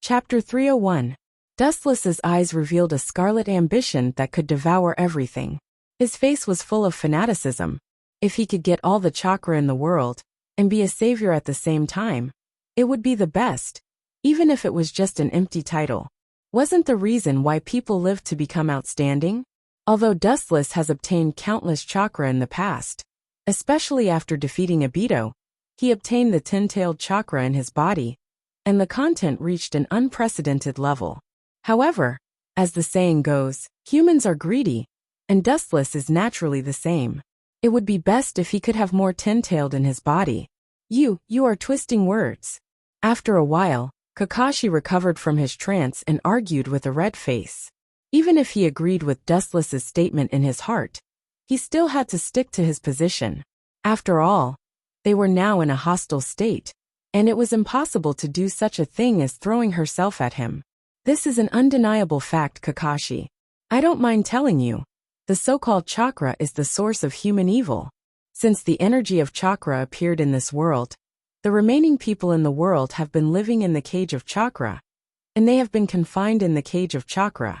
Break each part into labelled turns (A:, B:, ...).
A: Chapter 301. Dustless's eyes revealed a scarlet ambition that could devour everything. His face was full of fanaticism. If he could get all the chakra in the world, and be a savior at the same time, it would be the best, even if it was just an empty title. Wasn't the reason why people lived to become outstanding? Although Dustless has obtained countless chakra in the past, especially after defeating Abito, he obtained the 10-tailed chakra in his body, and the content reached an unprecedented level. However, as the saying goes, humans are greedy, and Dustless is naturally the same. It would be best if he could have more 10-tailed in his body. You are twisting words. After a while, Kakashi recovered from his trance and argued with a red face. Even if he agreed with Dustless's statement in his heart, he still had to stick to his position. After all, they were now in a hostile state, and it was impossible to do such a thing as throwing herself at him. This is an undeniable fact, Kakashi. I don't mind telling you. The so-called chakra is the source of human evil. Since the energy of chakra appeared in this world, the remaining people in the world have been living in the cage of chakra, and they have been confined in the cage of chakra.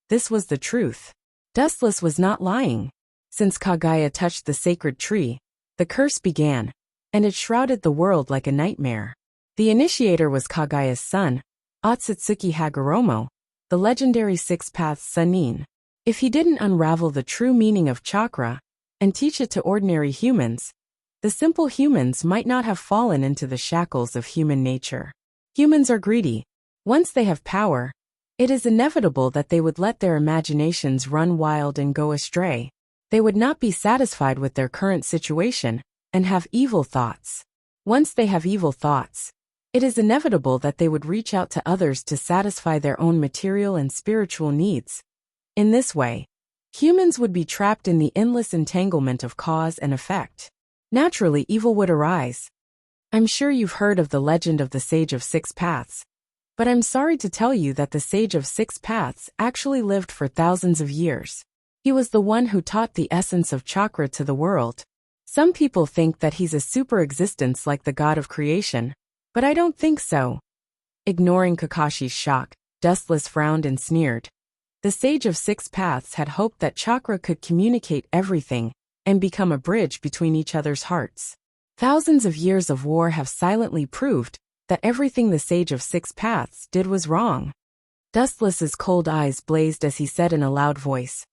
A: This was the truth. Dustless was not lying. Since Kaguya touched the sacred tree, the curse began, and it shrouded the world like a nightmare. The initiator was Kaguya's son, Otsutsuki Hagoromo, the legendary six-path Sannin. If he didn't unravel the true meaning of chakra and teach it to ordinary humans, the simple humans might not have fallen into the shackles of human nature. Humans are greedy. Once they have power, it is inevitable that they would let their imaginations run wild and go astray. They would not be satisfied with their current situation and have evil thoughts. Once they have evil thoughts, it is inevitable that they would reach out to others to satisfy their own material and spiritual needs. In this way, humans would be trapped in the endless entanglement of cause and effect. Naturally, evil would arise. I'm sure you've heard of the legend of the Sage of Six Paths, but I'm sorry to tell you that the Sage of Six Paths actually lived for thousands of years. He was the one who taught the essence of chakra to the world. Some people think that he's a super existence like the god of creation, but I don't think so. Ignoring Kakashi's shock, Dustless frowned and sneered. The Sage of Six Paths had hoped that chakra could communicate everything and become a bridge between each other's hearts. Thousands of years of war have silently proved that everything the Sage of Six Paths did was wrong. Dustless's cold eyes blazed as he said in a loud voice,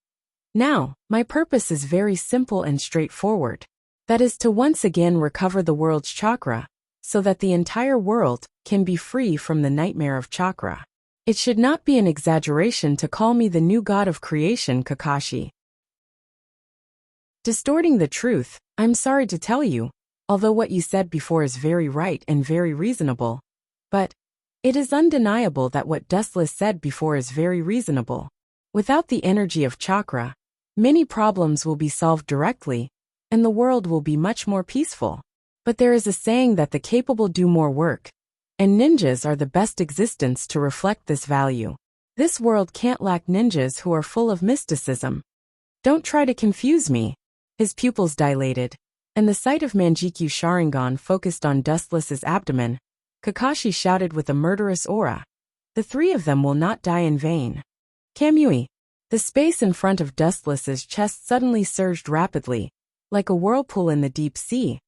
A: "Now, my purpose is very simple and straightforward. That is to once again recover the world's chakra, so that the entire world can be free from the nightmare of chakra. It should not be an exaggeration to call me the new god of creation, Kakashi." Distorting the truth, I'm sorry to tell you, although what you said before is very right and very reasonable, but it is undeniable that what Dustless said before is very reasonable. Without the energy of chakra, many problems will be solved directly, and the world will be much more peaceful. But there is a saying that the capable do more work, and ninjas are the best existence to reflect this value. This world can't lack ninjas who are full of mysticism. Don't try to confuse me. His pupils dilated, and the sight of Manjikyu Sharingan focused on Dustless's abdomen. Kakashi shouted with a murderous aura, "The three of them will not die in vain." Kamui. The space in front of Dustless's chest suddenly surged rapidly, like a whirlpool in the deep sea,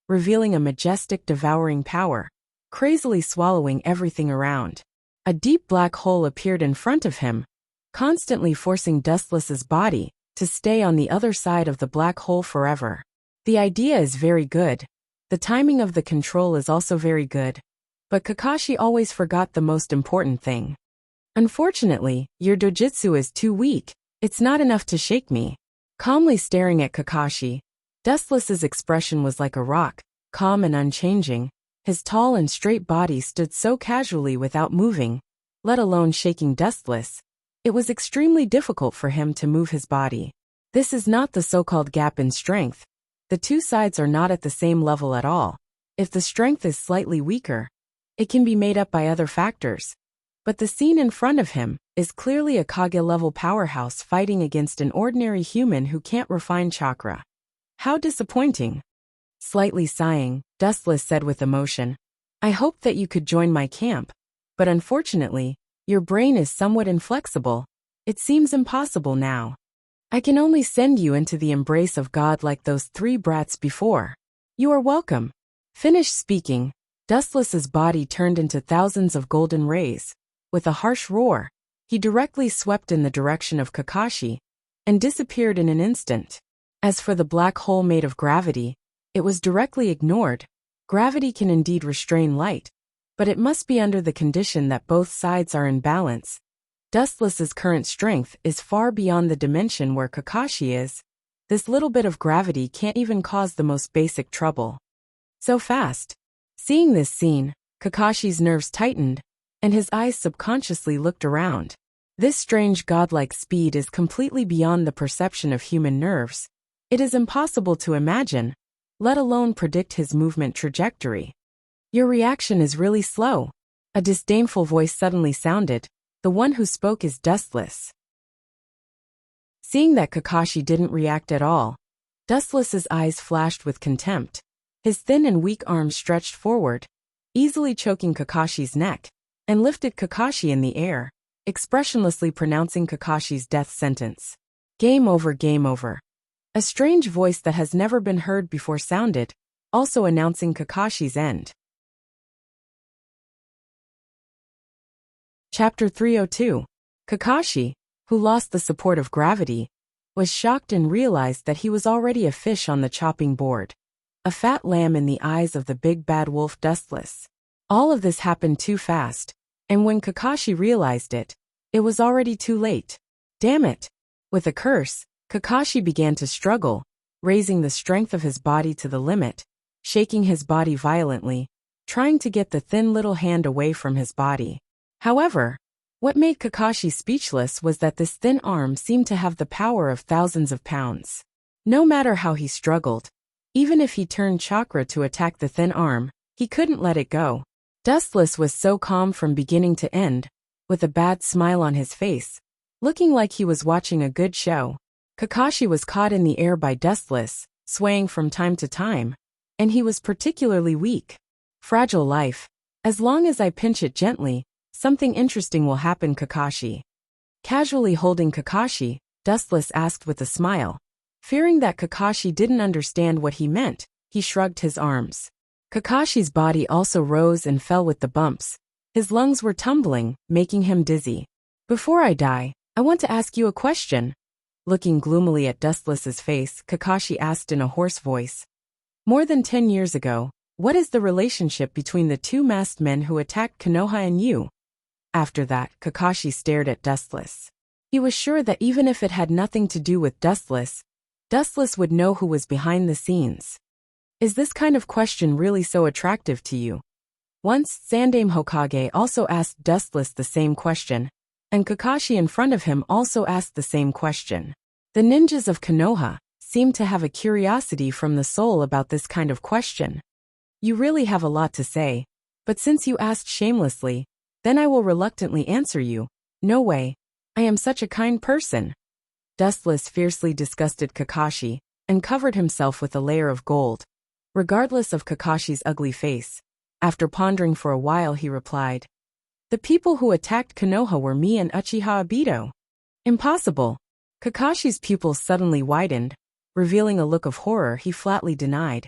A: revealing a majestic devouring power, crazily swallowing everything around. A deep black hole appeared in front of him, constantly forcing Dustless's body to stay on the other side of the black hole forever. The idea is very good. The timing of the control is also very good. But Kakashi always forgot the most important thing. "Unfortunately, your dojutsu is too weak. It's not enough to shake me." Calmly staring at Kakashi, Dustless's expression was like a rock, calm and unchanging. His tall and straight body stood so casually without moving, let alone shaking Dustless. It was extremely difficult for him to move his body. This is not the so-called gap in strength. The two sides are not at the same level at all. If the strength is slightly weaker, it can be made up by other factors. But the scene in front of him is clearly a Kage-level powerhouse fighting against an ordinary human who can't refine chakra. How disappointing. Slightly sighing, Dustless said with emotion, "I hoped that you could join my camp, But unfortunately, your brain is somewhat inflexible. It seems impossible now. I can only send you into the embrace of God like those 3 brats before. You are welcome." Finished speaking, Dustless's body turned into thousands of golden rays. With a harsh roar, he directly swept in the direction of Kakashi and disappeared in an instant. As for the black hole made of gravity, it was directly ignored. Gravity can indeed restrain light, but it must be under the condition that both sides are in balance. Dustless's current strength is far beyond the dimension where Kakashi is. This little bit of gravity can't even cause the most basic trouble. So fast. Seeing this scene, Kakashi's nerves tightened, and his eyes subconsciously looked around. This strange godlike speed is completely beyond the perception of human nerves. It is impossible to imagine, let alone predict his movement trajectory. "Your reaction is really slow." A disdainful voice suddenly sounded. The one who spoke is Dustless. Seeing that Kakashi didn't react at all, Dustless's eyes flashed with contempt. His thin and weak arms stretched forward, easily choking Kakashi's neck, and lifted Kakashi in the air, expressionlessly pronouncing Kakashi's death sentence. "Game over, game over." A strange voice that has never been heard before sounded, also announcing Kakashi's end. Chapter 302. Kakashi, who lost the support of gravity, was shocked and realized that he was already a fish on the chopping board. A fat lamb in the eyes of the big bad wolf Dustless. All of this happened too fast, and when Kakashi realized it, it was already too late. Damn it! With a curse, Kakashi began to struggle, raising the strength of his body to the limit, shaking his body violently, trying to get the thin little hand away from his body. However, what made Kakashi speechless was that this thin arm seemed to have the power of thousands of pounds. No matter how he struggled, even if he turned chakra to attack the thin arm, he couldn't let it go. Dustless was so calm from beginning to end, with a bad smile on his face, looking like he was watching a good show. Kakashi was caught in the air by Dustless, swaying from time to time, and he was particularly weak. "Fragile life. As long as I pinch it gently, something interesting will happen, Kakashi." Casually holding Kakashi, Dustless asked with a smile. Fearing that Kakashi didn't understand what he meant, he shrugged his arms. Kakashi's body also rose and fell with the bumps. His lungs were tumbling, making him dizzy. "Before I die, I want to ask you a question." Looking gloomily at Dustless's face, Kakashi asked in a hoarse voice. "More than 10 years ago, what is the relationship between the 2 masked men who attacked Konoha and you?" After that, Kakashi stared at Dustless. He was sure that even if it had nothing to do with Dustless, Dustless would know who was behind the scenes. "Is this kind of question really so attractive to you?" Once, Sandaime Hokage also asked Dustless the same question, and Kakashi in front of him also asked the same question. The ninjas of Konoha seemed to have a curiosity from the soul about this kind of question. "You really have a lot to say, but since you asked shamelessly, then I will reluctantly answer you. No way. I am such a kind person." Dustless fiercely disgusted Kakashi, and covered himself with a layer of gold. Regardless of Kakashi's ugly face, after pondering for a while he replied, "The people who attacked Konoha were me and Uchiha Obito." "Impossible." Kakashi's pupils suddenly widened, revealing a look of horror he flatly denied.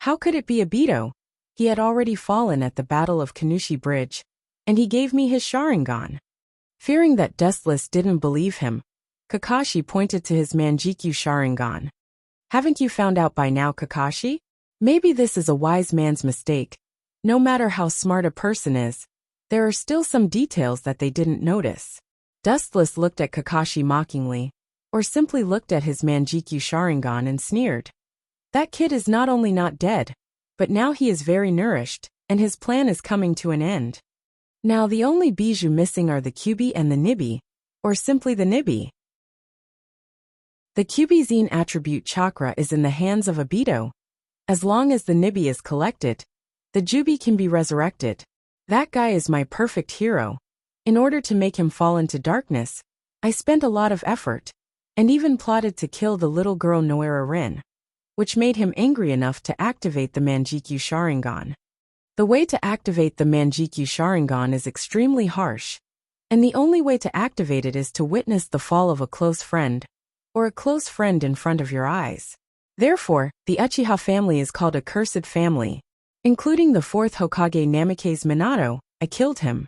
A: How could it be Obito? He had already fallen at the Battle of Kanushi Bridge, and he gave me his Sharingan. Fearing that Dustless didn't believe him, Kakashi pointed to his Manjikyu Sharingan. "Haven't you found out by now, Kakashi? Maybe this is a wise man's mistake. No matter how smart a person is, there are still some details that they didn't notice." Dustless looked at Kakashi mockingly, or simply looked at his Manjikyu Sharingan and sneered. That kid is not only not dead, but now he is very nourished, and his plan is coming to an end. Now the only bijou missing are the Kyubi and the Nibi, or simply the Nibi. The Kyubi-Zen attribute chakra is in the hands of Obito. As long as the Nibi is collected, the Jubi can be resurrected. That guy is my perfect hero. In order to make him fall into darkness, I spent a lot of effort, and even plotted to kill the little girl Noera Rin, which made him angry enough to activate the Manjikyu Sharingan. The way to activate the Manjikyu Sharingan is extremely harsh, and the only way to activate it is to witness the fall of a close friend, or a close friend in front of your eyes. Therefore, the Uchiha family is called a cursed family. Including the fourth Hokage Namikaze Minato, I killed him.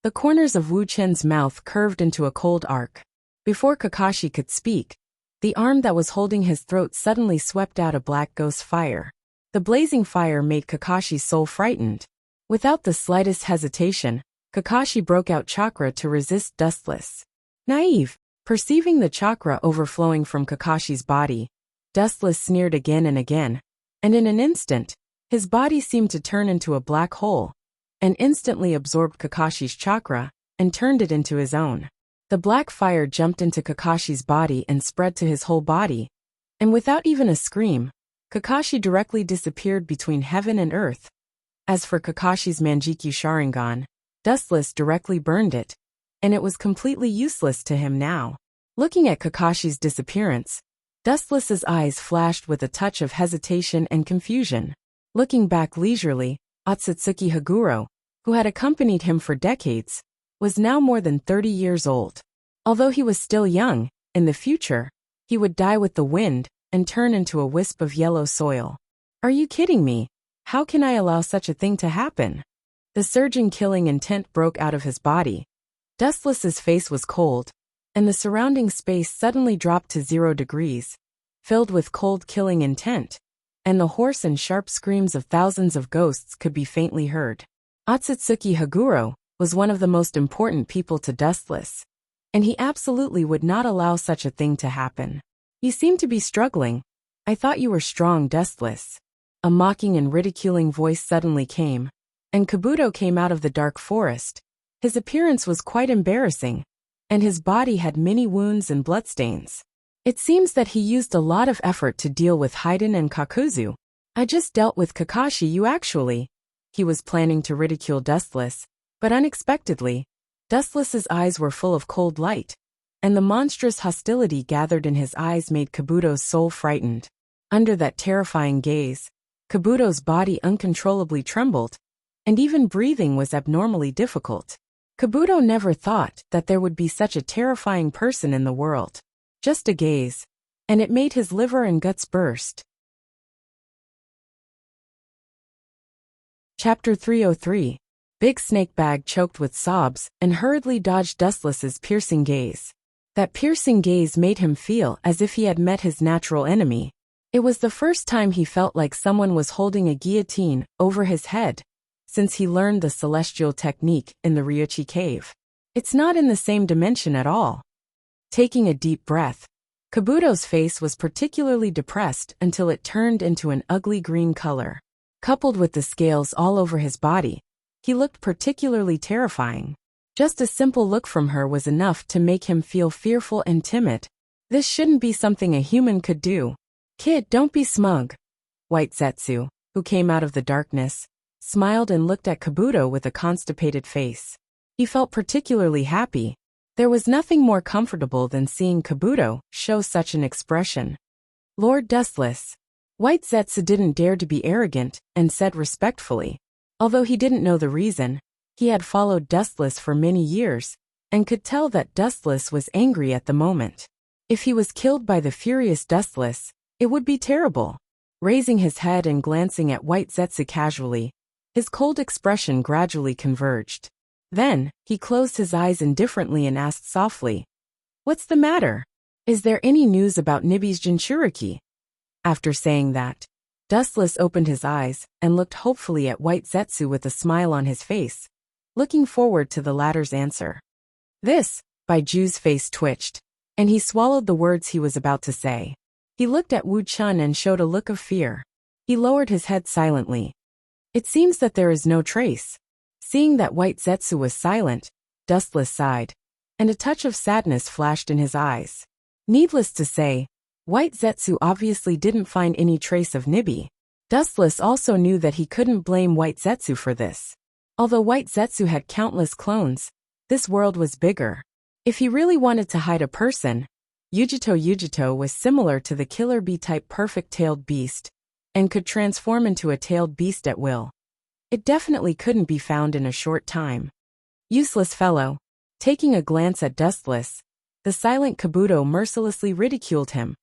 A: The corners of Wu Chen's mouth curved into a cold arc. Before Kakashi could speak, the arm that was holding his throat suddenly swept out a black ghost fire. The blazing fire made Kakashi's soul frightened. Without the slightest hesitation, Kakashi broke out chakra to resist Dustless. Naive. Perceiving the chakra overflowing from Kakashi's body, Dustless sneered again and again, and in an instant, his body seemed to turn into a black hole, and instantly absorbed Kakashi's chakra and turned it into his own. The black fire jumped into Kakashi's body and spread to his whole body, and without even a scream, Kakashi directly disappeared between heaven and earth. As for Kakashi's Manjikyu Sharingan, Dustless directly burned it, and it was completely useless to him now. Looking at Kakashi's disappearance, Dustless's eyes flashed with a touch of hesitation and confusion. Looking back leisurely, Otsutsuki Haguro, who had accompanied him for decades, was now more than 30 years old. Although he was still young, in the future, he would die with the wind and turn into a wisp of yellow soil. Are you kidding me? How can I allow such a thing to happen? The surging killing intent broke out of his body. Dustless's face was cold, and the surrounding space suddenly dropped to 0 degrees, filled with cold killing intent, and the hoarse and sharp screams of thousands of ghosts could be faintly heard. Otsutsuki Haguro was one of the most important people to Dustless, and he absolutely would not allow such a thing to happen. You seem to be struggling. I thought you were strong, Dustless. A mocking and ridiculing voice suddenly came, and Kabuto came out of the dark forest. His appearance was quite embarrassing, and his body had many wounds and bloodstains. It seems that he used a lot of effort to deal with Haiden and Kakuzu. I just dealt with Kakashi, you actually. He was planning to ridicule Dustless, but unexpectedly, Dustless's eyes were full of cold light, and the monstrous hostility gathered in his eyes made Kabuto's soul frightened. Under that terrifying gaze, Kabuto's body uncontrollably trembled, and even breathing was abnormally difficult. Kabuto never thought that there would be such a terrifying person in the world. Just a gaze, and it made his liver and guts burst. Chapter 303. Big Snake Bag choked with sobs and hurriedly dodged Dustless's piercing gaze. That piercing gaze made him feel as if he had met his natural enemy. It was the first time he felt like someone was holding a guillotine over his head since he learned the celestial technique in the Ryuchi cave. It's not in the same dimension at all. Taking a deep breath, Kabuto's face was particularly depressed until it turned into an ugly green color. Coupled with the scales all over his body, he looked particularly terrifying. Just a simple look from her was enough to make him feel fearful and timid. This shouldn't be something a human could do. Kid, don't be smug. White Zetsu, who came out of the darkness, smiled and looked at Kabuto with a constipated face. He felt particularly happy. There was nothing more comfortable than seeing Kabuto show such an expression. Lord Dustless. White Zetsu didn't dare to be arrogant and said respectfully. Although he didn't know the reason, he had followed Dustless for many years and could tell that Dustless was angry at the moment. If he was killed by the furious Dustless, it would be terrible. Raising his head and glancing at White Zetsu casually, his cold expression gradually converged. Then, he closed his eyes indifferently and asked softly, "What's the matter? Is there any news about Nibi's Jinchuriki?" After saying that, Dustless opened his eyes and looked hopefully at White Zetsu with a smile on his face, looking forward to the latter's answer. This, Baiju's face twitched, and he swallowed the words he was about to say. He looked at Wu Chun and showed a look of fear. He lowered his head silently. It seems that there is no trace. Seeing that White Zetsu was silent, Dustless sighed, and a touch of sadness flashed in his eyes. Needless to say, White Zetsu obviously didn't find any trace of Nibi. Dustless also knew that he couldn't blame White Zetsu for this. Although White Zetsu had countless clones, this world was bigger. If he really wanted to hide a person, Yujito was similar to the killer bee-type perfect-tailed beast, and could transform into a tailed beast at will. It definitely couldn't be found in a short time. Useless fellow. Taking a glance at Dustless, the silent Kabuto mercilessly ridiculed him,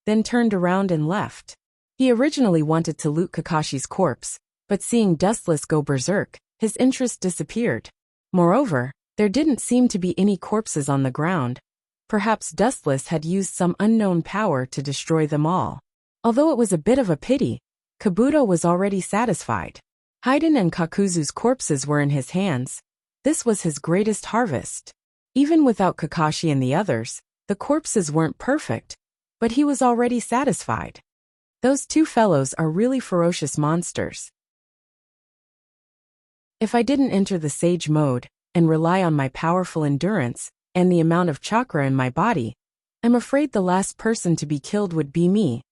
A: then turned around and left. He originally wanted to loot Kakashi's corpse, but seeing Dustless go berserk, his interest disappeared. Moreover, there didn't seem to be any corpses on the ground. Perhaps Dustless had used some unknown power to destroy them all. Although it was a bit of a pity, Kabuto was already satisfied. Haiden and Kakuzu's corpses were in his hands. This was his greatest harvest. Even without Kakashi and the others, the corpses weren't perfect, but he was already satisfied. Those two fellows are really ferocious monsters. If I didn't enter the Sage mode and rely on my powerful endurance and the amount of chakra in my body, I'm afraid the last person to be killed would be me.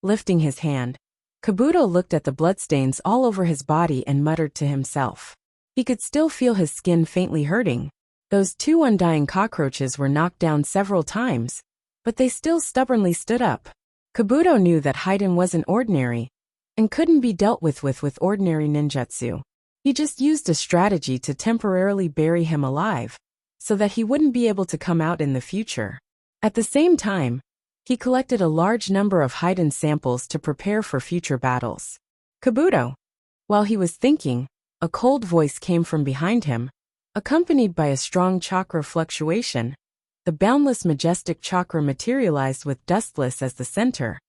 A: Lifting his hand, Kabuto looked at the bloodstains all over his body and muttered to himself. He could still feel his skin faintly hurting. Those two undying cockroaches were knocked down several times, but they still stubbornly stood up. Kabuto knew that Haiden wasn't ordinary and couldn't be dealt with ordinary ninjutsu. He just used a strategy to temporarily bury him alive, so that he wouldn't be able to come out in the future. At the same time, he collected a large number of Haiden samples to prepare for future battles. Kabuto. While he was thinking, a cold voice came from behind him, accompanied by a strong chakra fluctuation. The boundless majestic chakra materialized with Dustless as the center,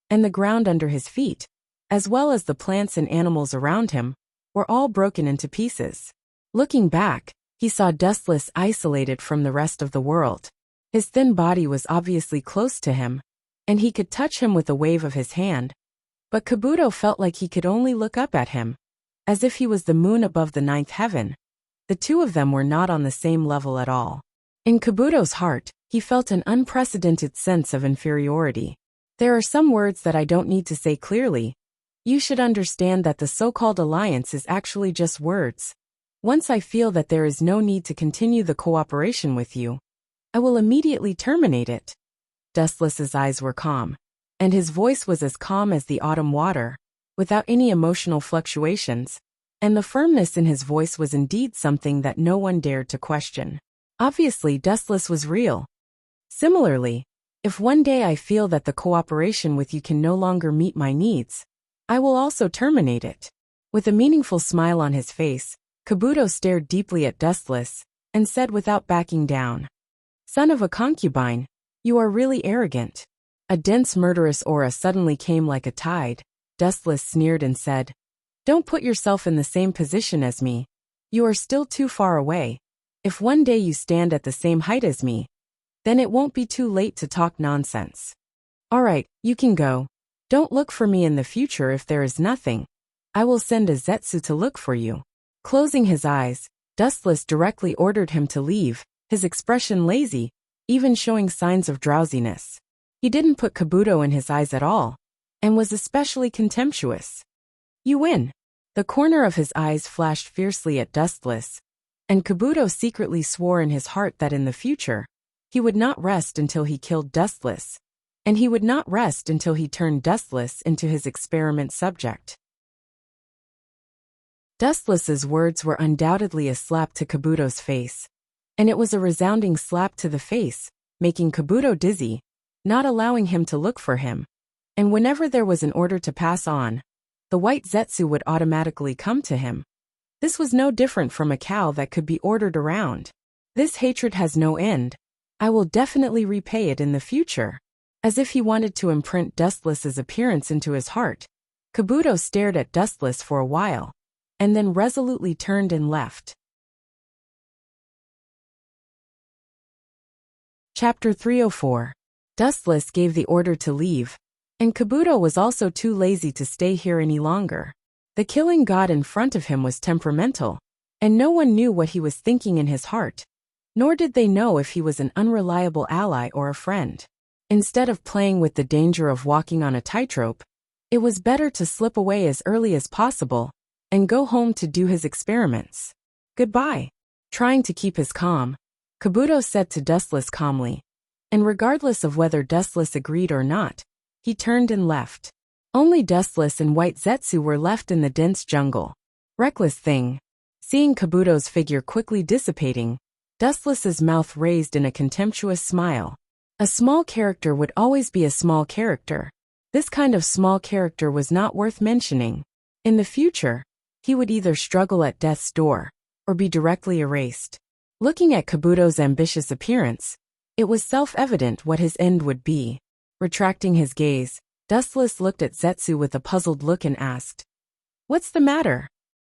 A: and the ground under his feet, as well as the plants and animals around him, were all broken into pieces. Looking back, he saw Dustless isolated from the rest of the world. His thin body was obviously close to him, and he could touch him with a wave of his hand, but Kabuto felt like he could only look up at him, as if he was the moon above the ninth heaven. The two of them were not on the same level at all. In Kabuto's heart, he felt an unprecedented sense of inferiority. There are some words that I don't need to say clearly. You should understand that the so-called alliance is actually just words. Once I feel that there is no need to continue the cooperation with you, I will immediately terminate it. Dustless's eyes were calm, and his voice was as calm as the autumn water, without any emotional fluctuations, and the firmness in his voice was indeed something that no one dared to question. Obviously, Dustless was real. Similarly, if one day I feel that the cooperation with you can no longer meet my needs, I will also terminate it. With a meaningful smile on his face, Kabuto stared deeply at Dustless and said without backing down, "Son of a concubine, you are really arrogant." A dense murderous aura suddenly came like a tide. Dustless sneered and said, "Don't put yourself in the same position as me. You are still too far away. If one day you stand at the same height as me, then it won't be too late to talk nonsense. All right, you can go. Don't look for me in the future if there is nothing. I will send a Zetsu to look for you." Closing his eyes, Dustless directly ordered him to leave, his expression lazy, even showing signs of drowsiness. He didn't put Kabuto in his eyes at all, and was especially contemptuous. "You win." The corner of his eyes flashed fiercely at Dustless, and Kabuto secretly swore in his heart that in the future, he would not rest until he killed Dustless, and he would not rest until he turned Dustless into his experiment subject. Dustless's words were undoubtedly a slap to Kabuto's face, and it was a resounding slap to the face, making Kabuto dizzy, not allowing him to look for him. And whenever there was an order to pass on, the white Zetsu would automatically come to him. This was no different from a cow that could be ordered around. This hatred has no end. I will definitely repay it in the future. As if he wanted to imprint Dustless's appearance into his heart, Kabuto stared at Dustless for a while, and then resolutely turned and left. Chapter 304. Dustless gave the order to leave, and Kabuto was also too lazy to stay here any longer. The killing god in front of him was temperamental, and no one knew what he was thinking in his heart, nor did they know if he was an unreliable ally or a friend. Instead of playing with the danger of walking on a tightrope, it was better to slip away as early as possible and go home to do his experiments. Goodbye. Trying to keep his calm, Kabuto said to Dustless calmly, and regardless of whether Dustless agreed or not, he turned and left. Only Dustless and White Zetsu were left in the dense jungle. Reckless thing. Seeing Kabuto's figure quickly dissipating, Dustless's mouth raised in a contemptuous smile. A small character would always be a small character. This kind of small character was not worth mentioning. In the future, he would either struggle at death's door, or be directly erased. Looking at Kabuto's ambitious appearance, it was self-evident what his end would be. Retracting his gaze, Dustless looked at Zetsu with a puzzled look and asked, "What's the matter?"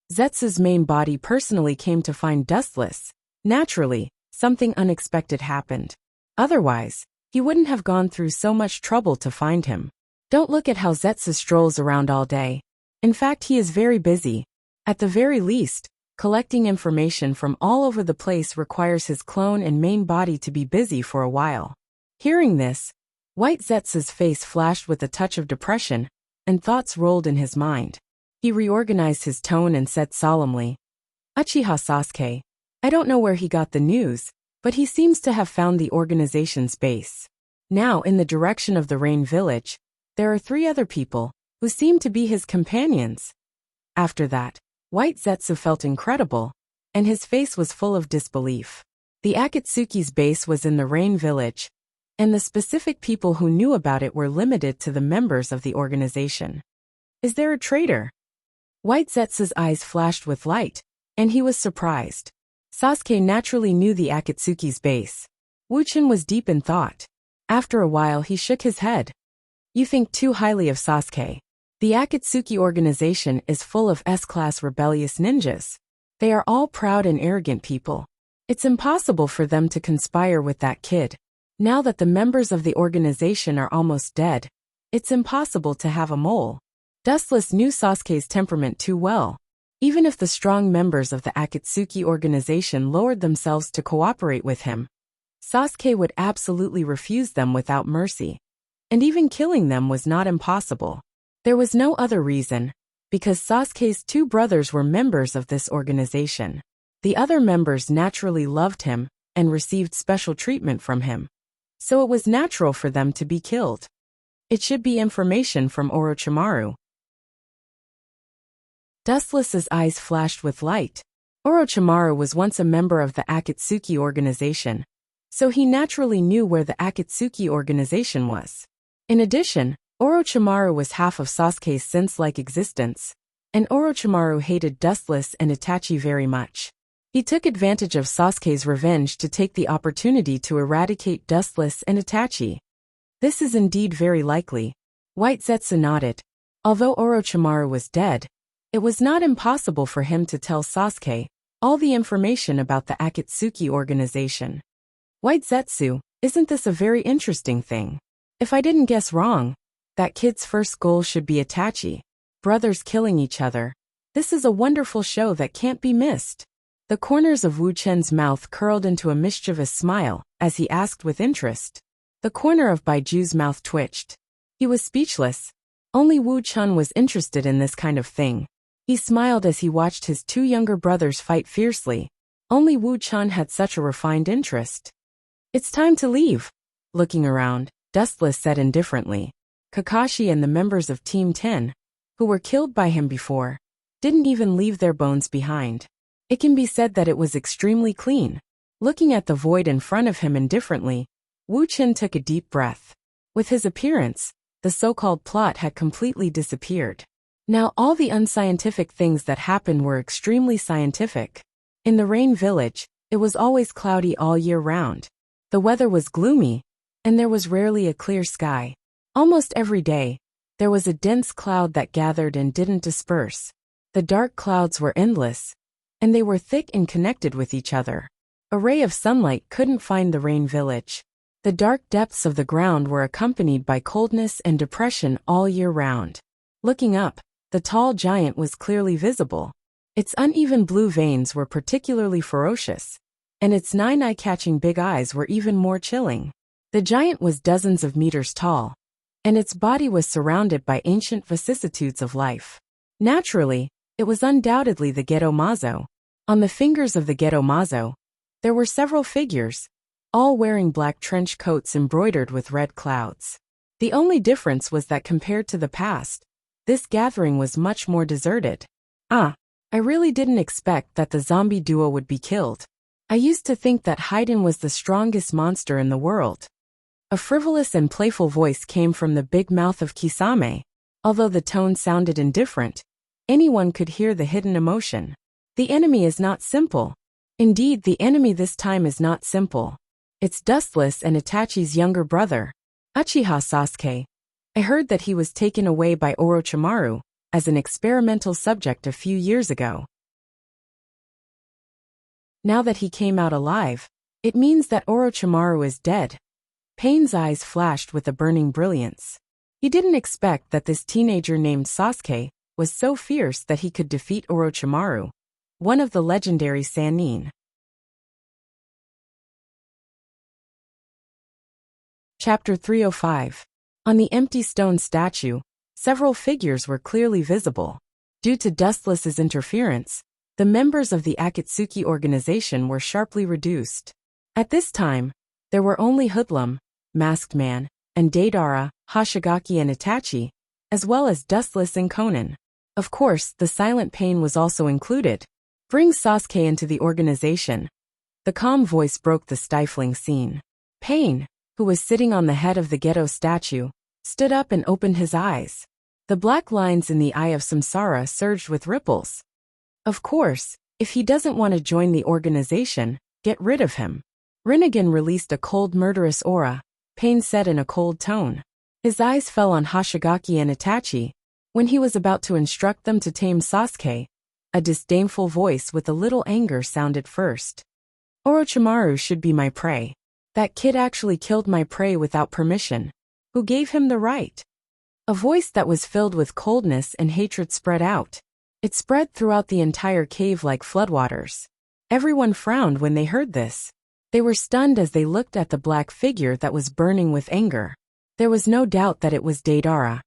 A: Zetsu's main body personally came to find Dustless. Naturally, something unexpected happened. Otherwise, he wouldn't have gone through so much trouble to find him. Don't look at how Zetsu strolls around all day. In fact, he is very busy. At the very least, collecting information from all over the place requires his clone and main body to be busy for a while. Hearing this, White Zetsu's face flashed with a touch of depression, and thoughts rolled in his mind. He reorganized his tone and said solemnly, "Uchiha Sasuke, I don't know where he got the news, but he seems to have found the organization's base. Now, in the direction of the Rain Village, there are 3 other people, who seem to be his companions." After that, White Zetsu felt incredible, and his face was full of disbelief. The Akatsuki's base was in the Rain Village, and the specific people who knew about it were limited to the members of the organization. Is there a traitor? White Zetsu's eyes flashed with light, and he was surprised. Sasuke naturally knew the Akatsuki's base. Wu-chan was deep in thought. After a while he shook his head. "You think too highly of Sasuke. The Akatsuki organization is full of S-class rebellious ninjas. They are all proud and arrogant people. It's impossible for them to conspire with that kid. Now that the members of the organization are almost dead, it's impossible to have a mole." Dustless knew Sasuke's temperament too well. Even if the strong members of the Akatsuki organization lowered themselves to cooperate with him, Sasuke would absolutely refuse them without mercy. And even killing them was not impossible. There was no other reason, because Sasuke's 2 brothers were members of this organization. The other members naturally loved him and received special treatment from him. So it was natural for them to be killed. It should be information from Orochimaru. Dustless's eyes flashed with light. Orochimaru was once a member of the Akatsuki organization, so he naturally knew where the Akatsuki organization was. In addition, Orochimaru was half of Sasuke's sense-like existence, and Orochimaru hated Dustless and Itachi very much. He took advantage of Sasuke's revenge to take the opportunity to eradicate Dustless and Itachi. This is indeed very likely. White Zetsu nodded. Although Orochimaru was dead, it was not impossible for him to tell Sasuke all the information about the Akatsuki organization. White Zetsu, isn't this a very interesting thing? If I didn't guess wrong, that kid's first goal should be Itachi. Brothers killing each other. This is a wonderful show that can't be missed. The corners of Wu Chen's mouth curled into a mischievous smile as he asked with interest. The corner of Baiju's mouth twitched. He was speechless. Only Wu Chen was interested in this kind of thing. He smiled as he watched his 2 younger brothers fight fiercely. Only Wu Chen had such a refined interest. "It's time to leave." Looking around, Dustless said indifferently. Kakashi and the members of Team 10, who were killed by him before, didn't even leave their bones behind. It can be said that it was extremely clean. Looking at the void in front of him indifferently, Wu Chen took a deep breath. With his appearance, the so-called plot had completely disappeared. Now all the unscientific things that happened were extremely scientific. In the Rain Village, it was always cloudy all year round. The weather was gloomy, and there was rarely a clear sky. Almost every day, there was a dense cloud that gathered and didn't disperse. The dark clouds were endless, and they were thick and connected with each other. A ray of sunlight couldn't find the Rain Village. The dark depths of the ground were accompanied by coldness and depression all year round. Looking up, the tall giant was clearly visible. Its uneven blue veins were particularly ferocious, and its 9 eye-catching big eyes were even more chilling. The giant was dozens of meters tall, and its body was surrounded by ancient vicissitudes of life. Naturally, it was undoubtedly the Geto Mazo. On the fingers of the Geto Mazo, there were several figures, all wearing black trench coats embroidered with red clouds. The only difference was that compared to the past, this gathering was much more deserted. "Ah, I really didn't expect that the zombie duo would be killed. I used to think that Haydn was the strongest monster in the world. A frivolous and playful voice came from the big mouth of Kisame. Although the tone sounded indifferent, anyone could hear the hidden emotion. The enemy is not simple. Indeed, the enemy this time is not simple. It's Dustless and Itachi's younger brother, Uchiha Sasuke. I heard that he was taken away by Orochimaru as an experimental subject a few years ago. Now that he came out alive, it means that Orochimaru is dead. Pain's eyes flashed with a burning brilliance. He didn't expect that this teenager named Sasuke was so fierce that he could defeat Orochimaru, one of the legendary Sannin. Chapter 305. On the empty stone statue, several figures were clearly visible. Due to Dustless's interference, the members of the Akatsuki organization were sharply reduced. At this time, there were only Hoodlum, Masked Man, and Deidara, Hoshigaki and Itachi, as well as Dustless and Konan. Of course, the Silent Pain was also included. Bring Sasuke into the organization. The calm voice broke the stifling scene. Pain, who was sitting on the head of the ghetto statue, stood up and opened his eyes. The black lines in the eye of Samsara surged with ripples. Of course, if he doesn't want to join the organization, get rid of him. Rinnegan released a cold murderous aura, Pain said in a cold tone. His eyes fell on Hoshigaki and Itachi. When he was about to instruct them to tame Sasuke, a disdainful voice with a little anger sounded first. Orochimaru should be my prey. That kid actually killed my prey without permission. Who gave him the right? A voice that was filled with coldness and hatred spread out. It spread throughout the entire cave like floodwaters. Everyone frowned when they heard this. They were stunned as they looked at the black figure that was burning with anger. There was no doubt that it was Deidara.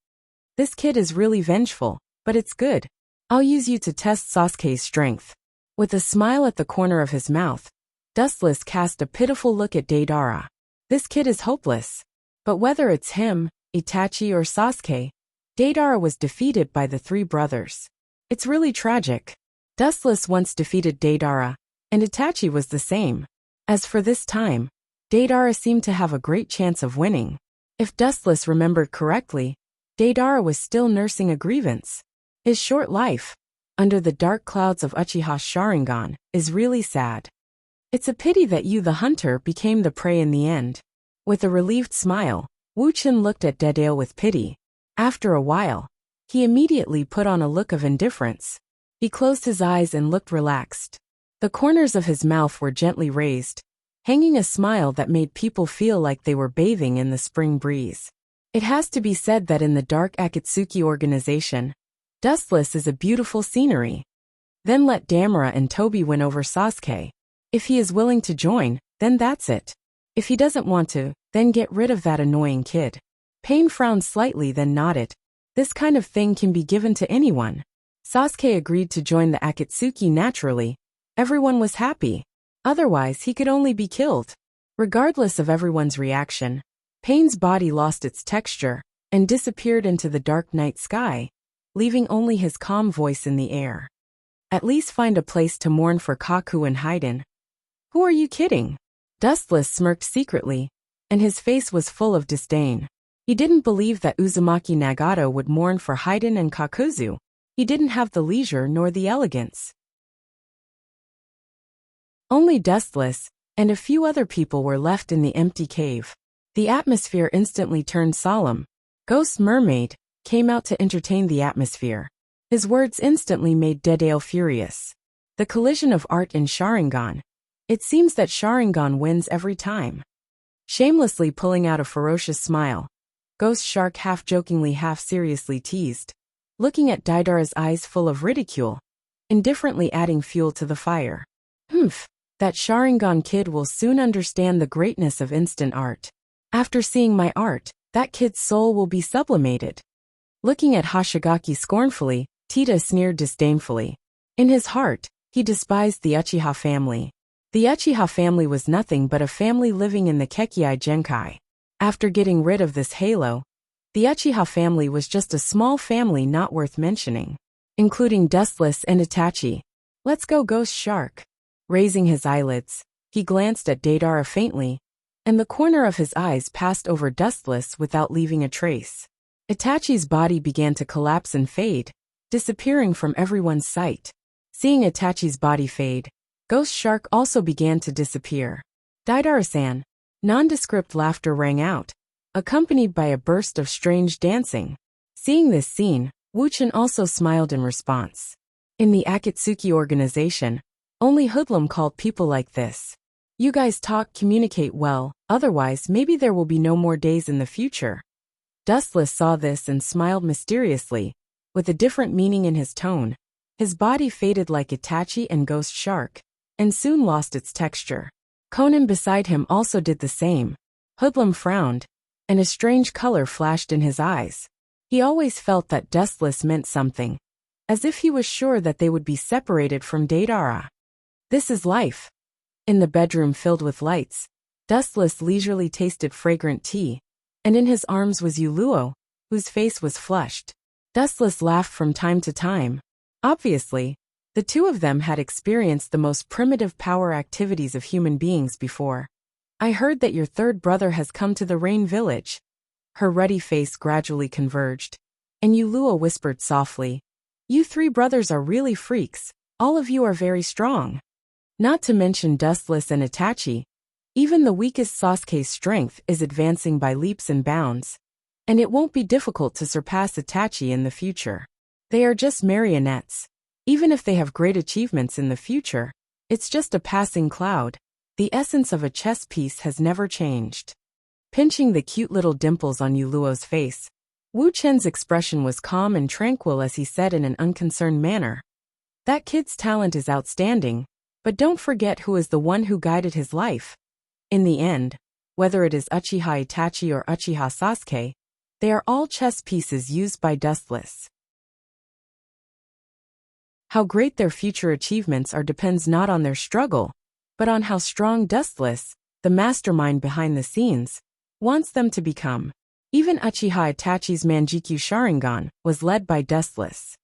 A: This kid is really vengeful, but it's good. I'll use you to test Sasuke's strength. With a smile at the corner of his mouth, Dustless cast a pitiful look at Deidara. This kid is hopeless. But whether it's him, Itachi or Sasuke, Deidara was defeated by the three brothers. It's really tragic. Dustless once defeated Deidara, and Itachi was the same. As for this time, Deidara seemed to have a great chance of winning. If Dustless remembered correctly, Deidara was still nursing a grievance. His short life, under the dark clouds of Uchiha's Sharingan, is really sad. It's a pity that you, the hunter, became the prey in the end. With a relieved smile, Wu Chen looked at Deidara with pity. After a while, he immediately put on a look of indifference. He closed his eyes and looked relaxed. The corners of his mouth were gently raised, hanging a smile that made people feel like they were bathing in the spring breeze. It has to be said that in the dark Akatsuki organization, Dustless is a beautiful scenery. Then let Damura and Tobi win over Sasuke. If he is willing to join, then that's it. If he doesn't want to, then get rid of that annoying kid. Pain frowned slightly then nodded. This kind of thing can be given to anyone. Sasuke agreed to join the Akatsuki naturally. Everyone was happy. Otherwise, he could only be killed. Regardless of everyone's reaction, Pain's body lost its texture and disappeared into the dark night sky, leaving only his calm voice in the air. At least find a place to mourn for Kaku and Haydn. Who are you kidding? Dustless smirked secretly, and his face was full of disdain. He didn't believe that Uzumaki Nagato would mourn for Haydn and Kakuzu. He didn't have the leisure nor the elegance. Only Dustless and a few other people were left in the empty cave. The atmosphere instantly turned solemn. Ghost Mermaid came out to entertain the atmosphere. His words instantly made Deidara furious. The collision of art and Sharingan. It seems that Sharingan wins every time. Shamelessly pulling out a ferocious smile, Ghost Shark half-jokingly half-seriously teased, looking at Deidara's eyes full of ridicule, indifferently adding fuel to the fire. That Sharingan kid will soon understand the greatness of instant art. After seeing my art, that kid's soul will be sublimated. Looking at Hoshigaki scornfully, Tita sneered disdainfully. In his heart, he despised the Uchiha family. The Uchiha family was nothing but a family living in the Kekkei Genkai. After getting rid of this halo, the Uchiha family was just a small family not worth mentioning. including Dustless and Itachi. Let's go, Ghost Shark. Raising his eyelids, he glanced at Deidara faintly, and the corner of his eyes passed over Dustless without leaving a trace. Itachi's body began to collapse and fade, disappearing from everyone's sight. Seeing Itachi's body fade, Ghost Shark also began to disappear. Deidara-san. Nondescript laughter rang out, accompanied by a burst of strange dancing. Seeing this scene, Wuchen also smiled in response. In the Akatsuki organization, only hoodlum called people like this. You guys talk, communicate well, otherwise maybe there will be no more days in the future. Dustless saw this and smiled mysteriously, with a different meaning in his tone. His body faded like Itachi and Ghost Shark, and soon lost its texture. Conan beside him also did the same. Hoodlum frowned, and a strange color flashed in his eyes. He always felt that Dustless meant something, as if he was sure that they would be separated from Deidara. This is life. In the bedroom filled with lights, Dustless leisurely tasted fragrant tea, and in his arms was Yuluo, whose face was flushed. Dustless laughed from time to time. Obviously, the two of them had experienced the most primitive power activities of human beings before. I heard that your third brother has come to the Rain Village. Her ruddy face gradually converged, and Yuluo whispered softly, You three brothers are really freaks, all of you are very strong. Not to mention Dustless and Itachi, even the weakest Sasuke's strength is advancing by leaps and bounds, and it won't be difficult to surpass Itachi in the future. They are just marionettes. Even if they have great achievements in the future, it's just a passing cloud. The essence of a chess piece has never changed. Pinching the cute little dimples on Yuluo's face, Wu Chen's expression was calm and tranquil as he said in an unconcerned manner, That kid's talent is outstanding, but don't forget who is the one who guided his life. In the end, whether it is Uchiha Itachi or Uchiha Sasuke, they are all chess pieces used by Dustless. How great their future achievements are depends not on their struggle, but on how strong Dustless, the mastermind behind the scenes, wants them to become. Even Uchiha Itachi's Manjikyu Sharingan was led by Dustless.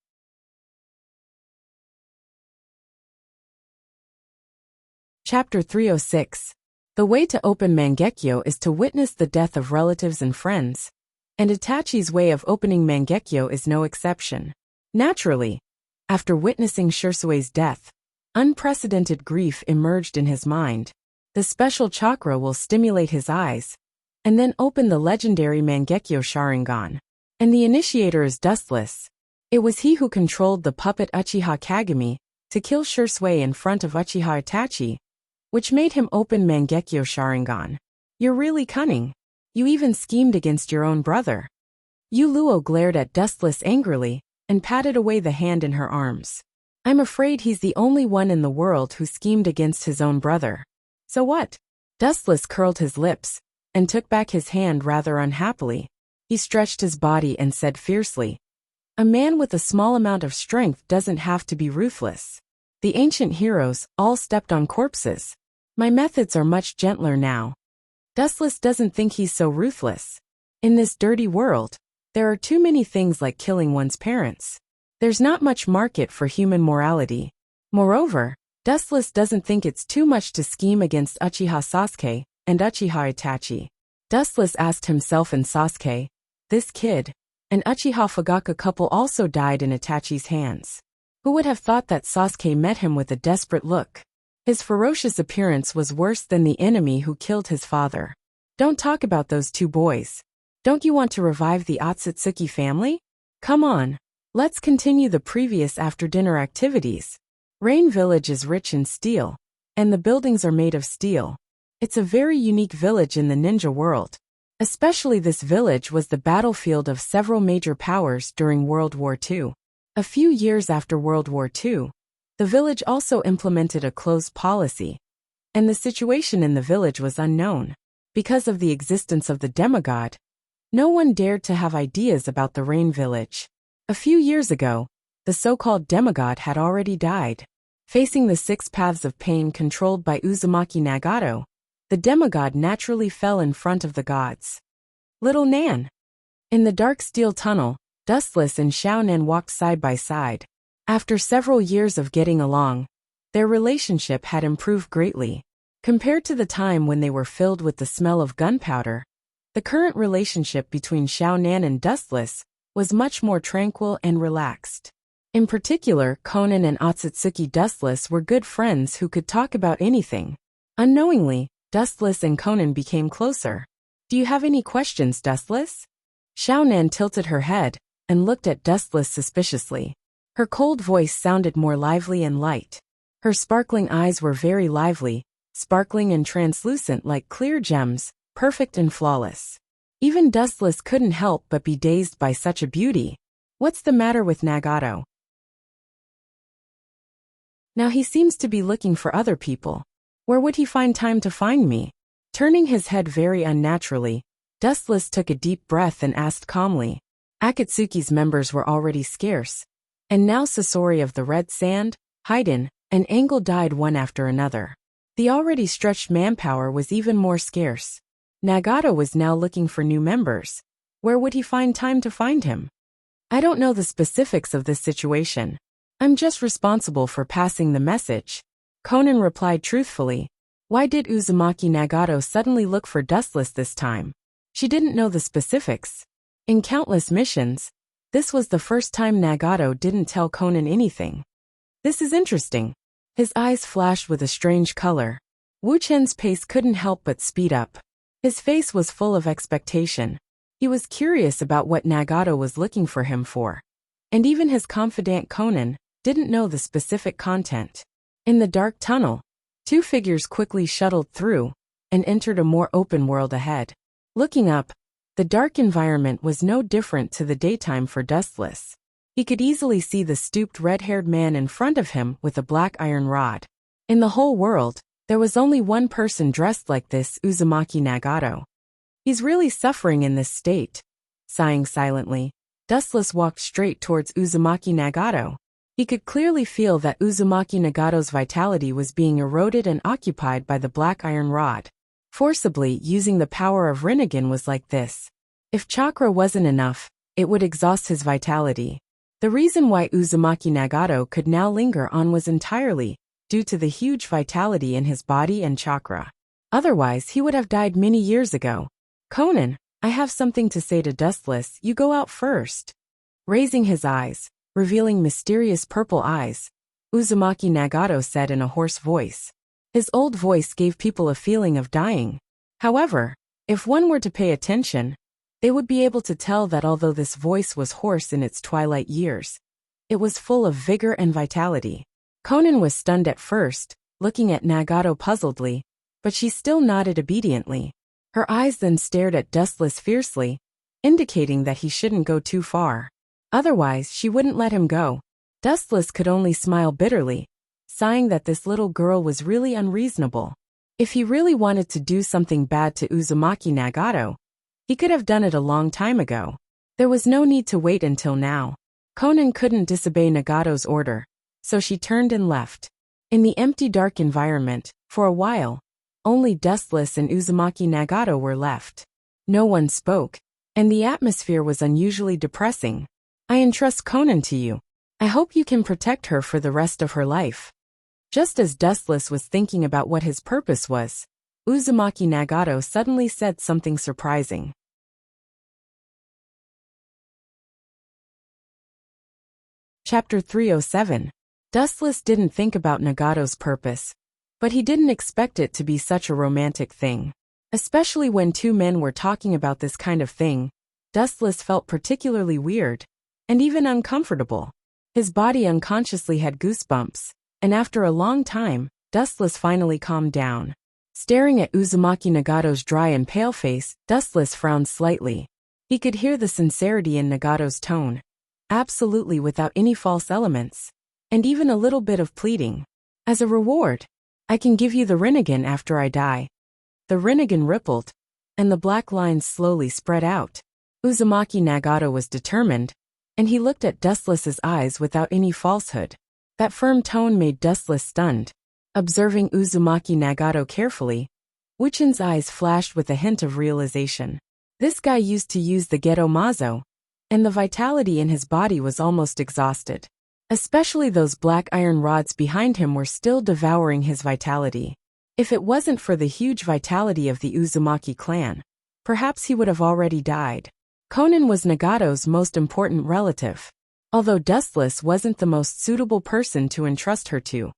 A: Chapter 306. The way to open Mangekyo is to witness the death of relatives and friends, and Itachi's way of opening Mangekyo is no exception. Naturally, after witnessing Shirsue's death, unprecedented grief emerged in his mind. The special chakra will stimulate his eyes, and then open the legendary Mangekyo Sharingan. And the initiator is Dustless. It was he who controlled the puppet Uchiha Kagami to kill Shirsue in front of Uchiha Itachi, which made him open Mangekyo Sharingan. You're really cunning. You even schemed against your own brother. Yuluo glared at Dustless angrily and patted away the hand in her arms. I'm afraid he's the only one in the world who schemed against his own brother. So what? Dustless curled his lips and took back his hand rather unhappily. He stretched his body and said fiercely, A man with a small amount of strength doesn't have to be ruthless. The ancient heroes all stepped on corpses. My methods are much gentler now. Dustless doesn't think he's so ruthless. In this dirty world, there are too many things like killing one's parents. There's not much market for human morality. Moreover, Dustless doesn't think it's too much to scheme against Uchiha Sasuke and Uchiha Itachi. Dustless asked himself and Sasuke, this kid, and Uchiha Fugaka couple also died in Itachi's hands. Who would have thought that Sasuke met him with a desperate look? His ferocious appearance was worse than the enemy who killed his father. Don't talk about those two boys. Don't you want to revive the Otsutsuki family? Come on, let's continue the previous after-dinner activities. Rain Village is rich in steel, and the buildings are made of steel. It's a very unique village in the ninja world. Especially this village was the battlefield of several major powers during World War II. A few years after World War II, the village also implemented a closed policy, and the situation in the village was unknown. Because of the existence of the demigod, no one dared to have ideas about the Rain Village. A few years ago, the so-called demigod had already died. Facing the 6 paths of pain controlled by Uzumaki Nagato, the demigod naturally fell in front of the gods. Little Nan. In the dark steel tunnel, Dustless and Xiao Nan walked side by side. After several years of getting along, their relationship had improved greatly. Compared to the time when they were filled with the smell of gunpowder, the current relationship between Xiao Nan and Dustless was much more tranquil and relaxed. In particular, Conan and Otsutsuki Dustless were good friends who could talk about anything. Unknowingly, Dustless and Conan became closer. "Do you have any questions, Dustless?" Xiao Nan tilted her head and looked at Dustless suspiciously. Her cold voice sounded more lively and light. Her sparkling eyes were very lively, sparkling and translucent like clear gems, perfect and flawless. Even Dustless couldn't help but be dazed by such a beauty. "What's the matter with Nagato? Now he seems to be looking for other people. Where would he find time to find me?" Turning his head very unnaturally, Dustless took a deep breath and asked calmly. Akatsuki's members were already scarce, and now Sasori of the Red Sand, Haiden, and Angle died one after another. The already stretched manpower was even more scarce. Nagato was now looking for new members. Where would he find time to find him? "I don't know the specifics of this situation. I'm just responsible for passing the message," Conan replied truthfully. Why did Uzumaki Nagato suddenly look for Dustless this time? She didn't know the specifics. In countless missions, this was the first time Nagato didn't tell Conan anything. "This is interesting." His eyes flashed with a strange color. Wu Chen's pace couldn't help but speed up. His face was full of expectation. He was curious about what Nagato was looking for him for. And even his confidant Conan didn't know the specific content. In the dark tunnel, two figures quickly shuttled through and entered a more open world ahead. Looking up, the dark environment was no different to the daytime for Dustless. He could easily see the stooped red-haired man in front of him with a black iron rod. In the whole world, there was only one person dressed like this, Uzumaki Nagato. "He's really suffering in this state." Sighing silently, Dustless walked straight towards Uzumaki Nagato. He could clearly feel that Uzumaki Nagato's vitality was being eroded and occupied by the black iron rod. Forcibly using the power of Rinnegan was like this. If chakra wasn't enough, it would exhaust his vitality. The reason why Uzumaki Nagato could now linger on was entirely due to the huge vitality in his body and chakra. Otherwise, he would have died many years ago. "Conan, I have something to say to Dustless. You go out first." Raising his eyes, revealing mysterious purple eyes, Uzumaki Nagato said in a hoarse voice. His old voice gave people a feeling of dying. However, if one were to pay attention, they would be able to tell that although this voice was hoarse in its twilight years, it was full of vigor and vitality. Conan was stunned at first, looking at Nagato puzzledly, but she still nodded obediently. Her eyes then stared at Dustless fiercely, indicating that he shouldn't go too far. Otherwise, she wouldn't let him go. Dustless could only smile bitterly, sighing that this little girl was really unreasonable. If he really wanted to do something bad to Uzumaki Nagato, he could have done it a long time ago. There was no need to wait until now. Conan couldn't disobey Nagato's order, so she turned and left. In the empty dark environment, for a while, only Dustless and Uzumaki Nagato were left. No one spoke, and the atmosphere was unusually depressing. "I entrust Conan to you. I hope you can protect her for the rest of her life." Just as Dustless was thinking about what his purpose was, Uzumaki Nagato suddenly said something surprising. Chapter 307. Dustless didn't think about Nagato's purpose, but he didn't expect it to be such a romantic thing. Especially when two men were talking about this kind of thing, Dustless felt particularly weird, and even uncomfortable. His body unconsciously had goosebumps, and after a long time, Dustless finally calmed down. Staring at Uzumaki Nagato's dry and pale face, Dustless frowned slightly. He could hear the sincerity in Nagato's tone, absolutely without any false elements, and even a little bit of pleading. "As a reward, I can give you the Rinnegan after I die." The Rinnegan rippled, and the black lines slowly spread out. Uzumaki Nagato was determined, and he looked at Dustless's eyes without any falsehood. That firm tone made Dustless stunned. Observing Uzumaki Nagato carefully, Wuchen's eyes flashed with a hint of realization. This guy used to use the Geto Mazo, and the vitality in his body was almost exhausted. Especially those black iron rods behind him were still devouring his vitality. If it wasn't for the huge vitality of the Uzumaki clan, perhaps he would have already died. Conan was Nagato's most important relative. Although Dustless wasn't the most suitable person to entrust her to,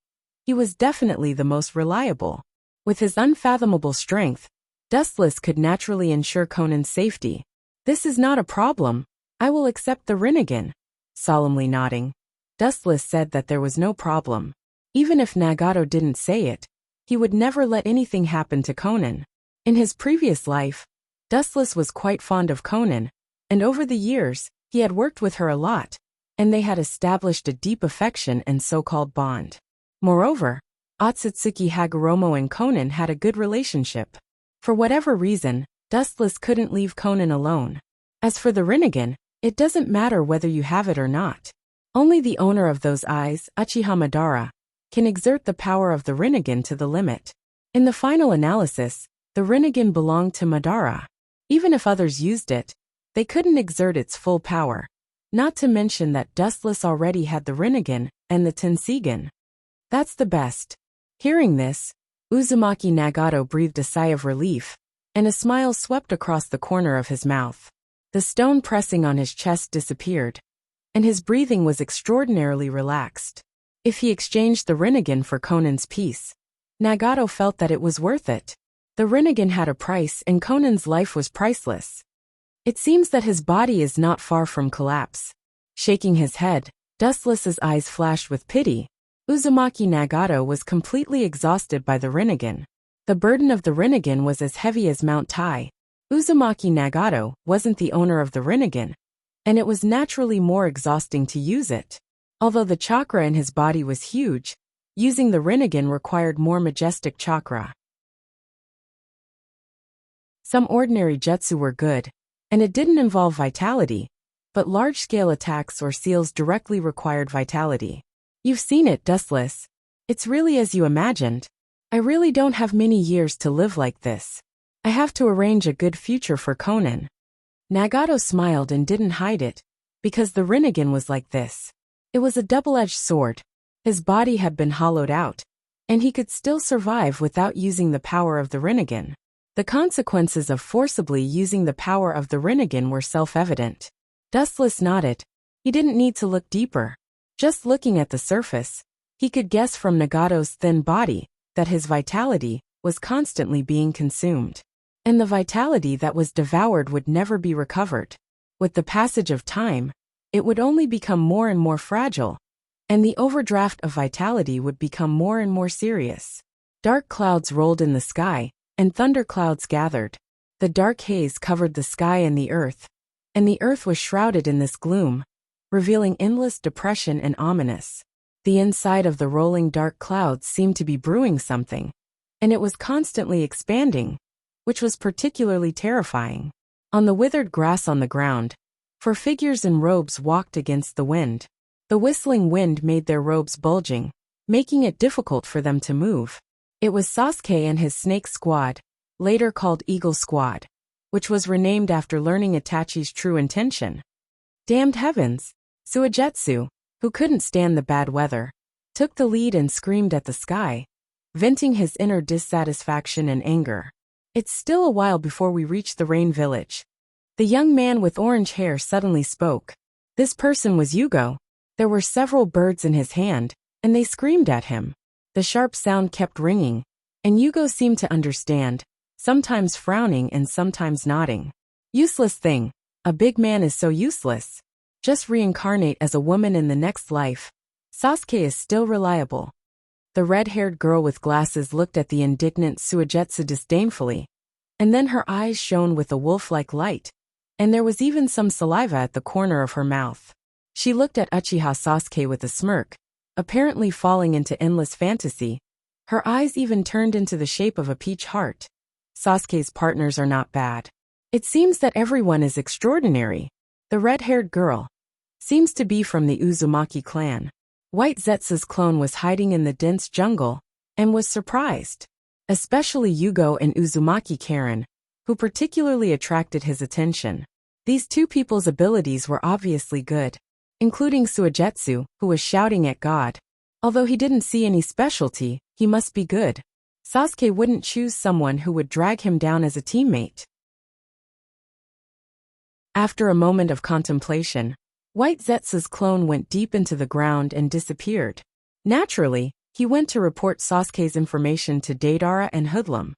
A: he was definitely the most reliable. With his unfathomable strength, Dustless could naturally ensure Conan's safety. "This is not a problem. I will accept the Rinnegan." Solemnly nodding, Dustless said that there was no problem. Even if Nagato didn't say it, he would never let anything happen to Conan. In his previous life, Dustless was quite fond of Conan, and over the years, he had worked with her a lot, and they had established a deep affection and so-called bond. Moreover, Otsutsuki Hagoromo and Conan had a good relationship. For whatever reason, Dustless couldn't leave Conan alone. As for the Rinnegan, it doesn't matter whether you have it or not. Only the owner of those eyes, Uchiha Madara, can exert the power of the Rinnegan to the limit. In the final analysis, the Rinnegan belonged to Madara. Even if others used it, they couldn't exert its full power. Not to mention that Dustless already had the Rinnegan and the Tensegan. That's the best. Hearing this, Uzumaki Nagato breathed a sigh of relief, and a smile swept across the corner of his mouth. The stone pressing on his chest disappeared, and his breathing was extraordinarily relaxed. If he exchanged the Rinnegan for Conan's peace, Nagato felt that it was worth it. The Rinnegan had a price and Conan's life was priceless. It seems that his body is not far from collapse. Shaking his head, Dustless's eyes flashed with pity. Uzumaki Nagato was completely exhausted by the Rinnegan. The burden of the Rinnegan was as heavy as Mount Tai. Uzumaki Nagato wasn't the owner of the Rinnegan, and it was naturally more exhausting to use it. Although the chakra in his body was huge, using the Rinnegan required more majestic chakra. Some ordinary jutsu were good, and it didn't involve vitality, but large-scale attacks or seals directly required vitality. "You've seen it, Dustless. It's really as you imagined. I really don't have many years to live like this. I have to arrange a good future for Conan." Nagato smiled and didn't hide it, because the Rinnegan was like this. It was a double-edged sword. His body had been hollowed out, and he could still survive without using the power of the Rinnegan. The consequences of forcibly using the power of the Rinnegan were self-evident. Dustless nodded. He didn't need to look deeper. Just looking at the surface, he could guess from Nagato's thin body that his vitality was constantly being consumed. And the vitality that was devoured would never be recovered. With the passage of time, it would only become more and more fragile, and the overdraft of vitality would become more and more serious. Dark clouds rolled in the sky, and thunderclouds gathered. The dark haze covered the sky and the earth was shrouded in this gloom, revealing endless depression and ominous. The inside of the rolling dark clouds seemed to be brewing something, and it was constantly expanding, which was particularly terrifying. On the withered grass on the ground, four figures in robes walked against the wind. The whistling wind made their robes bulging, making it difficult for them to move. It was Sasuke and his snake squad, later called Eagle Squad, which was renamed after learning Itachi's true intention. Damned heavens! Suigetsu, who couldn't stand the bad weather, took the lead and screamed at the sky, venting his inner dissatisfaction and anger. "It's still a while before we reach the rain village." The young man with orange hair suddenly spoke. This person was Yugo. There were several birds in his hand, and they screamed at him. The sharp sound kept ringing, and Yugo seemed to understand, sometimes frowning and sometimes nodding. "Useless thing. A big man is so useless. Just reincarnate as a woman in the next life. Sasuke is still reliable." The red-haired girl with glasses looked at the indignant Suigetsu disdainfully, and then her eyes shone with a wolf-like light, and there was even some saliva at the corner of her mouth. She looked at Uchiha Sasuke with a smirk, apparently falling into endless fantasy. Her eyes even turned into the shape of a peach heart. Sasuke's partners are not bad. It seems that everyone is extraordinary. The red-haired girl seems to be from the Uzumaki clan. White Zetsu's clone was hiding in the dense jungle and was surprised, especially Yugo and Uzumaki Karen, who particularly attracted his attention. These two people's abilities were obviously good. including Suigetsu, who was shouting at God. Although he didn't see any specialty, he must be good. Sasuke wouldn't choose someone who would drag him down as a teammate. After a moment of contemplation, White Zetsu's clone went deep into the ground and disappeared. Naturally, he went to report Sasuke's information to Deidara and Hoodlum.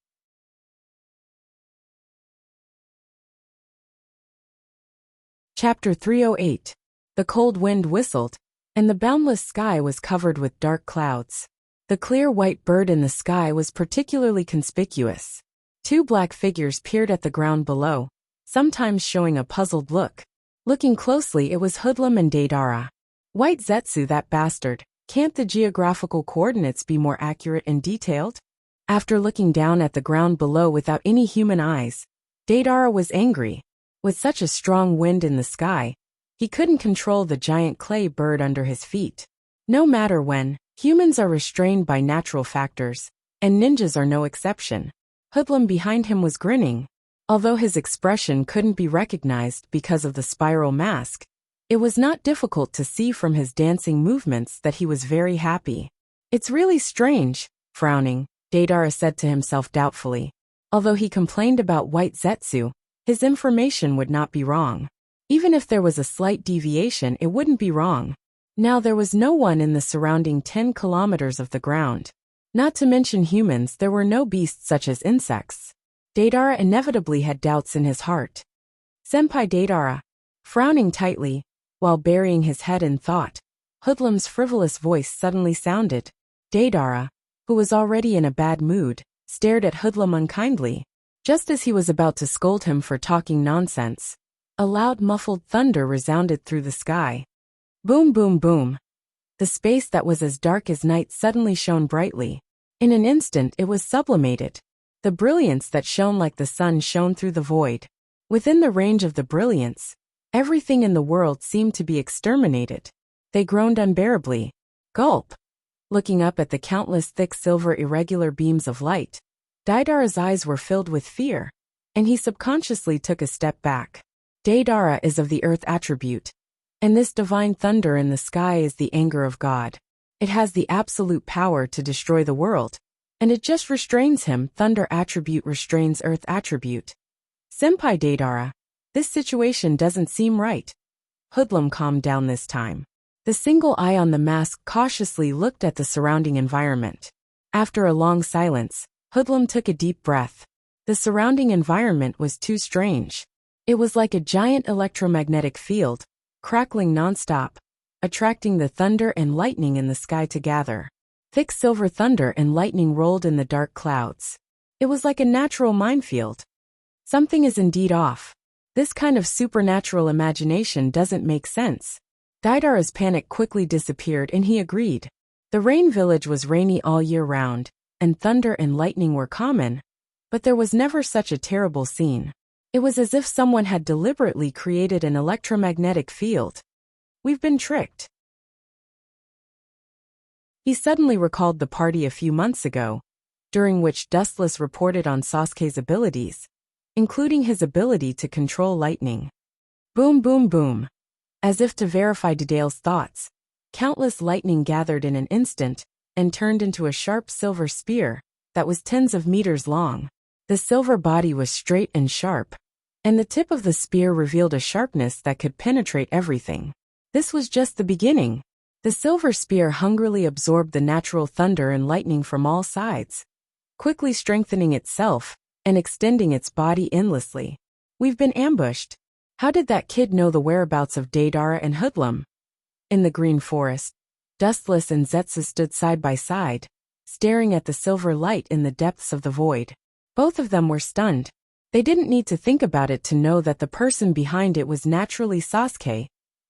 A: Chapter 308. The cold wind whistled, and the boundless sky was covered with dark clouds. The clear white bird in the sky was particularly conspicuous. Two black figures peered at the ground below, sometimes showing a puzzled look. Looking closely, it was Hoodlum and Deidara. White Zetsu, that bastard. Can't the geographical coordinates be more accurate and detailed? After looking down at the ground below without any human eyes, Deidara was angry. With such a strong wind in the sky, he couldn't control the giant clay bird under his feet. No matter when, humans are restrained by natural factors, and ninjas are no exception. Hoodlum behind him was grinning. Although his expression couldn't be recognized because of the spiral mask, it was not difficult to see from his dancing movements that he was very happy. It's really strange, frowning, Deidara said to himself doubtfully. Although he complained about White Zetsu, his information would not be wrong. Even if there was a slight deviation, it wouldn't be wrong. Now there was no one in the surrounding 10 kilometers of the ground. Not to mention humans, there were no beasts such as insects. Deidara inevitably had doubts in his heart. Senpai Deidara, frowning tightly, while burying his head in thought, Hoodlum's frivolous voice suddenly sounded. Deidara, who was already in a bad mood, stared at Hoodlum unkindly. Just as he was about to scold him for talking nonsense, a loud muffled thunder resounded through the sky. Boom, boom, boom. The space that was as dark as night suddenly shone brightly. In an instant it was sublimated. The brilliance that shone like the sun shone through the void. Within the range of the brilliance, everything in the world seemed to be exterminated. They groaned unbearably. Gulp! Looking up at the countless thick silver irregular beams of light, Deidara's eyes were filled with fear, and he subconsciously took a step back. Deidara is of the earth attribute, and this divine thunder in the sky is the anger of God. It has the absolute power to destroy the world, and it just restrains him. Thunder attribute restrains earth attribute. Senpai Deidara, this situation doesn't seem right. Hoodlum calmed down this time. The single eye on the mask cautiously looked at the surrounding environment. After a long silence, Hoodlum took a deep breath. The surrounding environment was too strange. It was like a giant electromagnetic field, crackling nonstop, attracting the thunder and lightning in the sky to gather. Thick silver thunder and lightning rolled in the dark clouds. It was like a natural minefield. Something is indeed off. This kind of supernatural imagination doesn't make sense. Deidara's panic quickly disappeared and he agreed. The rain village was rainy all year round, and thunder and lightning were common, but there was never such a terrible scene. It was as if someone had deliberately created an electromagnetic field. We've been tricked. He suddenly recalled the party a few months ago, during which Dustless reported on Sasuke's abilities, including his ability to control lightning. Boom, boom, boom. As if to verify Dedale's thoughts, countless lightning gathered in an instant and turned into a sharp silver spear that was tens of meters long. The silver body was straight and sharp, and the tip of the spear revealed a sharpness that could penetrate everything. This was just the beginning. The silver spear hungrily absorbed the natural thunder and lightning from all sides, quickly strengthening itself and extending its body endlessly. We've been ambushed. How did that kid know the whereabouts of Deidara and Hoodlum? In the green forest, Dustless and Zetsu stood side by side, staring at the silver light in the depths of the void. Both of them were stunned. They didn't need to think about it to know that the person behind it was naturally Sasuke,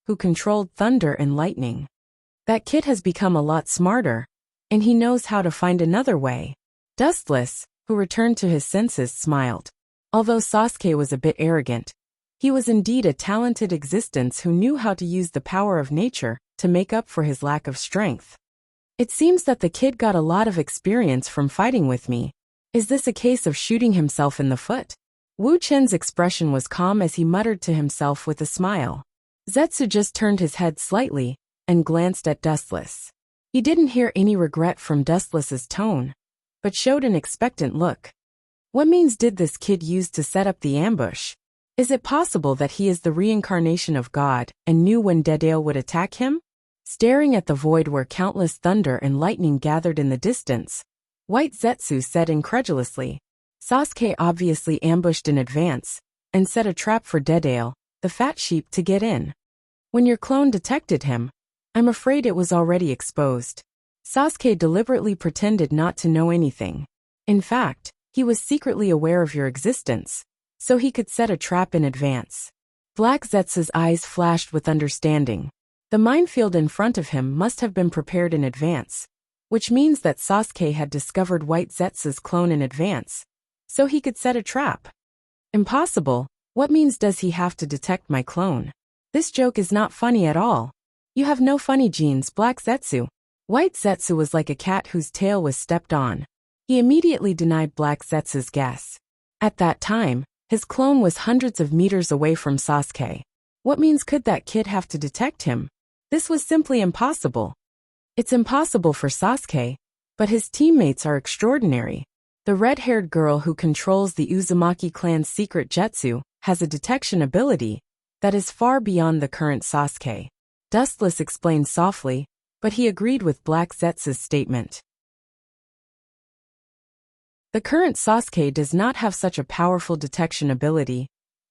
A: who controlled thunder and lightning. That kid has become a lot smarter, and he knows how to find another way. Dustless, who returned to his senses, smiled. Although Sasuke was a bit arrogant, he was indeed a talented existence who knew how to use the power of nature to make up for his lack of strength. It seems that the kid got a lot of experience from fighting with me. Is this a case of shooting himself in the foot? Wu Chen's expression was calm as he muttered to himself with a smile. Zetsu just turned his head slightly and glanced at Dustless. He didn't hear any regret from Dustless's tone, but showed an expectant look. What means did this kid use to set up the ambush? Is it possible that he is the reincarnation of God and knew when Dedale would attack him? Staring at the void where countless thunder and lightning gathered in the distance, White Zetsu said incredulously, Sasuke obviously ambushed in advance and set a trap for Dedale, the fat sheep, to get in. When your clone detected him, I'm afraid it was already exposed. Sasuke deliberately pretended not to know anything. In fact, he was secretly aware of your existence, so he could set a trap in advance. Black Zetsu's eyes flashed with understanding. The minefield in front of him must have been prepared in advance, which means that Sasuke had discovered White Zetsu's clone in advance, so he could set a trap. Impossible. What means does he have to detect my clone? This joke is not funny at all. You have no funny genes, Black Zetsu. White Zetsu was like a cat whose tail was stepped on. He immediately denied Black Zetsu's guess. At that time, his clone was hundreds of meters away from Sasuke. What means could that kid have to detect him? This was simply impossible. It's impossible for Sasuke, but his teammates are extraordinary. The red-haired girl who controls the Uzumaki clan's secret jutsu has a detection ability that is far beyond the current Sasuke. Dustless explained softly, but he agreed with Black Zetsu's statement. The current Sasuke does not have such a powerful detection ability,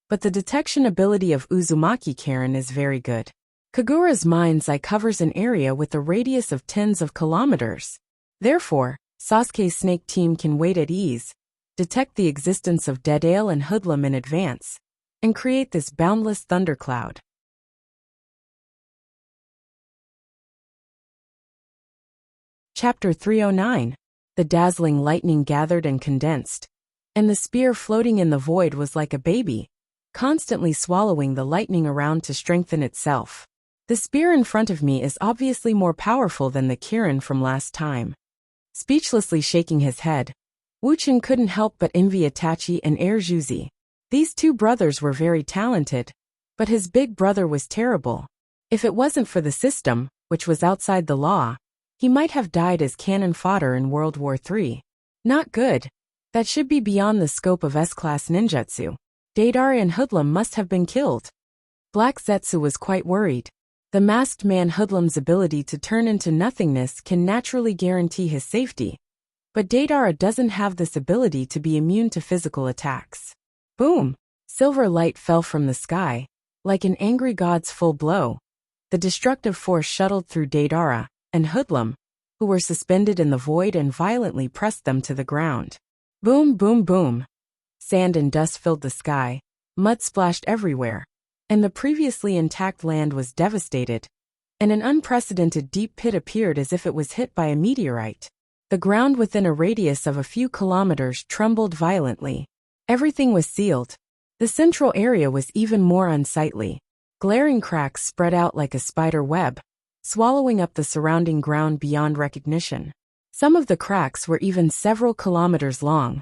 A: but the detection ability of Uzumaki Karen is very good. Kagura's mind's eye covers an area with a radius of tens of kilometers. Therefore, Sasuke's snake team can wait at ease, detect the existence of Dedale and Hoodlum in advance, and create this boundless thundercloud. Chapter 309. The dazzling lightning gathered and condensed, and the spear floating in the void was like a baby, constantly swallowing the lightning around to strengthen itself. The spear in front of me is obviously more powerful than the Kirin from last time. Speechlessly shaking his head, Wuchen couldn't help but envy Itachi and Erjuzi. These two brothers were very talented, but his big brother was terrible. If it wasn't for the system, which was outside the law, he might have died as cannon fodder in World War III. Not good. That should be beyond the scope of S-class ninjutsu. Deidara and Hoodlum must have been killed. Black Zetsu was quite worried. The masked man Hoodlum's ability to turn into nothingness can naturally guarantee his safety, but Deidara doesn't have this ability to be immune to physical attacks. Boom! Silver light fell from the sky, like an angry god's full blow. The destructive force shuttled through Deidara and Hoodlum, who were suspended in the void, and violently pressed them to the ground. Boom, boom, boom. Sand and dust filled the sky, mud splashed everywhere, and the previously intact land was devastated, and an unprecedented deep pit appeared as if it was hit by a meteorite. The ground within a radius of a few kilometers trembled violently. Everything was sealed. The central area was even more unsightly. Glaring cracks spread out like a spider web, swallowing up the surrounding ground beyond recognition. Some of the cracks were even several kilometers long.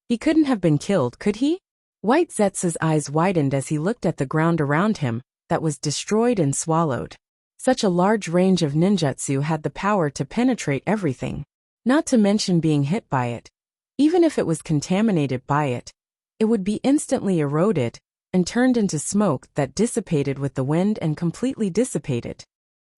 A: He couldn't have been killed, could he? White Zetsu's eyes widened as he looked at the ground around him that was destroyed and swallowed. Such a large range of ninjutsu had the power to penetrate everything, not to mention being hit by it. Even if it was contaminated by it, it would be instantly eroded and turned into smoke that dissipated with the wind and completely dissipated.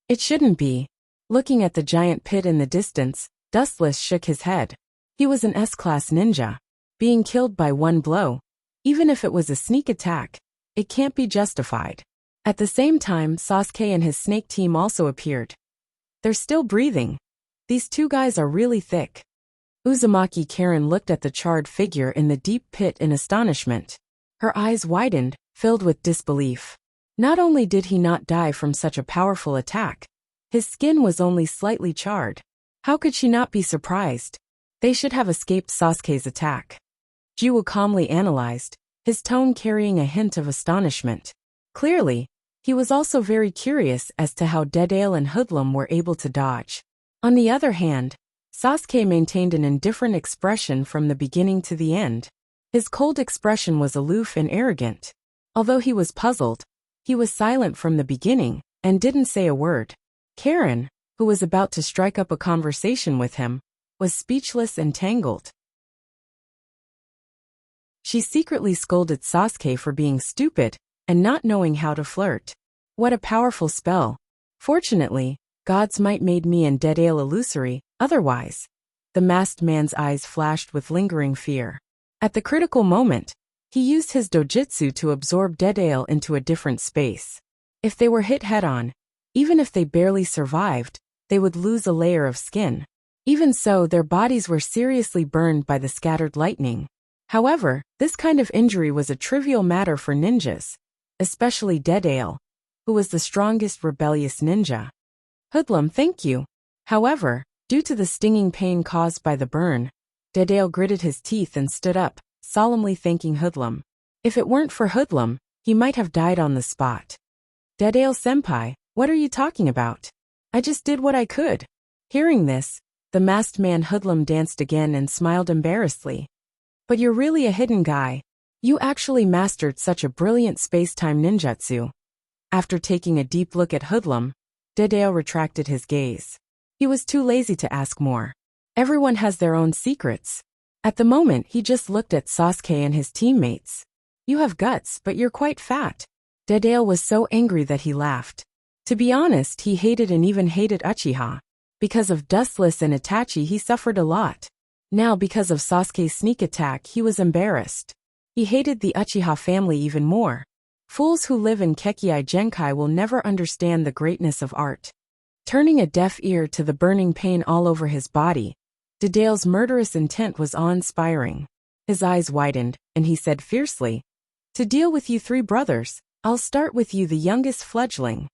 A: It shouldn't be. Looking at the giant pit in the distance, Dustless shook his head. He was an S-class ninja. Being killed by one blow, even if it was a sneak attack, it can't be justified. At the same time, Sasuke and his snake team also appeared. They're still breathing. These two guys are really thick. Uzumaki Karen looked at the charred figure in the deep pit in astonishment. Her eyes widened, filled with disbelief. Not only did he not die from such a powerful attack, his skin was only slightly charred. How could she not be surprised? They should have escaped Sasuke's attack. Jiwoo calmly analyzed, his tone carrying a hint of astonishment. Clearly, he was also very curious as to how Dedale and Hoodlum were able to dodge. On the other hand, Sasuke maintained an indifferent expression from the beginning to the end. His cold expression was aloof and arrogant. Although he was puzzled, He was silent from the beginning and didn't say a word. Karen, who was about to strike up a conversation with him, was speechless and tangled. She secretly scolded Sasuke for being stupid and not knowing how to flirt. What a powerful spell. Fortunately, God's might made me and Deadale illusory, otherwise. The masked man's eyes flashed with lingering fear. At the critical moment, he used his dojutsu to absorb Deadale into a different space. If they were hit head-on, even if they barely survived, they would lose a layer of skin. Even so, their bodies were seriously burned by the scattered lightning. However, this kind of injury was a trivial matter for ninjas, especially Deadale, who was the strongest rebellious ninja. Hoodlum, thank you. However, due to the stinging pain caused by the burn, Deadale gritted his teeth and stood up, solemnly thanking Hoodlum. If it weren't for Hoodlum, he might have died on the spot. Deadale-senpai, what are you talking about? I just did what I could. Hearing this, the masked man Hoodlum danced again and smiled embarrassedly. But you're really a hidden guy. You actually mastered such a brilliant space-time ninjutsu. After taking a deep look at Hoodlum, Deadale retracted his gaze. He was too lazy to ask more. Everyone has their own secrets. At the moment, he just looked at Sasuke and his teammates. You have guts, but you're quite fat. Deadale was so angry that he laughed. To be honest, he hated and even hated Uchiha. Because of Dustless and Itachi, he suffered a lot. Now, because of Sasuke's sneak attack, he was embarrassed. He hated the Uchiha family even more. Fools who live in Kekkei Genkai will never understand the greatness of art. Turning a deaf ear to the burning pain all over his body, Deadale's murderous intent was awe-inspiring. His eyes widened, and he said fiercely, "To deal with you three brothers, I'll start with you, the youngest fledgling."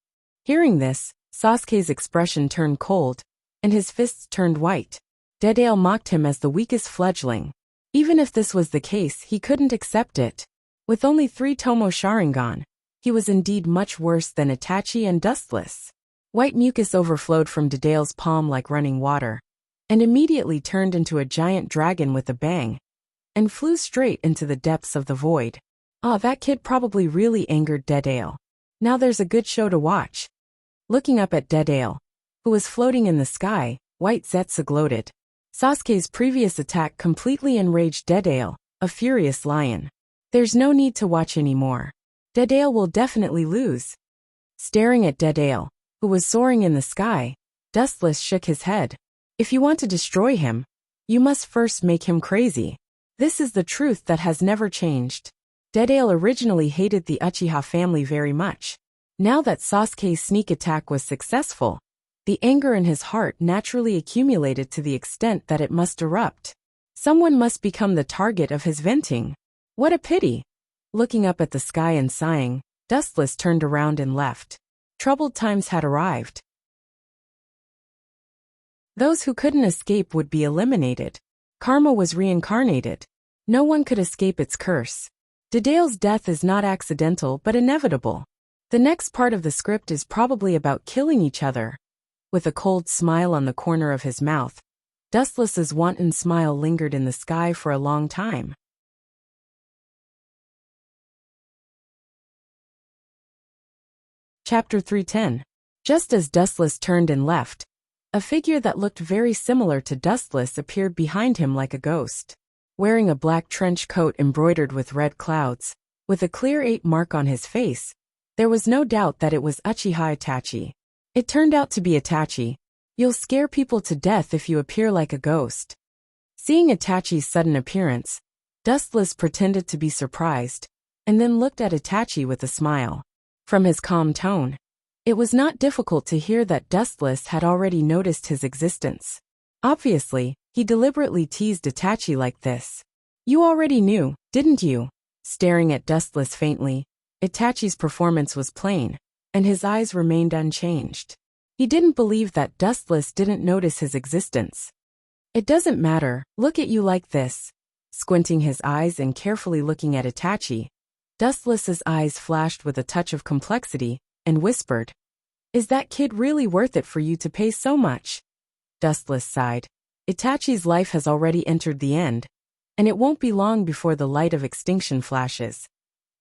A: Hearing this, Sasuke's expression turned cold, and his fists turned white. Deadale mocked him as the weakest fledgling. Even if this was the case, he couldn't accept it. With only 3 Tomo Sharingan, he was indeed much worse than Itachi and Dustless. White mucus overflowed from Deadale's palm like running water, and immediately turned into a giant dragon with a bang, and flew straight into the depths of the void. That kid probably really angered Deadale. Now there's a good show to watch. Looking up at Deadale, who was floating in the sky, White Zetsu gloated. Sasuke's previous attack completely enraged Deadale, a furious lion. There's no need to watch anymore. Deadale will definitely lose. Staring at Deadale, who was soaring in the sky, Dustless shook his head. If you want to destroy him, you must first make him crazy. This is the truth that has never changed. Deadale originally hated the Uchiha family very much. Now that Sasuke's sneak attack was successful, the anger in his heart naturally accumulated to the extent that it must erupt. Someone must become the target of his venting. What a pity! Looking up at the sky and sighing, Dustless turned around and left. Troubled times had arrived. Those who couldn't escape would be eliminated. Karma was reincarnated. No one could escape its curse. Deadale's death is not accidental but inevitable. The next part of the script is probably about killing each other. With a cold smile on the corner of his mouth, Dustless's wanton smile lingered in the sky for a long time. Chapter 310. Just as Dustless turned and left, a figure that looked very similar to Dustless appeared behind him like a ghost. Wearing a black trench coat embroidered with red clouds, with a clear 8 mark on his face, there was no doubt that it was Uchiha Itachi. It turned out to be Itachi. You'll scare people to death if you appear like a ghost. Seeing Itachi's sudden appearance, Dustless pretended to be surprised, and then looked at Itachi with a smile. From his calm tone, it was not difficult to hear that Dustless had already noticed his existence. Obviously, he deliberately teased Itachi like this. You already knew, didn't you? Staring at Dustless faintly, Itachi's performance was plain, and his eyes remained unchanged. He didn't believe that Dustless didn't notice his existence. It doesn't matter, look at you like this. Squinting his eyes and carefully looking at Itachi, Dustless's eyes flashed with a touch of complexity, and whispered, "Is that kid really worth it for you to pay so much?" Dustless sighed. Itachi's life has already entered the end, and it won't be long before the light of extinction flashes.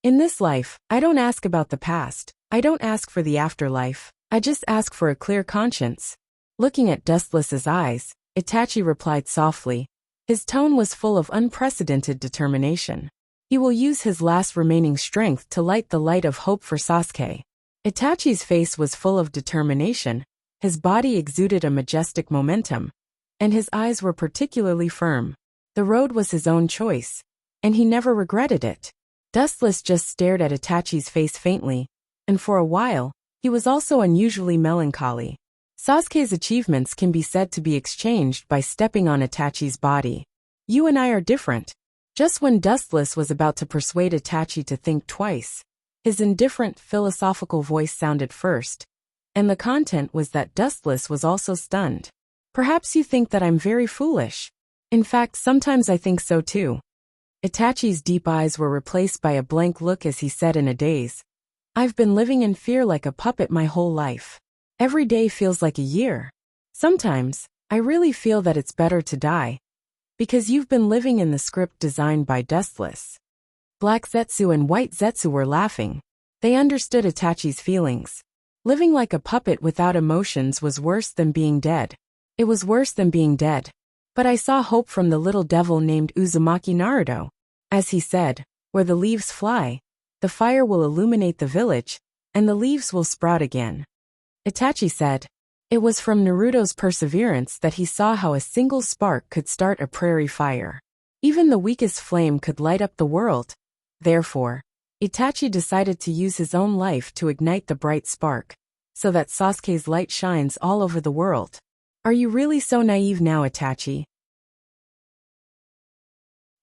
A: In this life, I don't ask about the past. I don't ask for the afterlife. I just ask for a clear conscience. Looking at Dustless's eyes, Itachi replied softly. His tone was full of unprecedented determination. He will use his last remaining strength to light the light of hope for Sasuke. Itachi's face was full of determination, his body exuded a majestic momentum, and his eyes were particularly firm. The road was his own choice, and he never regretted it. Dustless just stared at Itachi's face faintly, and for a while, he was also unusually melancholy. Sasuke's achievements can be said to be exchanged by stepping on Itachi's body. You and I are different. Just when Dustless was about to persuade Itachi to think twice, his indifferent, philosophical voice sounded first, and the content was that Dustless was also stunned. Perhaps you think that I'm very foolish. In fact, sometimes I think so too. Itachi's deep eyes were replaced by a blank look as he said in a daze, I've been living in fear like a puppet my whole life. Every day feels like a year. Sometimes, I really feel that it's better to die. Because you've been living in the script designed by Dustless. Black Zetsu and White Zetsu were laughing. They understood Itachi's feelings. Living like a puppet without emotions was worse than being dead. It was worse than being dead. But I saw hope from the little devil named Uzumaki Naruto. As he said, where the leaves fly, the fire will illuminate the village, and the leaves will sprout again. Itachi said, it was from Naruto's perseverance that he saw how a single spark could start a prairie fire. Even the weakest flame could light up the world. Therefore, Itachi decided to use his own life to ignite the bright spark, so that Sasuke's light shines all over the world. Are you really so naive now, Itachi?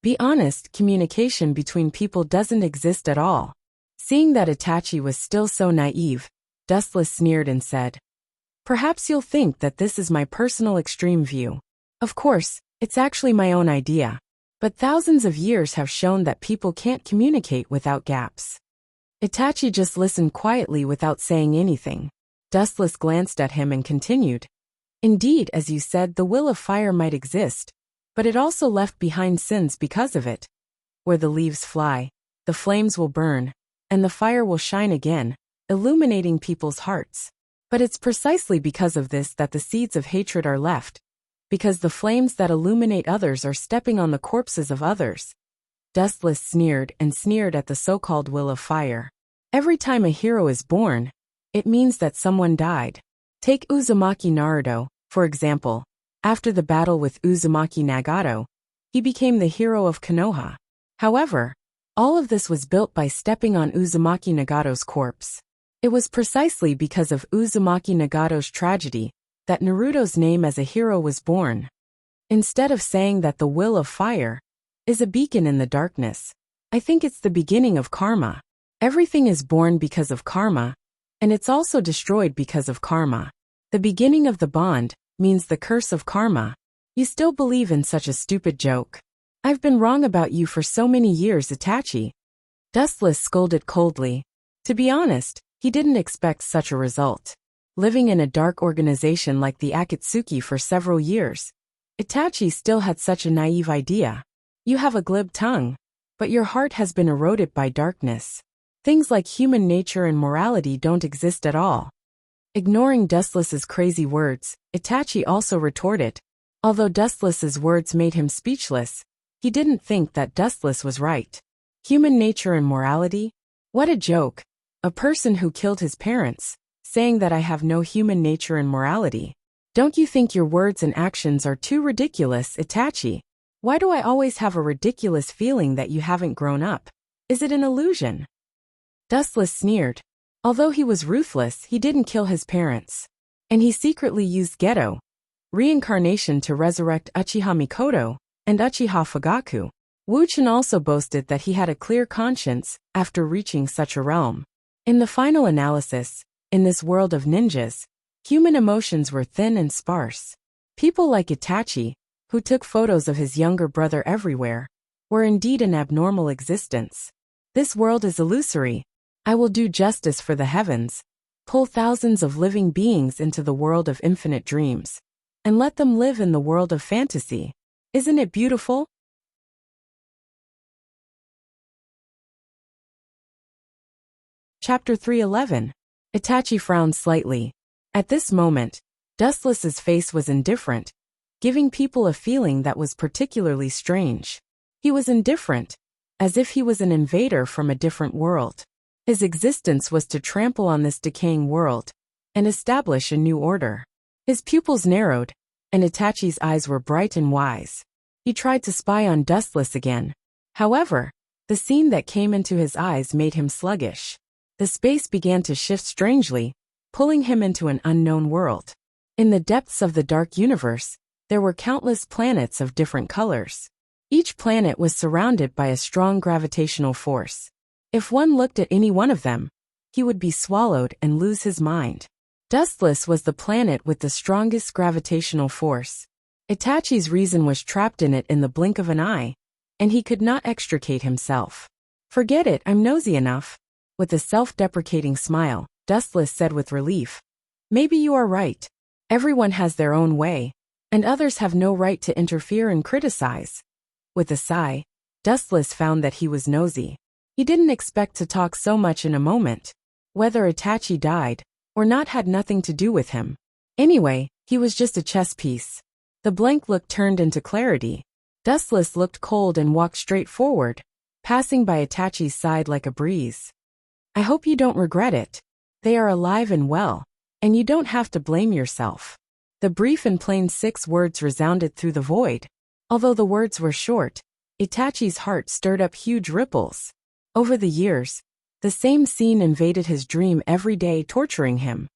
A: Be honest, communication between people doesn't exist at all. Seeing that Itachi was still so naive, Dustless sneered and said, perhaps you'll think that this is my personal extreme view. Of course, it's actually my own idea. But thousands of years have shown that people can't communicate without gaps. Itachi just listened quietly without saying anything. Dustless glanced at him and continued. Indeed, as you said, the will of fire might exist, but it also left behind sins because of it. Where the leaves fly, the flames will burn, and the fire will shine again, illuminating people's hearts. But it's precisely because of this that the seeds of hatred are left, because the flames that illuminate others are stepping on the corpses of others. Dustless sneered and sneered at the so-called will of fire. Every time a hero is born, it means that someone died. Take Uzumaki Naruto, for example. After the battle with Uzumaki Nagato, he became the hero of Konoha. However, all of this was built by stepping on Uzumaki Nagato's corpse. It was precisely because of Uzumaki Nagato's tragedy that Naruto's name as a hero was born. Instead of saying that the will of fire is a beacon in the darkness, I think it's the beginning of karma. Everything is born because of karma, and it's also destroyed because of karma. The beginning of the bond means the curse of karma. You still believe in such a stupid joke. I've been wrong about you for so many years, Itachi. Dustless scolded coldly. To be honest, he didn't expect such a result. Living in a dark organization like the Akatsuki for several years, Itachi still had such a naive idea. You have a glib tongue, but your heart has been eroded by darkness. Things like human nature and morality don't exist at all. Ignoring Dustless's crazy words, Itachi also retorted. Although Dustless's words made him speechless, he didn't think that Dustless was right. Human nature and morality? What a joke. A person who killed his parents, saying that I have no human nature and morality. Don't you think your words and actions are too ridiculous, Itachi? Why do I always have a ridiculous feeling that you haven't grown up? Is it an illusion? Dustless sneered. Although he was ruthless, he didn't kill his parents. And he secretly used Geto, reincarnation, to resurrect Uchiha Mikoto and Uchiha Fugaku. Wu-chan also boasted that he had a clear conscience after reaching such a realm. In the final analysis, in this world of ninjas, human emotions were thin and sparse. People like Itachi, who took photos of his younger brother everywhere, were indeed an abnormal existence. This world is illusory. I will do justice for the heavens, pull thousands of living beings into the world of infinite dreams, and let them live in the world of fantasy. Isn't it beautiful? Chapter 311. Itachi frowned slightly. At this moment, Dustless's face was indifferent, giving people a feeling that was particularly strange. He was indifferent, as if he was an invader from a different world. His existence was to trample on this decaying world and establish a new order. His pupils narrowed, and Itachi's eyes were bright and wise. He tried to spy on Dustless again. However, the scene that came into his eyes made him sluggish. The space began to shift strangely, pulling him into an unknown world. In the depths of the dark universe, there were countless planets of different colors. Each planet was surrounded by a strong gravitational force. If one looked at any one of them, he would be swallowed and lose his mind. Dustless was the planet with the strongest gravitational force. Itachi's reason was trapped in it in the blink of an eye, and he could not extricate himself. "Forget it, I'm nosy enough." With a self-deprecating smile, Dustless said with relief, "Maybe you are right. Everyone has their own way, and others have no right to interfere and criticize." With a sigh, Dustless found that he was nosy. He didn't expect to talk so much in a moment. Whether Itachi died or not had nothing to do with him. Anyway, he was just a chess piece. The blank look turned into clarity. Dustless looked cold and walked straight forward, passing by Itachi's side like a breeze. "I hope you don't regret it. They are alive and well, and you don't have to blame yourself." The brief and plain 6 words resounded through the void. Although the words were short, Itachi's heart stirred up huge ripples. Over the years, the same scene invaded his dream every day, torturing him.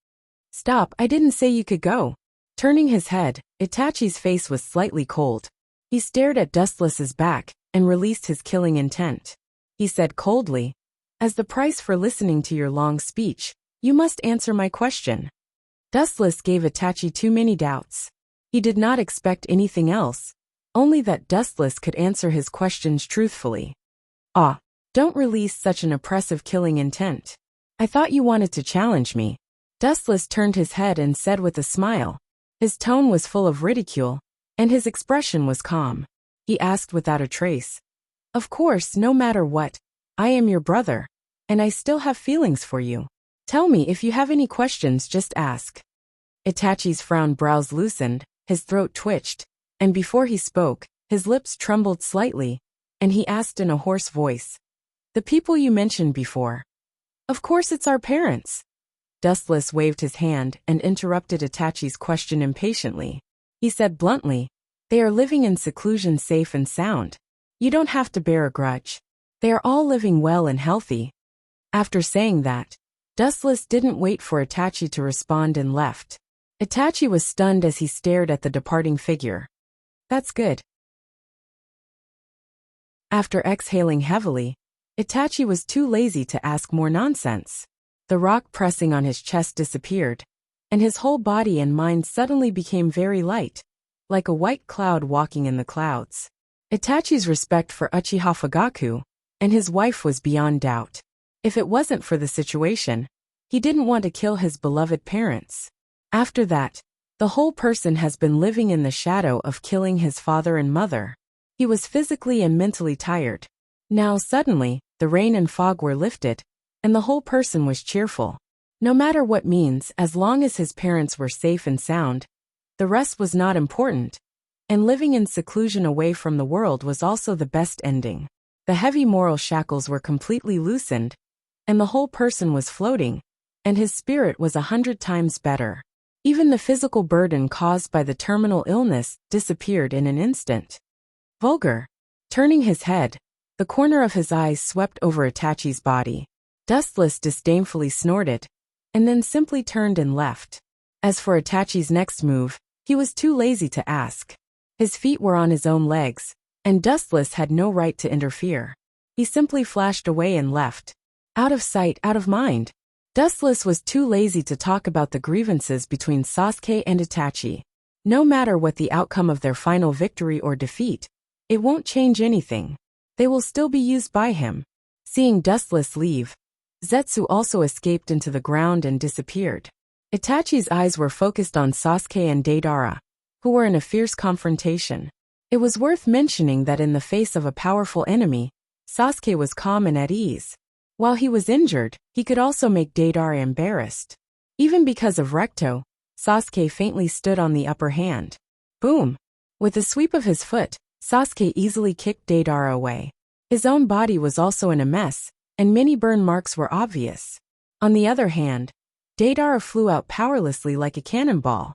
A: "Stop, I didn't say you could go." Turning his head, Itachi's face was slightly cold. He stared at Dustless's back and released his killing intent. He said coldly, "As the price for listening to your long speech, you must answer my question." Dustless gave Itachi too many doubts. He did not expect anything else, only that Dustless could answer his questions truthfully. "Ah, don't release such an oppressive killing intent. I thought you wanted to challenge me." Dustless turned his head and said with a smile. His tone was full of ridicule, and his expression was calm. He asked without a trace, "Of course, no matter what, I am your brother, and I still have feelings for you. Tell me if you have any questions, just ask." Itachi's frowned brows loosened, his throat twitched, and before he spoke, his lips trembled slightly, and he asked in a hoarse voice, "The people you mentioned before?" "Of course it's our parents." Dustless waved his hand and interrupted Itachi's question impatiently. He said bluntly, "They are living in seclusion, safe and sound. You don't have to bear a grudge. They are all living well and healthy." After saying that, Dustless didn't wait for Itachi to respond and left. Itachi was stunned as he stared at the departing figure. "That's good." After exhaling heavily, Itachi was too lazy to ask more nonsense. The rock pressing on his chest disappeared, and his whole body and mind suddenly became very light, like a white cloud walking in the clouds. Itachi's respect for Uchiha Fugaku and his wife was beyond doubt. If it wasn't for the situation, he didn't want to kill his beloved parents. After that, the whole person has been living in the shadow of killing his father and mother. He was physically and mentally tired. Now suddenly, the rain and fog were lifted, and the whole person was cheerful. No matter what means, as long as his parents were safe and sound, the rest was not important, and living in seclusion away from the world was also the best ending. The heavy moral shackles were completely loosened, and the whole person was floating, and his spirit was 100 times better. Even the physical burden caused by the terminal illness disappeared in an instant. Vulgar. Turning his head, the corner of his eyes swept over Itachi's body. Dustless disdainfully snorted, and then simply turned and left. As for Itachi's next move, he was too lazy to ask. His feet were on his own legs, and Dustless had no right to interfere. He simply flashed away and left. Out of sight, out of mind. Dustless was too lazy to talk about the grievances between Sasuke and Itachi. No matter what the outcome of their final victory or defeat, it won't change anything. They will still be used by him. Seeing Dustless leave, Zetsu also escaped into the ground and disappeared. Itachi's eyes were focused on Sasuke and Deidara, who were in a fierce confrontation. It was worth mentioning that in the face of a powerful enemy, Sasuke was calm and at ease. While he was injured, he could also make Deidara embarrassed. Even because of Recto, Sasuke faintly stood on the upper hand. Boom! With a sweep of his foot, Sasuke easily kicked Deidara away. His own body was also in a mess, and many burn marks were obvious. On the other hand, Deidara flew out powerlessly like a cannonball.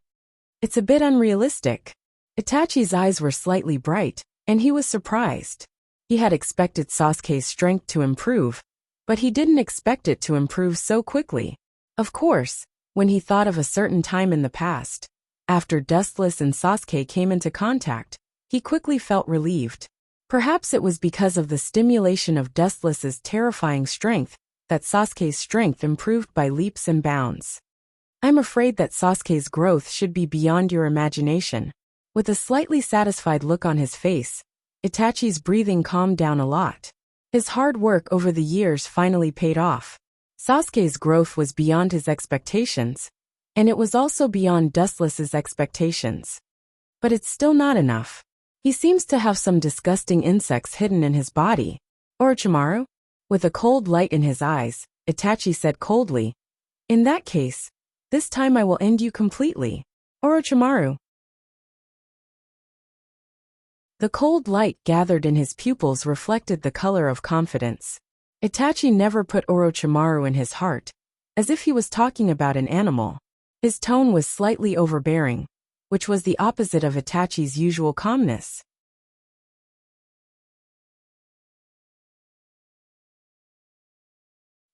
A: It's a bit unrealistic. Itachi's eyes were slightly bright, and he was surprised. He had expected Sasuke's strength to improve, but he didn't expect it to improve so quickly. Of course, when he thought of a certain time in the past, after Dustless and Sasuke came into contact, he quickly felt relieved. Perhaps it was because of the stimulation of Dustless's terrifying strength that Sasuke's strength improved by leaps and bounds. I'm afraid that Sasuke's growth should be beyond your imagination. With a slightly satisfied look on his face, Itachi's breathing calmed down a lot. His hard work over the years finally paid off. Sasuke's growth was beyond his expectations, and it was also beyond Dustless's expectations. But it's still not enough. He seems to have some disgusting insects hidden in his body. Orochimaru? With a cold light in his eyes, Itachi said coldly, "In that case, this time I will end you completely. Orochimaru." The cold light gathered in his pupils reflected the color of confidence. Itachi never put Orochimaru in his heart, as if he was talking about an animal. His tone was slightly overbearing, which was the opposite of Itachi's usual calmness.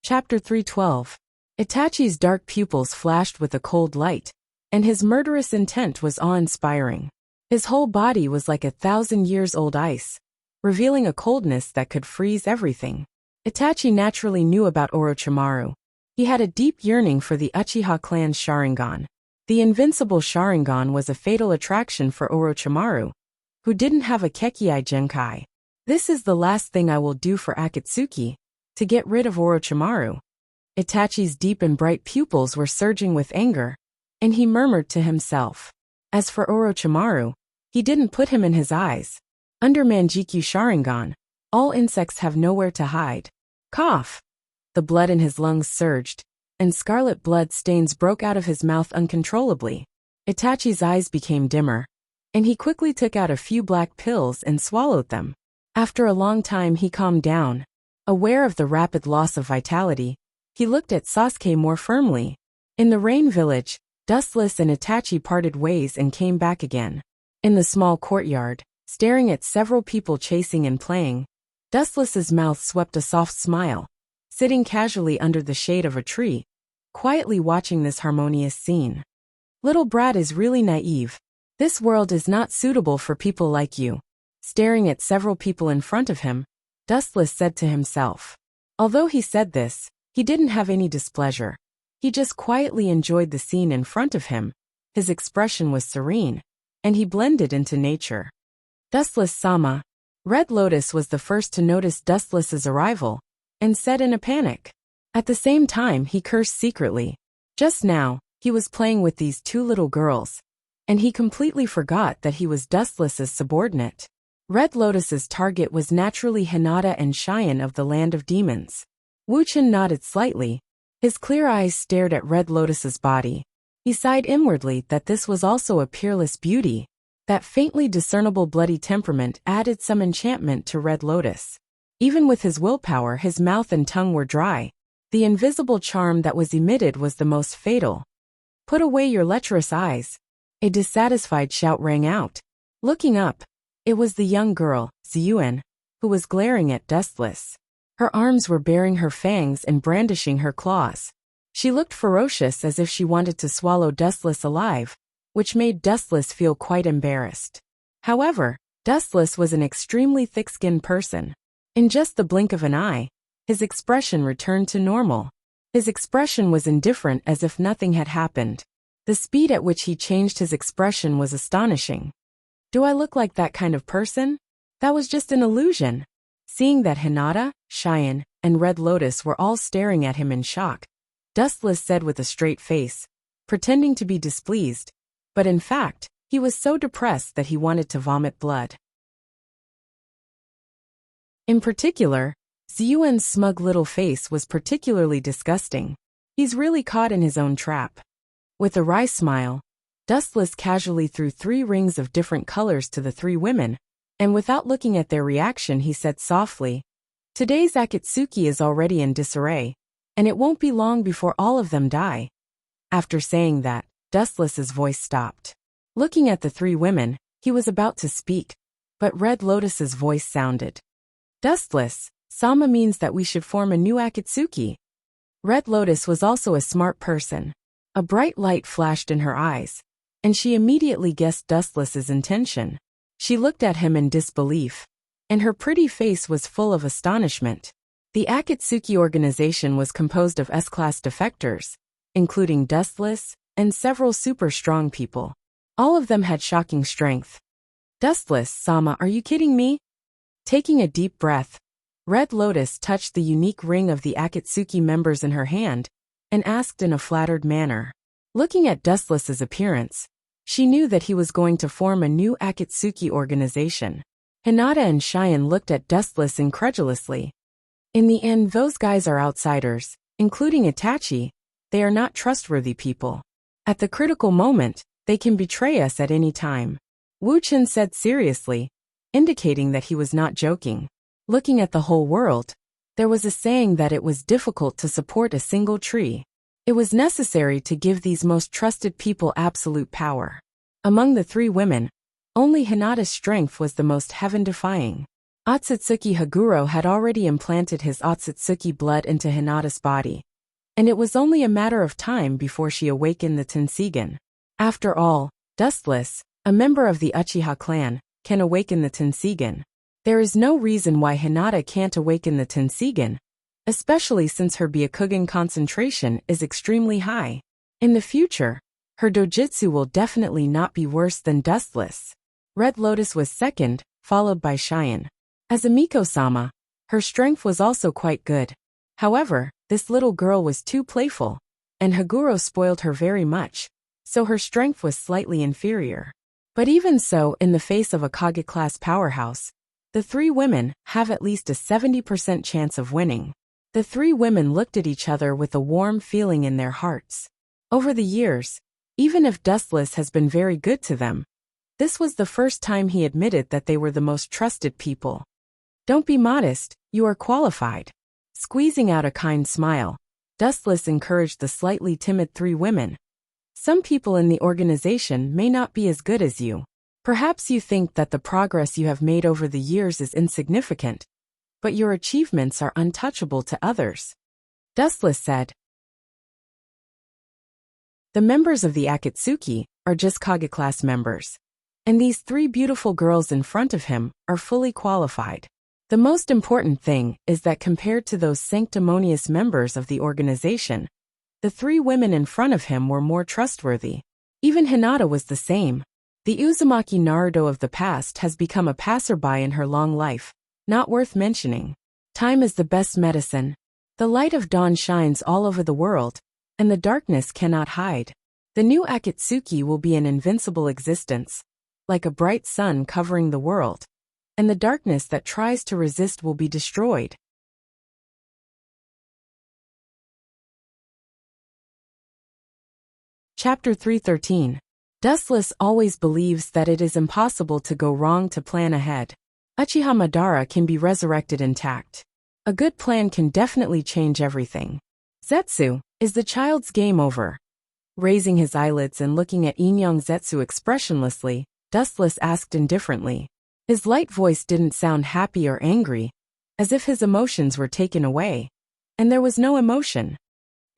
A: Chapter 312. Itachi's dark pupils flashed with a cold light, and his murderous intent was awe-inspiring. His whole body was like 1,000-years-old ice, revealing a coldness that could freeze everything. Itachi naturally knew about Orochimaru. He had a deep yearning for the Uchiha clan's Sharingan. The invincible Sharingan was a fatal attraction for Orochimaru, who didn't have a Kekkei Genkai. This is the last thing I will do for Akatsuki, to get rid of Orochimaru. Itachi's deep and bright pupils were surging with anger, and he murmured to himself. As for Orochimaru, he didn't put him in his eyes. Under Manjikyu Sharingan, all insects have nowhere to hide. Cough! The blood in his lungs surged, and scarlet blood stains broke out of his mouth uncontrollably. Itachi's eyes became dimmer, and he quickly took out a few black pills and swallowed them. After a long time he calmed down. Aware of the rapid loss of vitality, he looked at Sasuke more firmly. In the Rain Village, Dustless and Itachi parted ways and came back again. In the small courtyard, staring at several people chasing and playing, Dustless's mouth swept a soft smile, sitting casually under the shade of a tree, quietly watching this harmonious scene. Little brat is really naive. This world is not suitable for people like you. Staring at several people in front of him, Dustless said to himself. Although he said this, he didn't have any displeasure. He just quietly enjoyed the scene in front of him. His expression was serene, and he blended into nature. Dustless-sama. Red Lotus was the first to notice Dustless's arrival, and said in a panic. At the same time he cursed secretly. Just now, he was playing with these two little girls, and he completely forgot that he was Dustless's subordinate. Red Lotus's target was naturally Hinata and Cheyenne of the Land of Demons. Wuchen nodded slightly. His clear eyes stared at Red Lotus's body. He sighed inwardly that this was also a peerless beauty. That faintly discernible bloody temperament added some enchantment to Red Lotus. Even with his willpower, his mouth and tongue were dry. The invisible charm that was emitted was the most fatal. Put away your lecherous eyes. A dissatisfied shout rang out. Looking up, it was the young girl, Ziyuan, who was glaring at Dustless. Her arms were baring her fangs and brandishing her claws. She looked ferocious as if she wanted to swallow Dustless alive, which made Dustless feel quite embarrassed. However, Dustless was an extremely thick-skinned person. In just the blink of an eye, his expression returned to normal. His expression was indifferent as if nothing had happened. The speed at which he changed his expression was astonishing. Do I look like that kind of person? That was just an illusion. Seeing that Hinata, Cheyenne, and Red Lotus were all staring at him in shock, Dustless said with a straight face, pretending to be displeased, but in fact, he was so depressed that he wanted to vomit blood. In particular, Ziyuan's smug little face was particularly disgusting. He's really caught in his own trap. With a wry smile, Dustless casually threw 3 rings of different colors to the 3 women, and without looking at their reaction he said softly, "Today's Akatsuki is already in disarray, and it won't be long before all of them die." After saying that, Dustless's voice stopped. Looking at the 3 women, he was about to speak, but Red Lotus's voice sounded. "Dustless, Sama means that we should form a new Akatsuki." Red Lotus was also a smart person. A bright light flashed in her eyes, and she immediately guessed Dustless's intention. She looked at him in disbelief, and her pretty face was full of astonishment. The Akatsuki organization was composed of S-class defectors, including Dustless and several super strong people. All of them had shocking strength. "Dustless, Sama, are you kidding me?" Taking a deep breath, Red Lotus touched the unique ring of the Akatsuki members in her hand and asked in a flattered manner. Looking at Dustless's appearance, she knew that he was going to form a new Akatsuki organization. Hinata and Cheyenne looked at Dustless incredulously. In the end, those guys are outsiders, including Itachi. They are not trustworthy people. At the critical moment, they can betray us at any time. Wu Chen said seriously, indicating that he was not joking. Looking at the whole world, there was a saying that it was difficult to support a single tree. It was necessary to give these most trusted people absolute power. Among the 3 women, only Hinata's strength was the most heaven-defying. Otsutsuki Haguro had already implanted his Otsutsuki blood into Hinata's body, and it was only a matter of time before she awakened the Tensigen. After all, Dustless, a member of the Uchiha clan, can awaken the Tensigen. There is no reason why Hinata can't awaken the Tensigen, especially since her Byakugan concentration is extremely high. In the future, her dojutsu will definitely not be worse than Dustless. Red Lotus was second, followed by Cheyenne. As a Miko-sama, her strength was also quite good. However, this little girl was too playful, and Haguro spoiled her very much, so her strength was slightly inferior. But even so, in the face of a Kage-class powerhouse, the 3 women have at least a 70% chance of winning. The 3 women looked at each other with a warm feeling in their hearts. Over the years, even if Dustless has been very good to them, this was the first time he admitted that they were the most trusted people. "Don't be modest, you are qualified." Squeezing out a kind smile, Dustless encouraged the slightly timid 3 women. "Some people in the organization may not be as good as you. Perhaps you think that the progress you have made over the years is insignificant, but your achievements are untouchable to others." Dustless said. "The members of the Akatsuki are just Kage-class members, and these 3 beautiful girls in front of him are fully qualified. The most important thing is that compared to those sanctimonious members of the organization, the 3 women in front of him were more trustworthy. Even Hinata was the same. The Uzumaki Naruto of the past has become a passerby in her long life, not worth mentioning. Time is the best medicine. The light of dawn shines all over the world, and the darkness cannot hide. The new Akatsuki will be an invincible existence, like a bright sun covering the world, and the darkness that tries to resist will be destroyed." Chapter 313. Dustless always believes that it is impossible to go wrong to plan ahead. Uchiha Madara can be resurrected intact. A good plan can definitely change everything. "Zetsu, is the child's game over?" Raising his eyelids and looking at Inyang Zetsu expressionlessly, Dustless asked indifferently. His light voice didn't sound happy or angry, as if his emotions were taken away. And there was no emotion.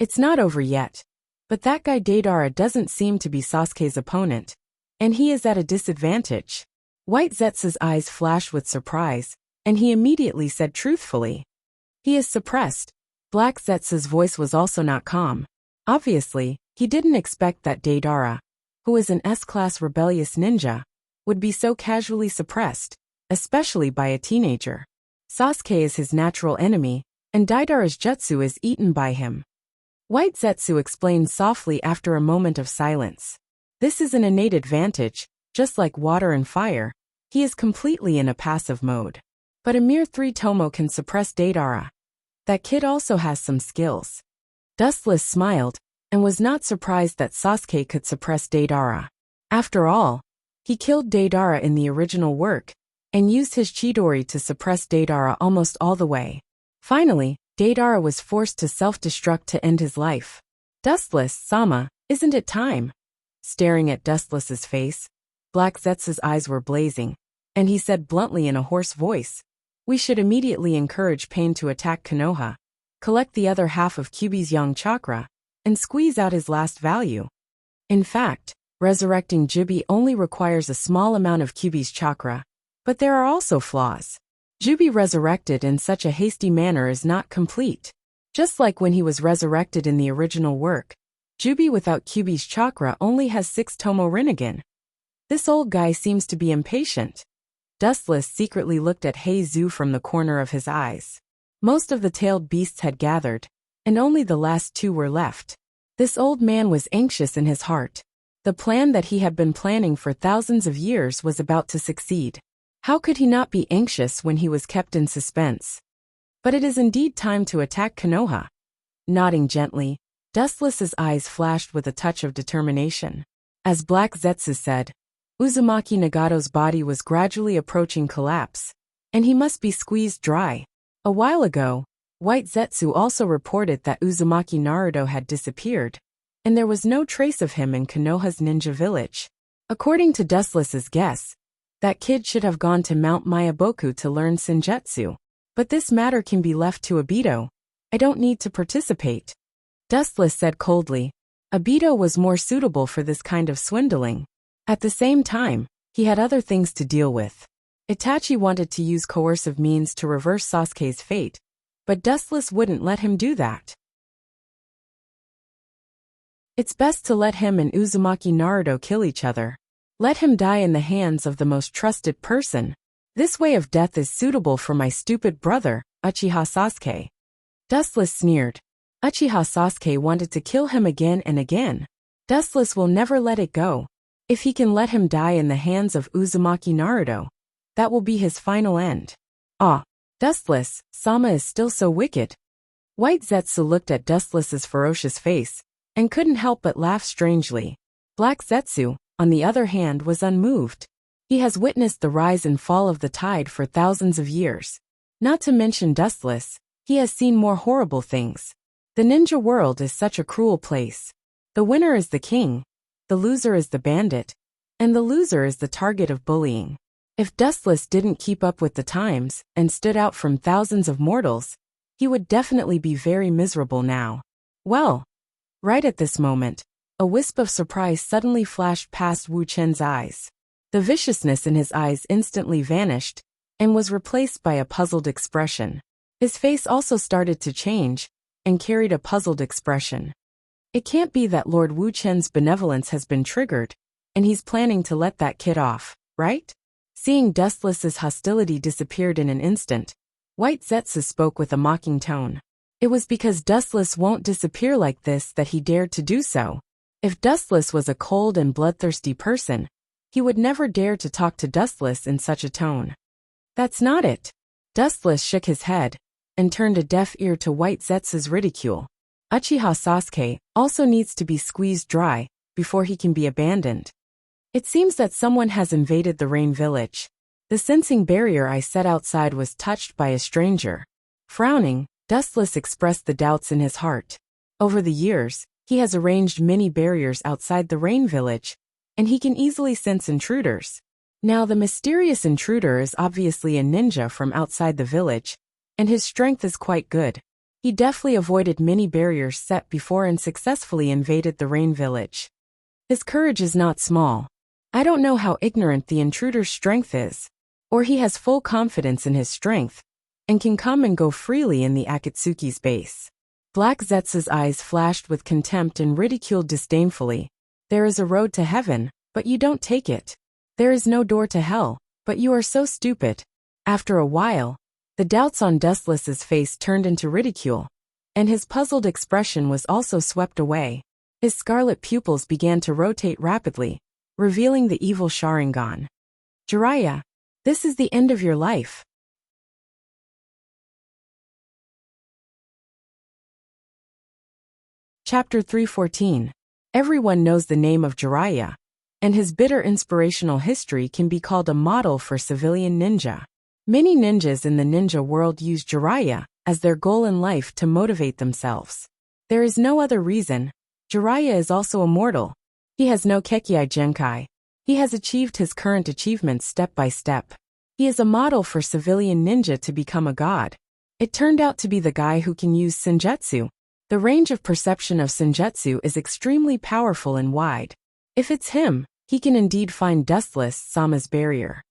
A: "It's not over yet. But that guy Deidara doesn't seem to be Sasuke's opponent, and he is at a disadvantage." White Zetsu's eyes flashed with surprise, and he immediately said truthfully, "He is suppressed." Black Zetsu's voice was also not calm. Obviously, he didn't expect that Deidara, who is an S-class rebellious ninja, would be so casually suppressed, especially by a teenager. Sasuke is his natural enemy, and Deidara's jutsu is eaten by him. White Zetsu explained softly after a moment of silence. "This is an innate advantage, just like water and fire. He is completely in a passive mode. But a mere 3 tomo can suppress Deidara. That kid also has some skills. Dustless smiled, and was not surprised that Sasuke could suppress Deidara. After all, he killed Deidara in the original work, and used his Chidori to suppress Deidara almost all the way. Finally, Deidara was forced to self-destruct to end his life. Dustless-sama, isn't it time? Staring at Dustless's face, Black Zetsu's eyes were blazing, and he said bluntly in a hoarse voice, "We should immediately encourage Pain to attack Konoha, collect the other half of Kyuubi's yang chakra, and squeeze out his last value. In fact, resurrecting Jubi only requires a small amount of Kyuubi's chakra, but there are also flaws. Jubi resurrected in such a hasty manner is not complete. Just like when he was resurrected in the original work, Jubi without Kyuubi's chakra only has 6 tomo Rinnegan. This old guy seems to be impatient." Dustless secretly looked at Heizu from the corner of his eyes. Most of the tailed beasts had gathered, and only the last 2 were left. This old man was anxious in his heart. The plan that he had been planning for thousands of years was about to succeed. How could he not be anxious when he was kept in suspense? But it is indeed time to attack Konoha. Nodding gently, Dustless's eyes flashed with a touch of determination. As Black Zetsu said, Uzumaki Nagato's body was gradually approaching collapse, and he must be squeezed dry. A while ago, White Zetsu also reported that Uzumaki Naruto had disappeared, and there was no trace of him in Konoha's ninja village. According to Dustless's guess, that kid should have gone to Mount Mayaboku to learn Senjutsu. But this matter can be left to Obito. I don't need to participate. Dustless said coldly. Obito was more suitable for this kind of swindling. At the same time, he had other things to deal with. Itachi wanted to use coercive means to reverse Sasuke's fate, but Dustless wouldn't let him do that. It's best to let him and Uzumaki Naruto kill each other. Let him die in the hands of the most trusted person. This way of death is suitable for my stupid brother, Uchiha Sasuke. Dustless sneered. Uchiha Sasuke wanted to kill him again and again. Dustless will never let it go. If he can let him die in the hands of Uzumaki Naruto, that will be his final end. Ah, Dustless, Sama is still so wicked. White Zetsu looked at Dustless's ferocious face, and couldn't help but laugh strangely. Black Zetsu, on the other hand, was unmoved. He has witnessed the rise and fall of the tide for thousands of years. Not to mention Dustless, he has seen more horrible things. The ninja world is such a cruel place. The winner is the king, the loser is the bandit, and the loser is the target of bullying. If Dustless didn't keep up with the times and stood out from thousands of mortals, he would definitely be very miserable now. Well, right at this moment, a wisp of surprise suddenly flashed past Wu Chen's eyes. The viciousness in his eyes instantly vanished, and was replaced by a puzzled expression. His face also started to change, and carried a puzzled expression. It can't be that Lord Wu Chen's benevolence has been triggered, and he's planning to let that kid off, right? Seeing Dustless's hostility disappeared in an instant, White Zetsu spoke with a mocking tone. It was because Dustless won't disappear like this that he dared to do so. If Dustless was a cold and bloodthirsty person, he would never dare to talk to Dustless in such a tone. That's not it. Dustless shook his head, and turned a deaf ear to White Zetsu's ridicule. Uchiha Sasuke also needs to be squeezed dry, before he can be abandoned. It seems that someone has invaded the Rain Village. The sensing barrier I set outside was touched by a stranger. Frowning, Dustless expressed the doubts in his heart. Over the years, he has arranged many barriers outside the Rain Village, and he can easily sense intruders. Now the mysterious intruder is obviously a ninja from outside the village, and his strength is quite good. He deftly avoided many barriers set before and successfully invaded the Rain Village. His courage is not small. I don't know how ignorant the intruder's strength is, or he has full confidence in his strength, and can come and go freely in the Akatsuki's base. Black Zetsu's eyes flashed with contempt and ridiculed disdainfully. There is a road to heaven, but you don't take it. There is no door to hell, but you are so stupid. After a while, the doubts on Dustless's face turned into ridicule, and his puzzled expression was also swept away. His scarlet pupils began to rotate rapidly, revealing the evil Sharingan. Jiraiya, this is the end of your life. Chapter 314. Everyone knows the name of Jiraiya, and his bitter inspirational history can be called a model for civilian ninja. Many ninjas in the ninja world use Jiraiya as their goal in life to motivate themselves. There is no other reason. Jiraiya is also immortal. He has no Kekkei Genkai. He has achieved his current achievements step by step. He is a model for civilian ninja to become a god. It turned out to be the guy who can use Senjutsu. The range of perception of Senjutsu is extremely powerful and wide. If it's him, he can indeed find Dustless Sama's barrier.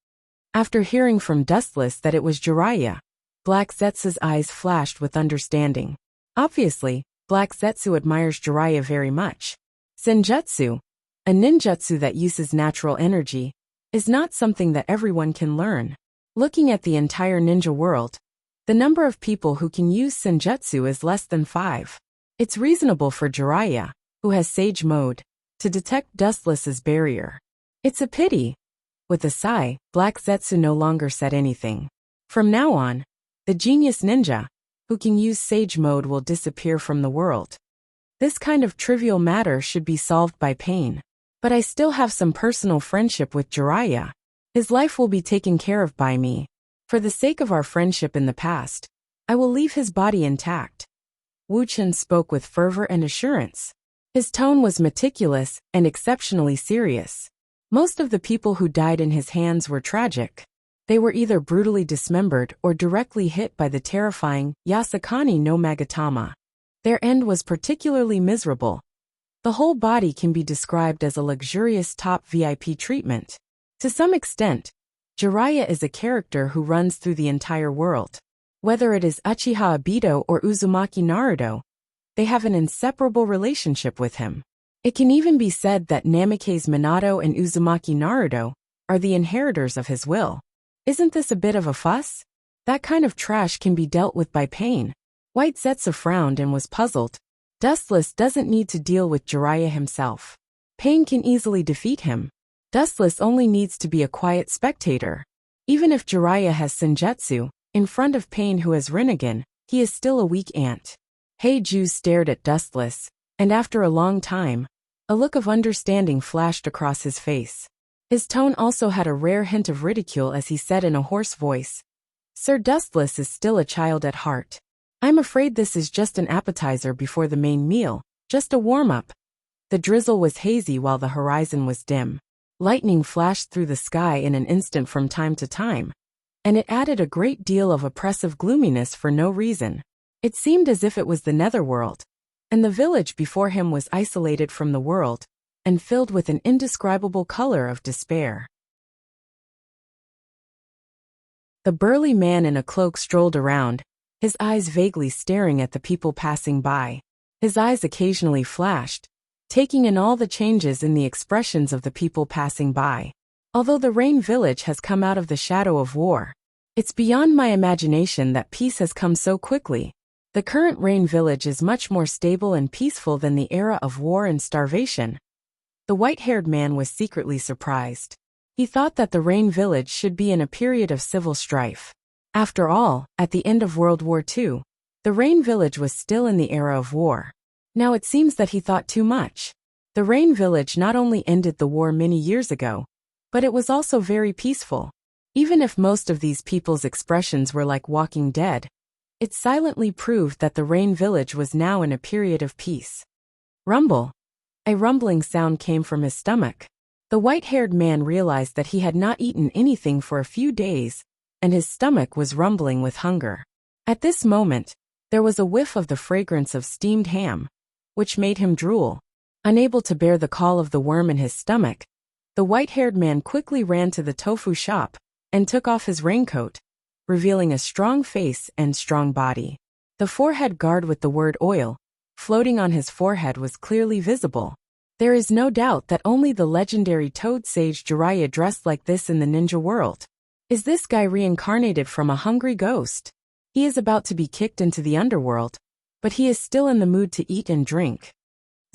A: After hearing from Dustless that it was Jiraiya, Black Zetsu's eyes flashed with understanding. Obviously, Black Zetsu admires Jiraiya very much. Senjutsu, a ninjutsu that uses natural energy, is not something that everyone can learn. Looking at the entire ninja world, the number of people who can use Senjutsu is less than 5. It's reasonable for Jiraiya, who has Sage Mode, to detect Dustless's barrier. It's a pity. With a sigh, Black Zetsu no longer said anything. From now on, the genius ninja, who can use Sage Mode, will disappear from the world. This kind of trivial matter should be solved by pain. But I still have some personal friendship with Jiraiya. His life will be taken care of by me. For the sake of our friendship in the past, I will leave his body intact. Wu Chen spoke with fervor and assurance. His tone was meticulous and exceptionally serious. Most of the people who died in his hands were tragic. They were either brutally dismembered or directly hit by the terrifying Yasakani no Magatama. Their end was particularly miserable. The whole body can be described as a luxurious top VIP treatment. To some extent, Jiraiya is a character who runs through the entire world. Whether it is Uchiha Obito or Uzumaki Naruto, they have an inseparable relationship with him. It can even be said that Namikaze Minato and Uzumaki Naruto are the inheritors of his will. Isn't this a bit of a fuss? That kind of trash can be dealt with by pain. White Zetsu frowned and was puzzled. Dustless doesn't need to deal with Jiraiya himself. Pain can easily defeat him. Dustless only needs to be a quiet spectator. Even if Jiraiya has Senjutsu, in front of Pain who has Rinnegan, he is still a weak ant. Heiju stared at Dustless, and after a long time, a look of understanding flashed across his face. His tone also had a rare hint of ridicule as he said in a hoarse voice, "Sir Dustless is still a child at heart. I'm afraid this is just an appetizer before the main meal, just a warm-up." The drizzle was hazy while the horizon was dim. Lightning flashed through the sky in an instant from time to time, and it added a great deal of oppressive gloominess for no reason. It seemed as if it was the netherworld, and the village before him was isolated from the world, and filled with an indescribable color of despair. The burly man in a cloak strolled around, his eyes vaguely staring at the people passing by. His eyes occasionally flashed, taking in all the changes in the expressions of the people passing by. Although the Rain Village has come out of the shadow of war, it's beyond my imagination that peace has come so quickly. The current Rain Village is much more stable and peaceful than the era of war and starvation. The white-haired man was secretly surprised. He thought that the Rain Village should be in a period of civil strife. After all, at the end of World War II, the Rain Village was still in the era of war. Now it seems that he thought too much. The Rain Village not only ended the war many years ago, but it was also very peaceful. Even if most of these people's expressions were like Walking Dead, it silently proved that the Rain Village was now in a period of peace. Rumble. A rumbling sound came from his stomach. The white-haired man realized that he had not eaten anything for a few days, and his stomach was rumbling with hunger. At this moment, there was a whiff of the fragrance of steamed ham, which made him drool. Unable to bear the call of the worm in his stomach, the white-haired man quickly ran to the tofu shop and took off his raincoat, revealing a strong face and strong body. The forehead guard with the word oil floating on his forehead was clearly visible. There is no doubt that only the legendary Toad Sage Jiraiya dressed like this in the ninja world. Is this guy reincarnated from a hungry ghost? He is about to be kicked into the underworld, but he is still in the mood to eat and drink.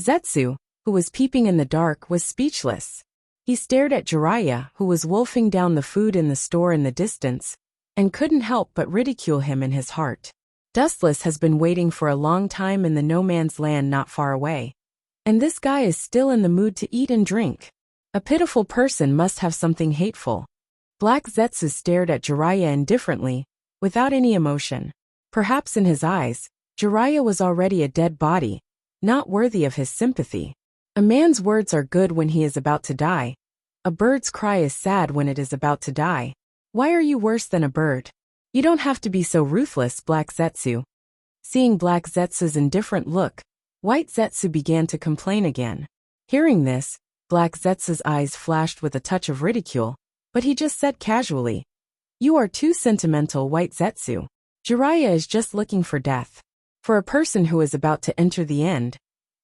A: Zetsu, who was peeping in the dark, was speechless. He stared at Jiraiya, who was wolfing down the food in the store in the distance, and couldn't help but ridicule him in his heart. Dustless has been waiting for a long time in the no man's land not far away. And this guy is still in the mood to eat and drink. A pitiful person must have something hateful. Black Zetsu stared at Jiraiya indifferently, without any emotion. Perhaps in his eyes, Jiraiya was already a dead body, not worthy of his sympathy. A man's words are good when he is about to die. A bird's cry is sad when it is about to die. Why are you worse than a bird? You don't have to be so ruthless, Black Zetsu. Seeing Black Zetsu's indifferent look, White Zetsu began to complain again. Hearing this, Black Zetsu's eyes flashed with a touch of ridicule, but he just said casually, "You are too sentimental, White Zetsu. Jiraiya is just looking for death. For a person who is about to enter the end,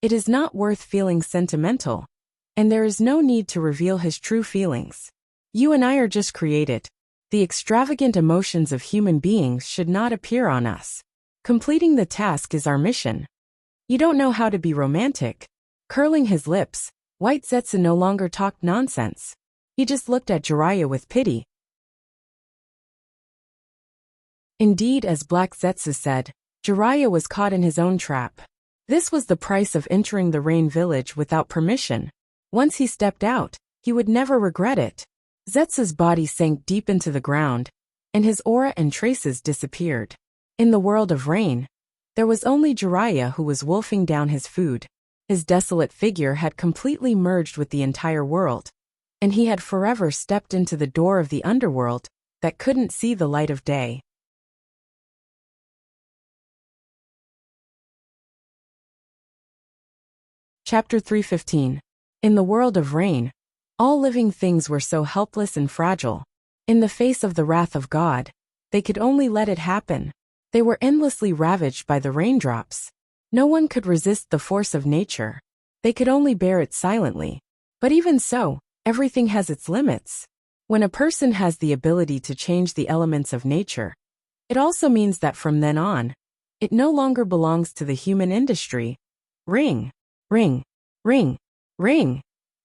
A: it is not worth feeling sentimental, and there is no need to reveal his true feelings. You and I are just created. The extravagant emotions of human beings should not appear on us. Completing the task is our mission. You don't know how to be romantic." Curling his lips, White Zetsu no longer talked nonsense. He just looked at Jiraiya with pity. Indeed, as Black Zetsu said, Jiraiya was caught in his own trap. This was the price of entering the Rain Village without permission. Once he stepped out, he would never regret it. Zetsu's body sank deep into the ground, and his aura and traces disappeared. In the world of rain, there was only Jiraiya who was wolfing down his food. His desolate figure had completely merged with the entire world, and he had forever stepped into the door of the underworld that couldn't see the light of day. Chapter 315. In the world of rain, all living things were so helpless and fragile. In the face of the wrath of God, they could only let it happen. They were endlessly ravaged by the raindrops. No one could resist the force of nature. They could only bear it silently. But even so, everything has its limits. When a person has the ability to change the elements of nature, it also means that from then on, it no longer belongs to the human industry. Ring, ring, ring, ring.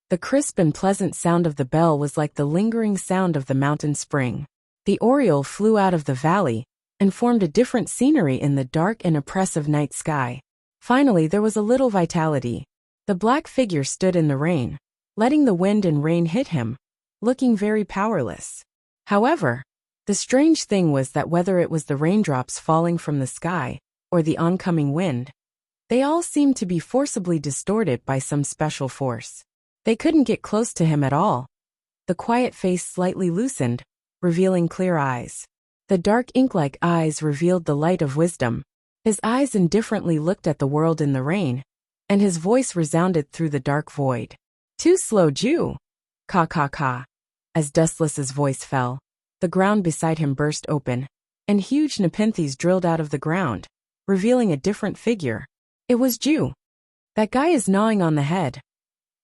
A: The crisp and pleasant sound of the bell was like the lingering sound of the mountain spring. The oriole flew out of the valley and formed a different scenery in the dark and oppressive night sky. Finally, there was a little vitality. The black figure stood in the rain, letting the wind and rain hit him, looking very powerless. However, the strange thing was that whether it was the raindrops falling from the sky or the oncoming wind, they all seemed to be forcibly distorted by some special force. They couldn't get close to him at all. The quiet face slightly loosened, revealing clear eyes. The dark ink-like eyes revealed the light of wisdom. His eyes indifferently looked at the world in the rain, and his voice resounded through the dark void. "Too slow, Jew. Ka ka ka." As Dustless's voice fell, the ground beside him burst open, and huge nepenthes drilled out of the ground, revealing a different figure. It was Jew. "That guy is gnawing on the head."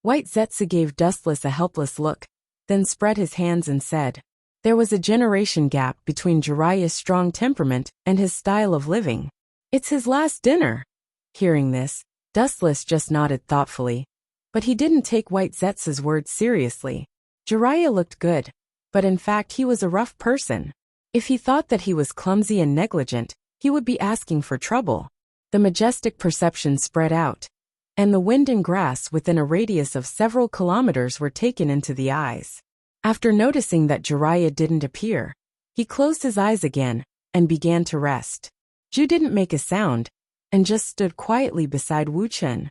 A: White Zetsu gave Dustless a helpless look, then spread his hands and said, "There was a generation gap between Jiraiya's strong temperament and his style of living. It's his last dinner." Hearing this, Dustless just nodded thoughtfully. But he didn't take White Zetsu's words seriously. Jiraiya looked good, but in fact he was a rough person. If he thought that he was clumsy and negligent, he would be asking for trouble. The majestic perception spread out, and the wind and grass within a radius of several kilometers were taken into the eyes. After noticing that Jiraiya didn't appear, he closed his eyes again and began to rest. Ju didn't make a sound, and just stood quietly beside Wu Chen.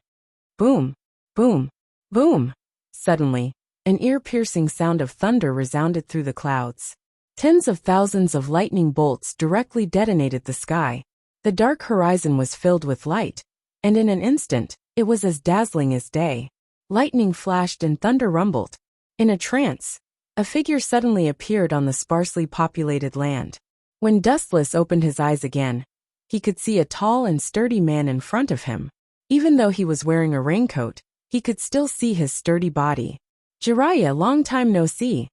A: Boom, boom, boom. Suddenly, an ear-piercing sound of thunder resounded through the clouds. Tens of thousands of lightning bolts directly detonated the sky. The dark horizon was filled with light, and in an instant, it was as dazzling as day. Lightning flashed and thunder rumbled. In a trance, a figure suddenly appeared on the sparsely populated land. When Dustless opened his eyes again, he could see a tall and sturdy man in front of him. Even though he was wearing a raincoat, he could still see his sturdy body. "Jiraiya, long time no see."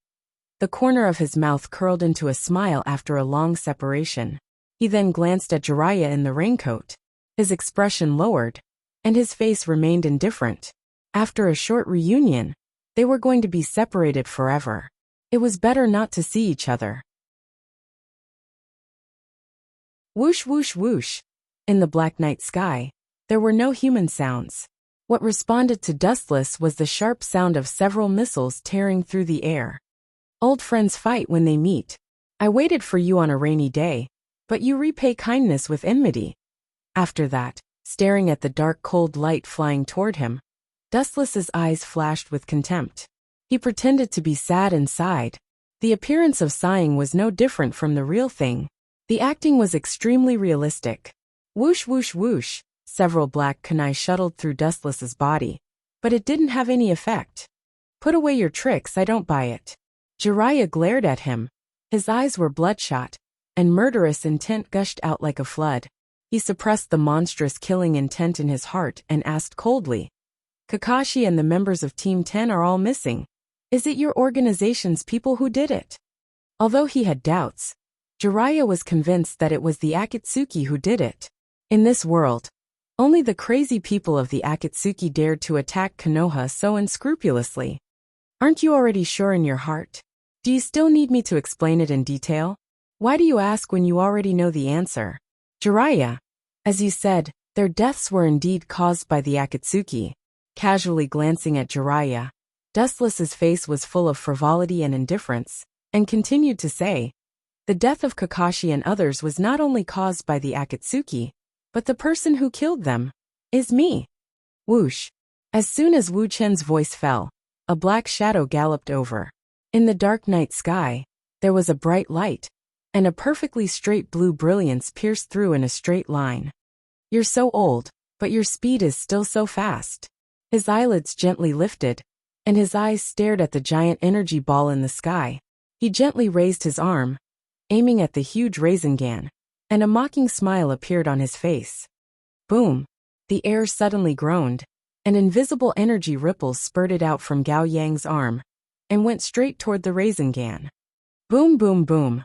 A: The corner of his mouth curled into a smile after a long separation. He then glanced at Jiraiya in the raincoat. His expression lowered, and his face remained indifferent. After a short reunion, they were going to be separated forever. It was better not to see each other. Whoosh whoosh whoosh. In the black night sky, there were no human sounds. What responded to Dustless was the sharp sound of several missiles tearing through the air. Old friends fight when they meet. I waited for you on a rainy day, but you repay kindness with enmity. After that, staring at the dark cold light flying toward him, Dustless's eyes flashed with contempt. He pretended to be sad and sighed. The appearance of sighing was no different from the real thing. The acting was extremely realistic. Whoosh whoosh whoosh. Several black kunai shuttled through Dustless's body, but it didn't have any effect. Put away your tricks, I don't buy it. Jiraiya glared at him. His eyes were bloodshot, and murderous intent gushed out like a flood. He suppressed the monstrous killing intent in his heart and asked coldly, Kakashi and the members of Team 10 are all missing. Is it your organization's people who did it? Although he had doubts, Jiraiya was convinced that it was the Akatsuki who did it. In this world, only the crazy people of the Akatsuki dared to attack Konoha so unscrupulously. Aren't you already sure in your heart? Do you still need me to explain it in detail? Why do you ask when you already know the answer? Jiraiya, as you said, their deaths were indeed caused by the Akatsuki. Casually glancing at Jiraiya, Dustless's face was full of frivolity and indifference, and continued to say, the death of Kakashi and others was not only caused by the Akatsuki, but the person who killed them is me. Whoosh. As soon as Wu Chen's voice fell, a black shadow galloped over. In the dark night sky, there was a bright light, and a perfectly straight blue brilliance pierced through in a straight line. You're so old, but your speed is still so fast. His eyelids gently lifted, and his eyes stared at the giant energy ball in the sky. He gently raised his arm, aiming at the huge Rasengan, and a mocking smile appeared on his face. Boom! The air suddenly groaned, and invisible energy ripples spurted out from Gao Yang's arm, and went straight toward the Rasengan. Boom boom boom!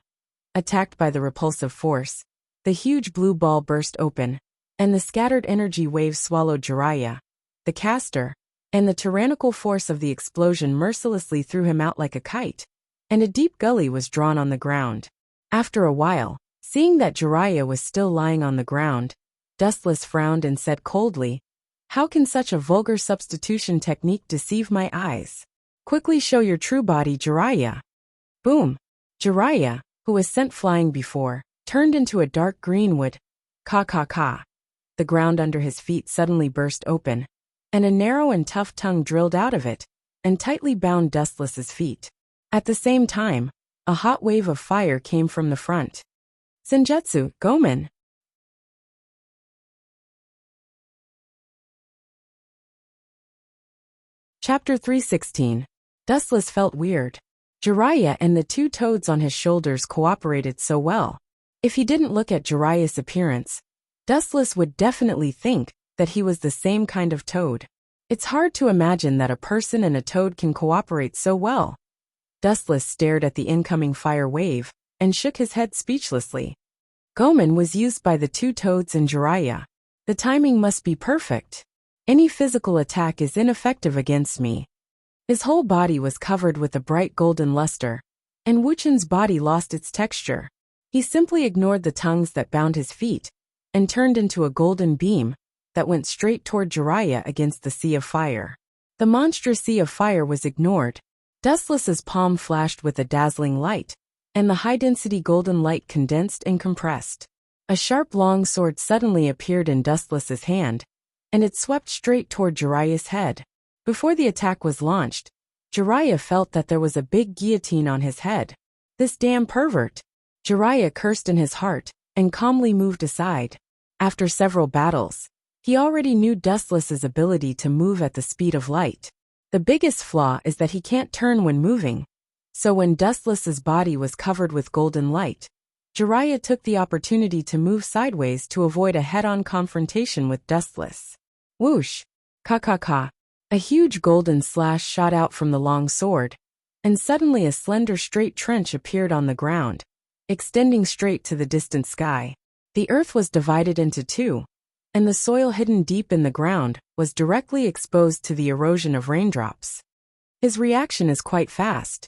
A: Attacked by the repulsive force, the huge blue ball burst open, and the scattered energy waves swallowed Jiraiya, the caster, and the tyrannical force of the explosion mercilessly threw him out like a kite, and a deep gully was drawn on the ground. After a while, seeing that Jiraiya was still lying on the ground, Dustless frowned and said coldly, how can such a vulgar substitution technique deceive my eyes? Quickly show your true body, Jiraiya. Boom! Jiraiya, who was sent flying before, turned into a dark green wood. Ka ka ka. The ground under his feet suddenly burst open, and a narrow and tough tongue drilled out of it, and tightly bound Dustless's feet. At the same time, a hot wave of fire came from the front. Senjutsu, Gomen. Chapter 316. Dustless felt weird. Jiraiya and the two toads on his shoulders cooperated so well. If he didn't look at Jiraiya's appearance, Dustless would definitely think that he was the same kind of toad. It's hard to imagine that a person and a toad can cooperate so well. Dustless stared at the incoming fire wave and shook his head speechlessly. Gomen was used by the two toads and Jiraiya. The timing must be perfect. Any physical attack is ineffective against me. His whole body was covered with a bright golden luster, and Wuchen's body lost its texture. He simply ignored the tongues that bound his feet, and turned into a golden beam that went straight toward Jiraiya against the sea of fire. The monstrous sea of fire was ignored. Dustless's palm flashed with a dazzling light, and the high-density golden light condensed and compressed. A sharp long sword suddenly appeared in Dustless's hand, and it swept straight toward Jiraiya's head. Before the attack was launched, Jiraiya felt that there was a big guillotine on his head. This damn pervert! Jiraiya cursed in his heart, and calmly moved aside. After several battles, he already knew Dustless's ability to move at the speed of light. The biggest flaw is that he can't turn when moving. So when Dustless's body was covered with golden light, Jiraiya took the opportunity to move sideways to avoid a head-on confrontation with Dustless. Whoosh! Ka ka ka! A huge golden slash shot out from the long sword, and suddenly a slender straight trench appeared on the ground, extending straight to the distant sky. The earth was divided into two, and the soil hidden deep in the ground was directly exposed to the erosion of raindrops. His reaction is quite fast.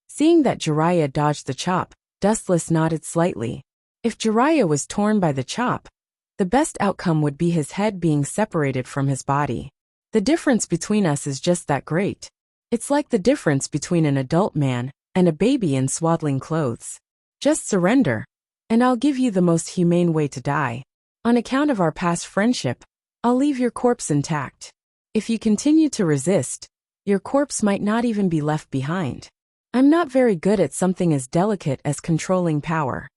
A: Seeing that Jiraiya dodged the chop, Dustless nodded slightly. If Jiraiya was torn by the chop, the best outcome would be his head being separated from his body. The difference between us is just that great. It's like the difference between an adult man and a baby in swaddling clothes. Just surrender, and I'll give you the most humane way to die. On account of our past friendship, I'll leave your corpse intact. If you continue to resist, your corpse might not even be left behind. I'm not very good at something as delicate as controlling power.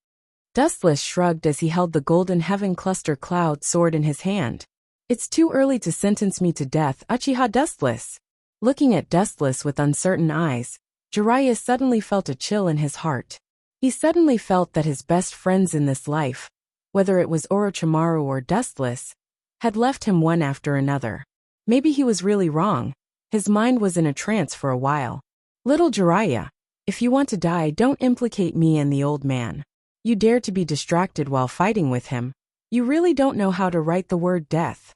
A: Dustless shrugged as he held the golden heaven cluster cloud sword in his hand. It's too early to sentence me to death, Uchiha Dustless. Looking at Dustless with uncertain eyes, Jiraiya suddenly felt a chill in his heart. He suddenly felt that his best friends in this life, whether it was Orochimaru or Dustless, had left him one after another. Maybe he was really wrong. His mind was in a trance for a while. Little Jiraiya, if you want to die, don't implicate me and the old man. You dare to be distracted while fighting with him. You really don't know how to write the word death.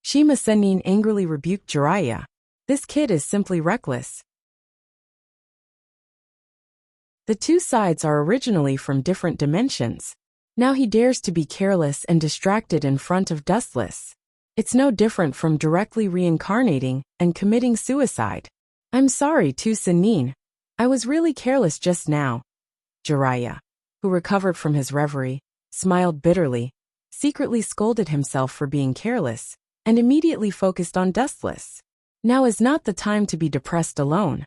A: Shima Sennin angrily rebuked Jiraiya. This kid is simply reckless. The two sides are originally from different dimensions. Now he dares to be careless and distracted in front of Dustless. It's no different from directly reincarnating and committing suicide. I'm sorry too, Sennin. I was really careless just now. Jiraiya, who recovered from his reverie, smiled bitterly, secretly scolded himself for being careless, and immediately focused on Dustless. Now is not the time to be depressed alone.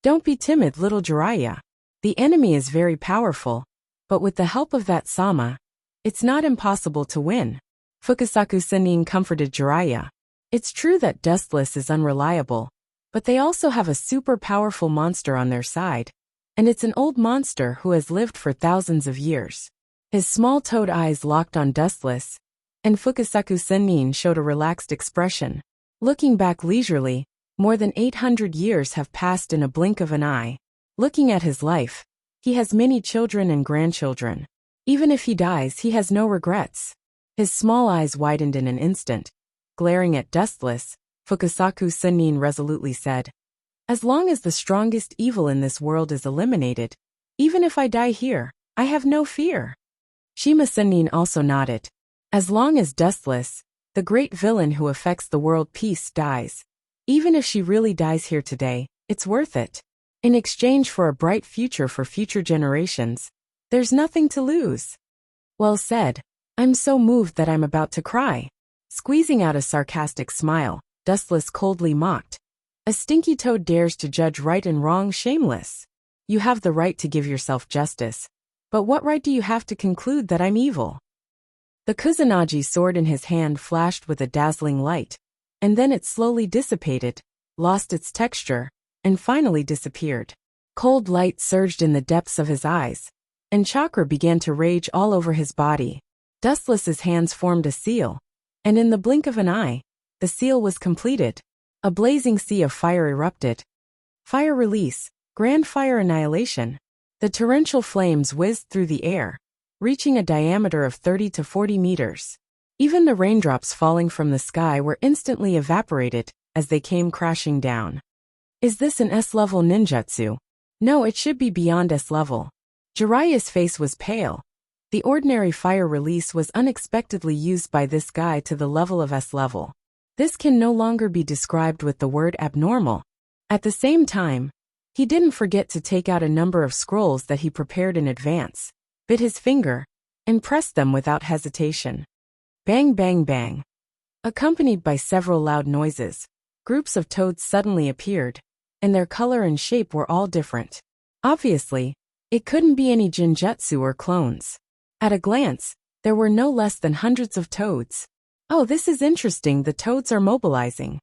A: Don't be timid, little Jiraiya. The enemy is very powerful, but with the help of that Sama, it's not impossible to win. Fukasaku Sennin comforted Jiraiya. It's true that Dustless is unreliable, but they also have a super powerful monster on their side. And it's an old monster who has lived for thousands of years. His small toad eyes locked on Dustless, and Fukasaku Sennin showed a relaxed expression. Looking back leisurely, more than 800 years have passed in a blink of an eye. Looking at his life, he has many children and grandchildren. Even if he dies, he has no regrets. His small eyes widened in an instant. Glaring at Dustless, Fukasaku Sennin resolutely said, as long as the strongest evil in this world is eliminated, even if I die here, I have no fear. Shima Sennin also nodded. As long as Dustless, the great villain who affects the world peace, dies, even if she really dies here today, it's worth it. In exchange for a bright future for future generations, there's nothing to lose. Well said. I'm so moved that I'm about to cry. Squeezing out a sarcastic smile, Dustless coldly mocked. A stinky toad dares to judge right and wrong, shameless. You have the right to give yourself justice, but what right do you have to conclude that I'm evil? The Kusanagi sword in his hand flashed with a dazzling light, and then it slowly dissipated, lost its texture, and finally disappeared. Cold light surged in the depths of his eyes, and chakra began to rage all over his body. Dustless's hands formed a seal, and in the blink of an eye, the seal was completed. A blazing sea of fire erupted. Fire release, grand fire annihilation. The torrential flames whizzed through the air, reaching a diameter of 30 to 40 meters. Even the raindrops falling from the sky were instantly evaporated as they came crashing down. Is this an S-level ninjutsu? No, it should be beyond S-level. Jiraiya's face was pale. The ordinary fire release was unexpectedly used by this guy to the level of S-level. This can no longer be described with the word abnormal. At the same time, he didn't forget to take out a number of scrolls that he prepared in advance, bit his finger, and pressed them without hesitation. Bang, bang, bang. Accompanied by several loud noises, groups of toads suddenly appeared, and their color and shape were all different. Obviously, it couldn't be any genjutsu or clones. At a glance, there were no less than hundreds of toads. Oh, this is interesting, the toads are mobilizing.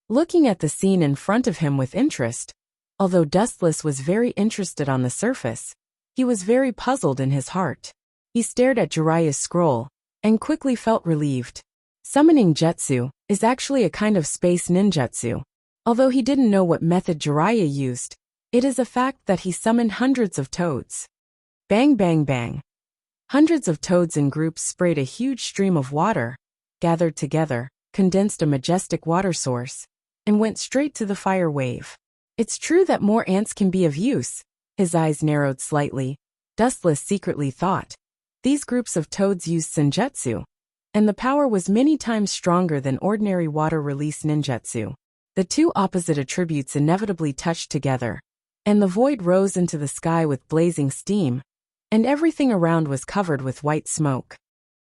A: Looking at the scene in front of him with interest, although Dustless was very interested on the surface, he was very puzzled in his heart. He stared at Jiraiya's scroll, and quickly felt relieved. Summoning jutsu is actually a kind of space ninjutsu. Although he didn't know what method Jiraiya used, it is a fact that he summoned hundreds of toads. Bang, bang, bang. Hundreds of toads in groups sprayed a huge stream of water, gathered together, condensed a majestic water source, and went straight to the fire wave. It's true that more ants can be of use. His eyes narrowed slightly. Dustless secretly thought. These groups of toads used senjutsu, and the power was many times stronger than ordinary water-release ninjutsu. The two opposite attributes inevitably touched together, and the void rose into the sky with blazing steam, and everything around was covered with white smoke.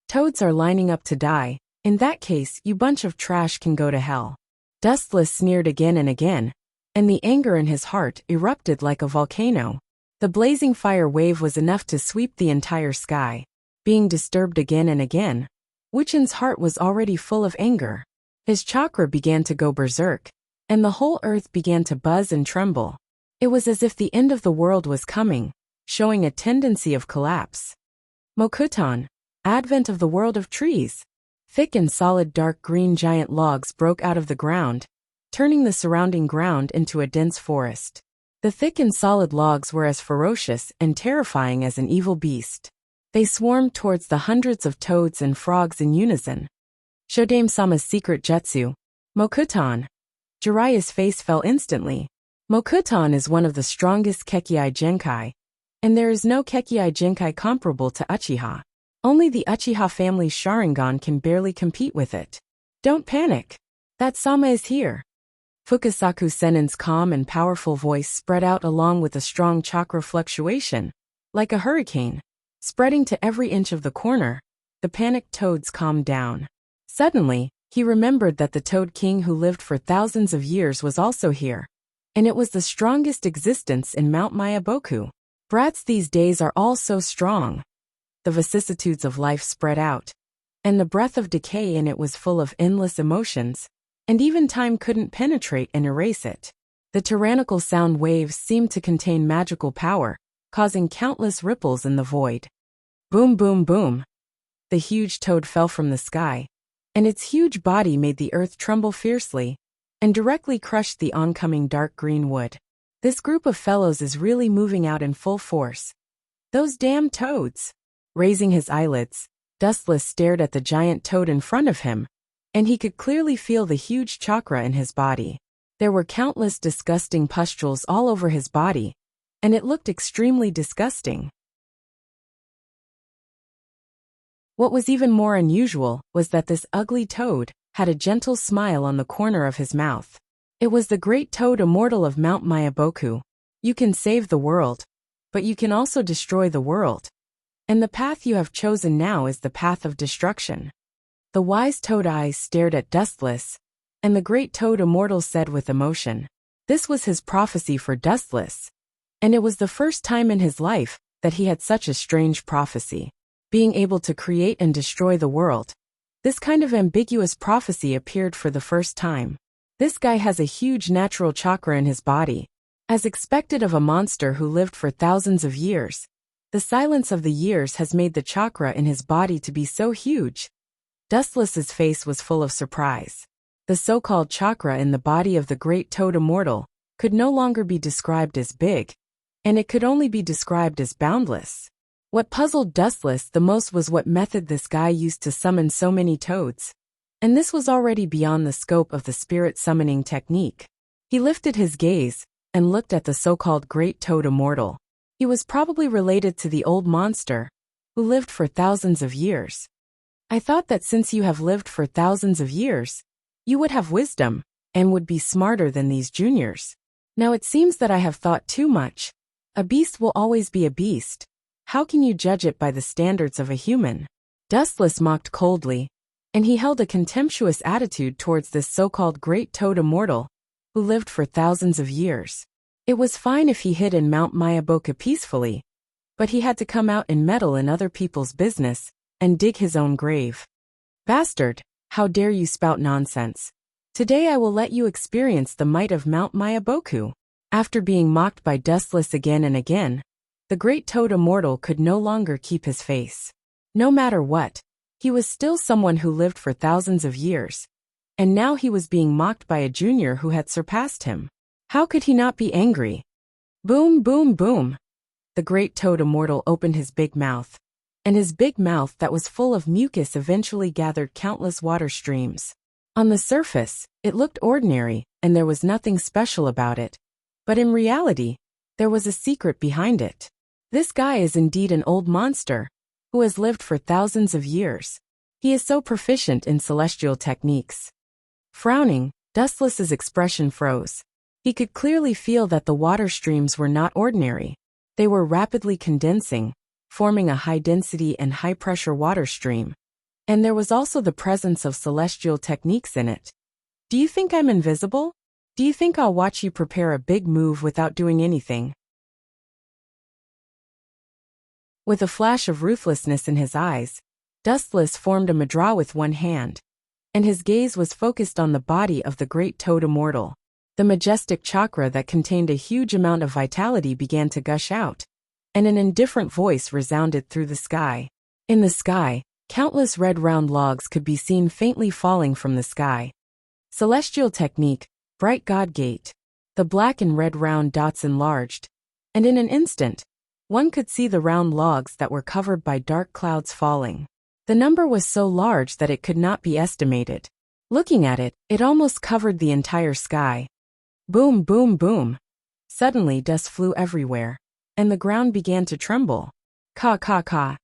A: Toads are lining up to die. In that case, you bunch of trash can go to hell. Dustless sneered again and again, and the anger in his heart erupted like a volcano. The blazing fire wave was enough to sweep the entire sky. Being disturbed again and again, Wuchen's heart was already full of anger. His chakra began to go berserk, and the whole earth began to buzz and tremble. It was as if the end of the world was coming, showing a tendency of collapse. Mokutan, advent of the world of trees. Thick and solid dark green giant logs broke out of the ground, turning the surrounding ground into a dense forest. The thick and solid logs were as ferocious and terrifying as an evil beast. They swarmed towards the hundreds of toads and frogs in unison. Shodame-sama's secret jutsu, Mokutan. Jiraiya's face fell instantly. Mokutan is one of the strongest Kekkei Genkai, and there is no Kekkei Genkai comparable to Uchiha. Only the Uchiha family's Sharingan can barely compete with it. Don't panic. That Sama is here. Fukasaku Senin's calm and powerful voice spread out along with a strong chakra fluctuation, like a hurricane. Spreading to every inch of the corner, the panicked toads calmed down. Suddenly, he remembered that the Toad King who lived for thousands of years was also here, and it was the strongest existence in Mount Mayaboku. Brats these days are all so strong. The vicissitudes of life spread out, and the breath of decay in it was full of endless emotions, and even time couldn't penetrate and erase it. The tyrannical sound waves seemed to contain magical power, causing countless ripples in the void. Boom, boom, boom. The huge toad fell from the sky, and its huge body made the earth tremble fiercely, and directly crushed the oncoming dark green wood. This group of fellows is really moving out in full force. Those damn toads! Raising his eyelids, Dustless stared at the giant toad in front of him, and he could clearly feel the huge chakra in his body. There were countless disgusting pustules all over his body, and it looked extremely disgusting. What was even more unusual was that this ugly toad had a gentle smile on the corner of his mouth. It was the great toad immortal of Mount Mayaboku. You can save the world, but you can also destroy the world. And the path you have chosen now is the path of destruction. The wise toad eyes stared at Dustless, and the great toad immortal said with emotion. This was his prophecy for Dustless, and it was the first time in his life that he had such a strange prophecy. Being able to create and destroy the world. This kind of ambiguous prophecy appeared for the first time. This guy has a huge natural chakra in his body, as expected of a monster who lived for thousands of years. The silence of the years has made the chakra in his body to be so huge. Dustless's face was full of surprise. The so-called chakra in the body of the great toad immortal could no longer be described as big, and it could only be described as boundless. What puzzled Dustless the most was what method this guy used to summon so many toads. And this was already beyond the scope of the spirit summoning technique. He lifted his gaze and looked at the so-called great toad immortal. He was probably related to the old monster, who lived for thousands of years. I thought that since you have lived for thousands of years, you would have wisdom, and would be smarter than these juniors. Now it seems that I have thought too much. A beast will always be a beast. How can you judge it by the standards of a human? Dustless mocked coldly, and he held a contemptuous attitude towards this so-called great toad immortal, who lived for thousands of years. It was fine if he hid in Mount Mayaboku peacefully, but he had to come out and meddle in other people's business, and dig his own grave. Bastard, how dare you spout nonsense? Today I will let you experience the might of Mount Mayaboku. After being mocked by Dustless again and again, the great toad immortal could no longer keep his face. No matter what, he was still someone who lived for thousands of years, and now he was being mocked by a junior who had surpassed him. How could he not be angry? Boom, boom, boom. The great toad immortal opened his big mouth, and his big mouth that was full of mucus eventually gathered countless water streams. On the surface, it looked ordinary, and there was nothing special about it. But in reality, there was a secret behind it. This guy is indeed an old monster, who has lived for thousands of years. He is so proficient in celestial techniques. Frowning, Dustless's expression froze. He could clearly feel that the water streams were not ordinary. They were rapidly condensing, forming a high-density and high-pressure water stream. And there was also the presence of celestial techniques in it. Do you think I'm invisible? Do you think I'll watch you prepare a big move without doing anything? With a flash of ruthlessness in his eyes, Dustless formed a mudra with one hand, and his gaze was focused on the body of the great toad immortal. The majestic chakra that contained a huge amount of vitality began to gush out, and an indifferent voice resounded through the sky. In the sky, countless red round logs could be seen faintly falling from the sky. Celestial technique, bright god gate. The black and red round dots enlarged, and in an instant, one could see the round logs that were covered by dark clouds falling. The number was so large that it could not be estimated. Looking at it, it almost covered the entire sky. Boom, boom, boom. Suddenly dust flew everywhere, and the ground began to tremble. Caw, caw, caw.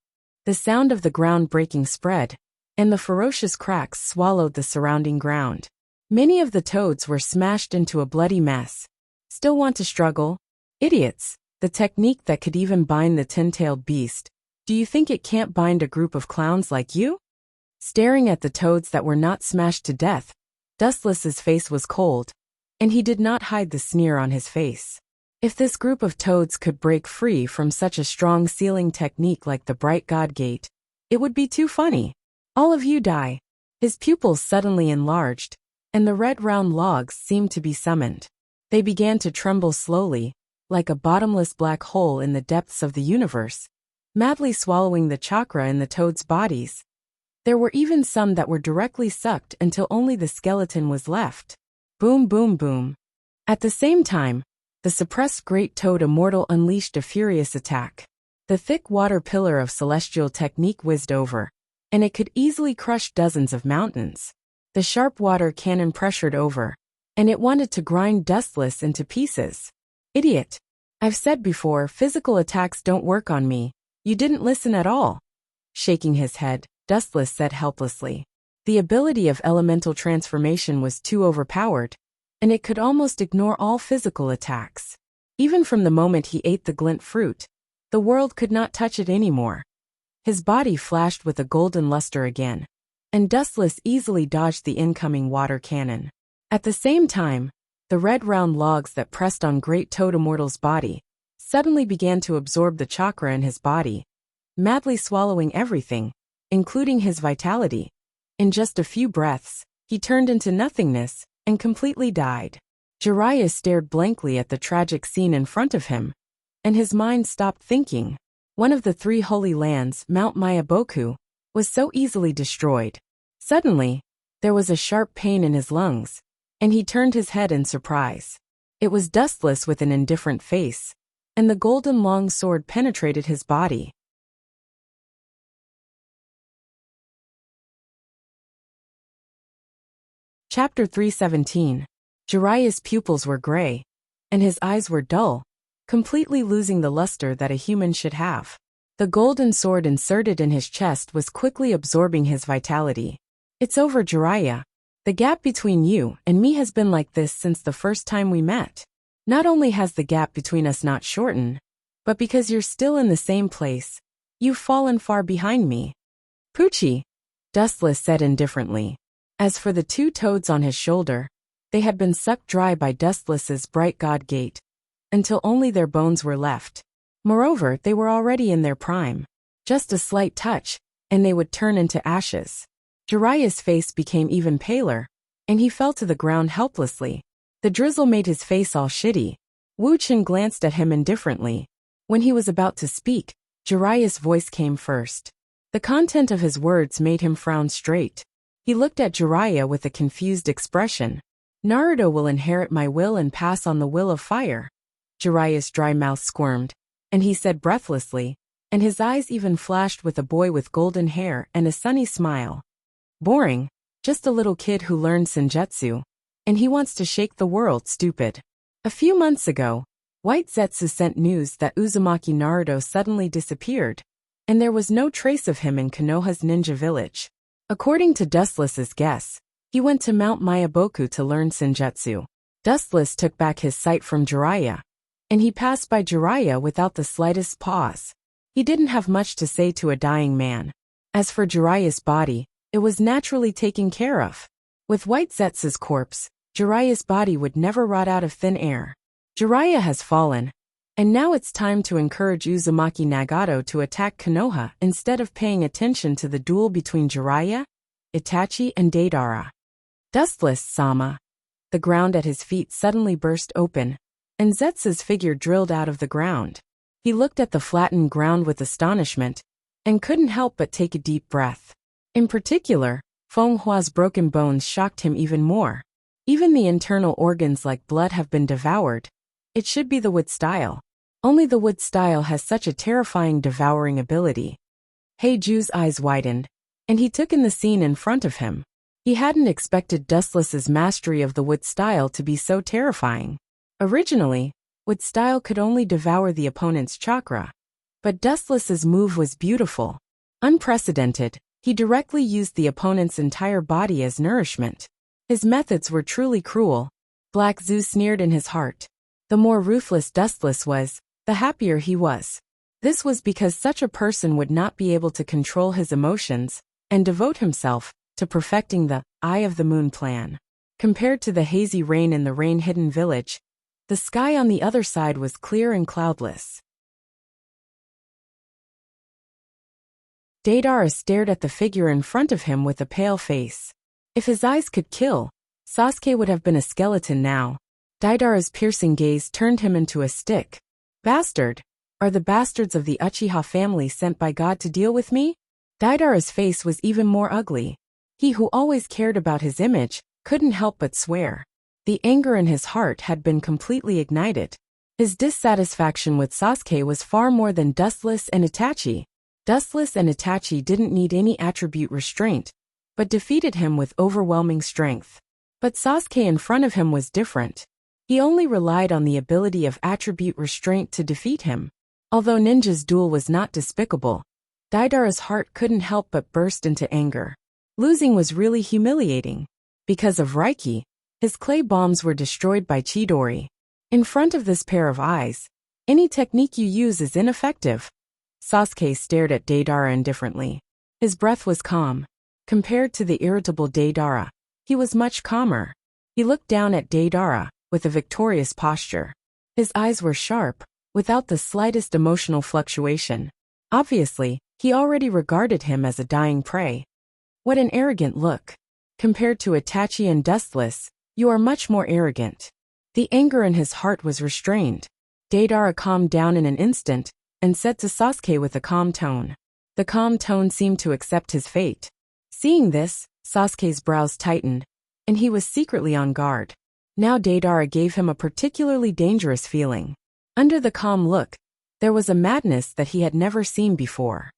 A: The sound of the ground breaking spread, and the ferocious cracks swallowed the surrounding ground. Many of the toads were smashed into a bloody mess. Still want to struggle? Idiots! The technique that could even bind the tin-tailed beast. Do you think it can't bind a group of clowns like you? Staring at the toads that were not smashed to death, Dustless's face was cold, and he did not hide the sneer on his face. If this group of toads could break free from such a strong sealing technique like the Bright God Gate, it would be too funny. All of you die. His pupils suddenly enlarged, and the red round logs seemed to be summoned. They began to tremble slowly, like a bottomless black hole in the depths of the universe, madly swallowing the chakra in the toads' bodies. There were even some that were directly sucked until only the skeleton was left. Boom, boom, boom. At the same time, the suppressed great toad immortal unleashed a furious attack. The thick water pillar of celestial technique whizzed over, and it could easily crush dozens of mountains. The sharp water cannon pressured over, and it wanted to grind Dustless into pieces. Idiot! I've said before, physical attacks don't work on me. You didn't listen at all. Shaking his head, Dustless said helplessly. The ability of elemental transformation was too overpowered, and it could almost ignore all physical attacks. Even from the moment he ate the glint fruit, the world could not touch it anymore. His body flashed with a golden luster again, and Dustless easily dodged the incoming water cannon. At the same time, the red round logs that pressed on Great Toad Immortal's body suddenly began to absorb the chakra in his body, madly swallowing everything, including his vitality. In just a few breaths, he turned into nothingness and completely died. Jiraiya stared blankly at the tragic scene in front of him, and his mind stopped thinking. One of the three holy lands, Mount Mayaboku, was so easily destroyed. Suddenly, there was a sharp pain in his lungs, and he turned his head in surprise. It was Dustless with an indifferent face, and the golden long sword penetrated his body. Chapter 317. Jiraiya's pupils were gray, and his eyes were dull, completely losing the luster that a human should have. The golden sword inserted in his chest was quickly absorbing his vitality. It's over, Jiraiya. The gap between you and me has been like this since the first time we met. Not only has the gap between us not shortened, but because you're still in the same place, you've fallen far behind me. Poochie, Dustless said indifferently. As for the two toads on his shoulder, they had been sucked dry by Dustless's Bright God Gate, until only their bones were left. Moreover, they were already in their prime. Just a slight touch, and they would turn into ashes. Jiraiya's face became even paler, and he fell to the ground helplessly. The drizzle made his face all shitty. Wu Chen glanced at him indifferently. When he was about to speak, Jiraiya's voice came first. The content of his words made him frown straight. He looked at Jiraiya with a confused expression. Naruto will inherit my will and pass on the will of fire. Jiraiya's dry mouth squirmed, and he said breathlessly, and his eyes even flashed with a boy with golden hair and a sunny smile. Boring, just a little kid who learned senjutsu, and he wants to shake the world, stupid. A few months ago, White Zetsu sent news that Uzumaki Naruto suddenly disappeared, and there was no trace of him in Konoha's ninja village. According to Dustless's guess, he went to Mount Mayaboku to learn Senjutsu. Dustless took back his sight from Jiraiya, and he passed by Jiraiya without the slightest pause. He didn't have much to say to a dying man. As for Jiraiya's body, it was naturally taken care of. With White Zetsu's corpse, Jiraiya's body would never rot out of thin air. Jiraiya has fallen, and now it's time to encourage Uzumaki Nagato to attack Konoha instead of paying attention to the duel between Jiraiya, Itachi, and Deidara. Dustless-sama. The ground at his feet suddenly burst open, and Zetsu's figure drilled out of the ground. He looked at the flattened ground with astonishment, and couldn't help but take a deep breath. In particular, Feng Hua's broken bones shocked him even more. Even the internal organs like blood have been devoured. It should be the wood style. Only the wood style has such a terrifying devouring ability. Heiju's eyes widened, and he took in the scene in front of him. He hadn't expected Dustless's mastery of the wood style to be so terrifying. Originally, wood style could only devour the opponent's chakra. But Dustless's move was beautiful. Unprecedented, he directly used the opponent's entire body as nourishment. His methods were truly cruel. Black Zu sneered in his heart. The more ruthless Dustless was, the happier he was. This was because such a person would not be able to control his emotions and devote himself to perfecting the Eye of the Moon plan. Compared to the hazy rain in the rain-hidden village, the sky on the other side was clear and cloudless. Deidara stared at the figure in front of him with a pale face. If his eyes could kill, Sasuke would have been a skeleton now. Deidara's piercing gaze turned him into a stick. Bastard! Are the bastards of the Uchiha family sent by God to deal with me? Deidara's face was even more ugly. He who always cared about his image couldn't help but swear. The anger in his heart had been completely ignited. His dissatisfaction with Sasuke was far more than Dustless and Itachi. Dustless and Itachi didn't need any attribute restraint, but defeated him with overwhelming strength. But Sasuke in front of him was different. He only relied on the ability of attribute restraint to defeat him. Although Ninja's duel was not despicable, Deidara's heart couldn't help but burst into anger. Losing was really humiliating. Because of Reiki, his clay bombs were destroyed by Chidori. In front of this pair of eyes, any technique you use is ineffective. Sasuke stared at Deidara indifferently. His breath was calm. Compared to the irritable Deidara, he was much calmer. He looked down at Deidara with a victorious posture. His eyes were sharp, without the slightest emotional fluctuation. Obviously, he already regarded him as a dying prey. What an arrogant look. Compared to Itachi and Dustless, you are much more arrogant. The anger in his heart was restrained. Deidara calmed down in an instant and said to Sasuke with a calm tone. The calm tone seemed to accept his fate. Seeing this, Sasuke's brows tightened, and he was secretly on guard. Now Deidara gave him a particularly dangerous feeling. Under the calm look, there was a madness that he had never seen before.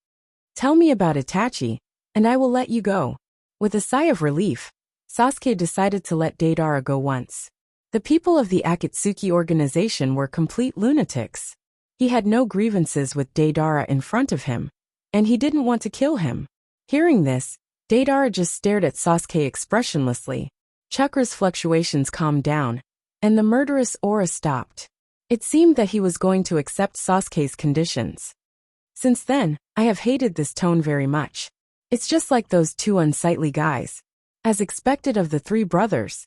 A: Tell me about Itachi, and I will let you go. With a sigh of relief, Sasuke decided to let Deidara go once. The people of the Akatsuki organization were complete lunatics. He had no grievances with Deidara in front of him, and he didn't want to kill him. Hearing this, Deidara just stared at Sasuke expressionlessly. Chakra's fluctuations calmed down, and the murderous aura stopped. It seemed that he was going to accept Sasuke's conditions. Since then, I have hated this tone very much. It's just like those two unsightly guys. As expected of the three brothers,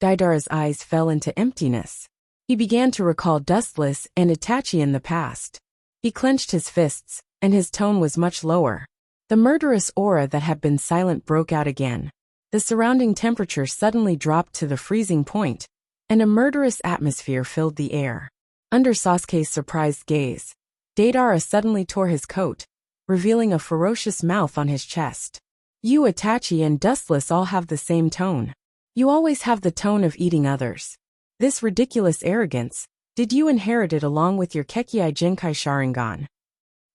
A: Deidara's eyes fell into emptiness. He began to recall Dustless and Itachi in the past. He clenched his fists, and his tone was much lower. The murderous aura that had been silent broke out again. The surrounding temperature suddenly dropped to the freezing point, and a murderous atmosphere filled the air. Under Sasuke's surprised gaze, Deidara suddenly tore his coat, revealing a ferocious mouth on his chest. You Itachi and Dustless all have the same tone. You always have the tone of eating others. This ridiculous arrogance, did you inherit it along with your Kekkei Jinkai Sharingan?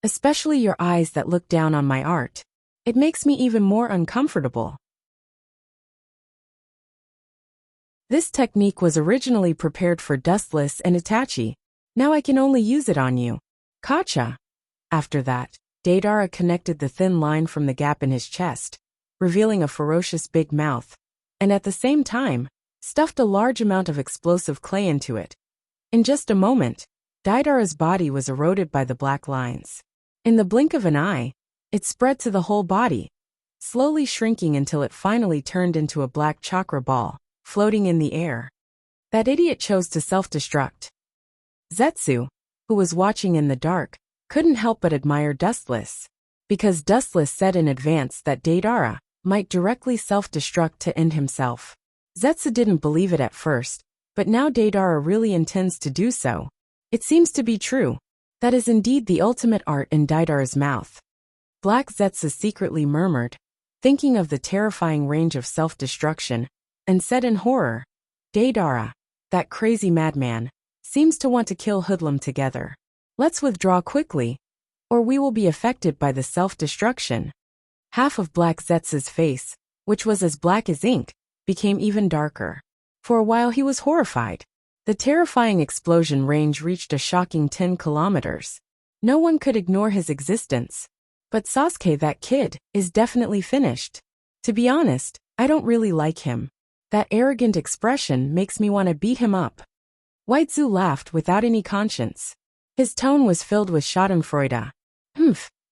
A: Especially your eyes that look down on my art. It makes me even more uncomfortable. This technique was originally prepared for Dustless and Itachi, Now I can only use it on you. Gotcha. After that, Deidara connected the thin line from the gap in his chest, revealing a ferocious big mouth, and at the same time, stuffed a large amount of explosive clay into it. In just a moment, Deidara's body was eroded by the black lines. In the blink of an eye, it spread to the whole body, slowly shrinking until it finally turned into a black chakra ball, floating in the air. That idiot chose to self-destruct. Zetsu, who was watching in the dark, couldn't help but admire Dustless, because Dustless said in advance that Deidara might directly self-destruct to end himself. Zetsu didn't believe it at first, but now Deidara really intends to do so. It seems to be true. That is indeed the ultimate art in Deidara's mouth. Black Zetsu secretly murmured, thinking of the terrifying range of self-destruction, and said in horror, Deidara, that crazy madman, seems to want to kill Hoodlum together. Let's withdraw quickly, or we will be affected by the self-destruction. Half of Black Zetsu's face, which was as black as ink, became even darker. For a while he was horrified. The terrifying explosion range reached a shocking 10 kilometers. No one could ignore his existence. But Sasuke, that kid, is definitely finished. To be honest, I don't really like him. That arrogant expression makes me want to beat him up. Whitezu laughed without any conscience. His tone was filled with schadenfreude.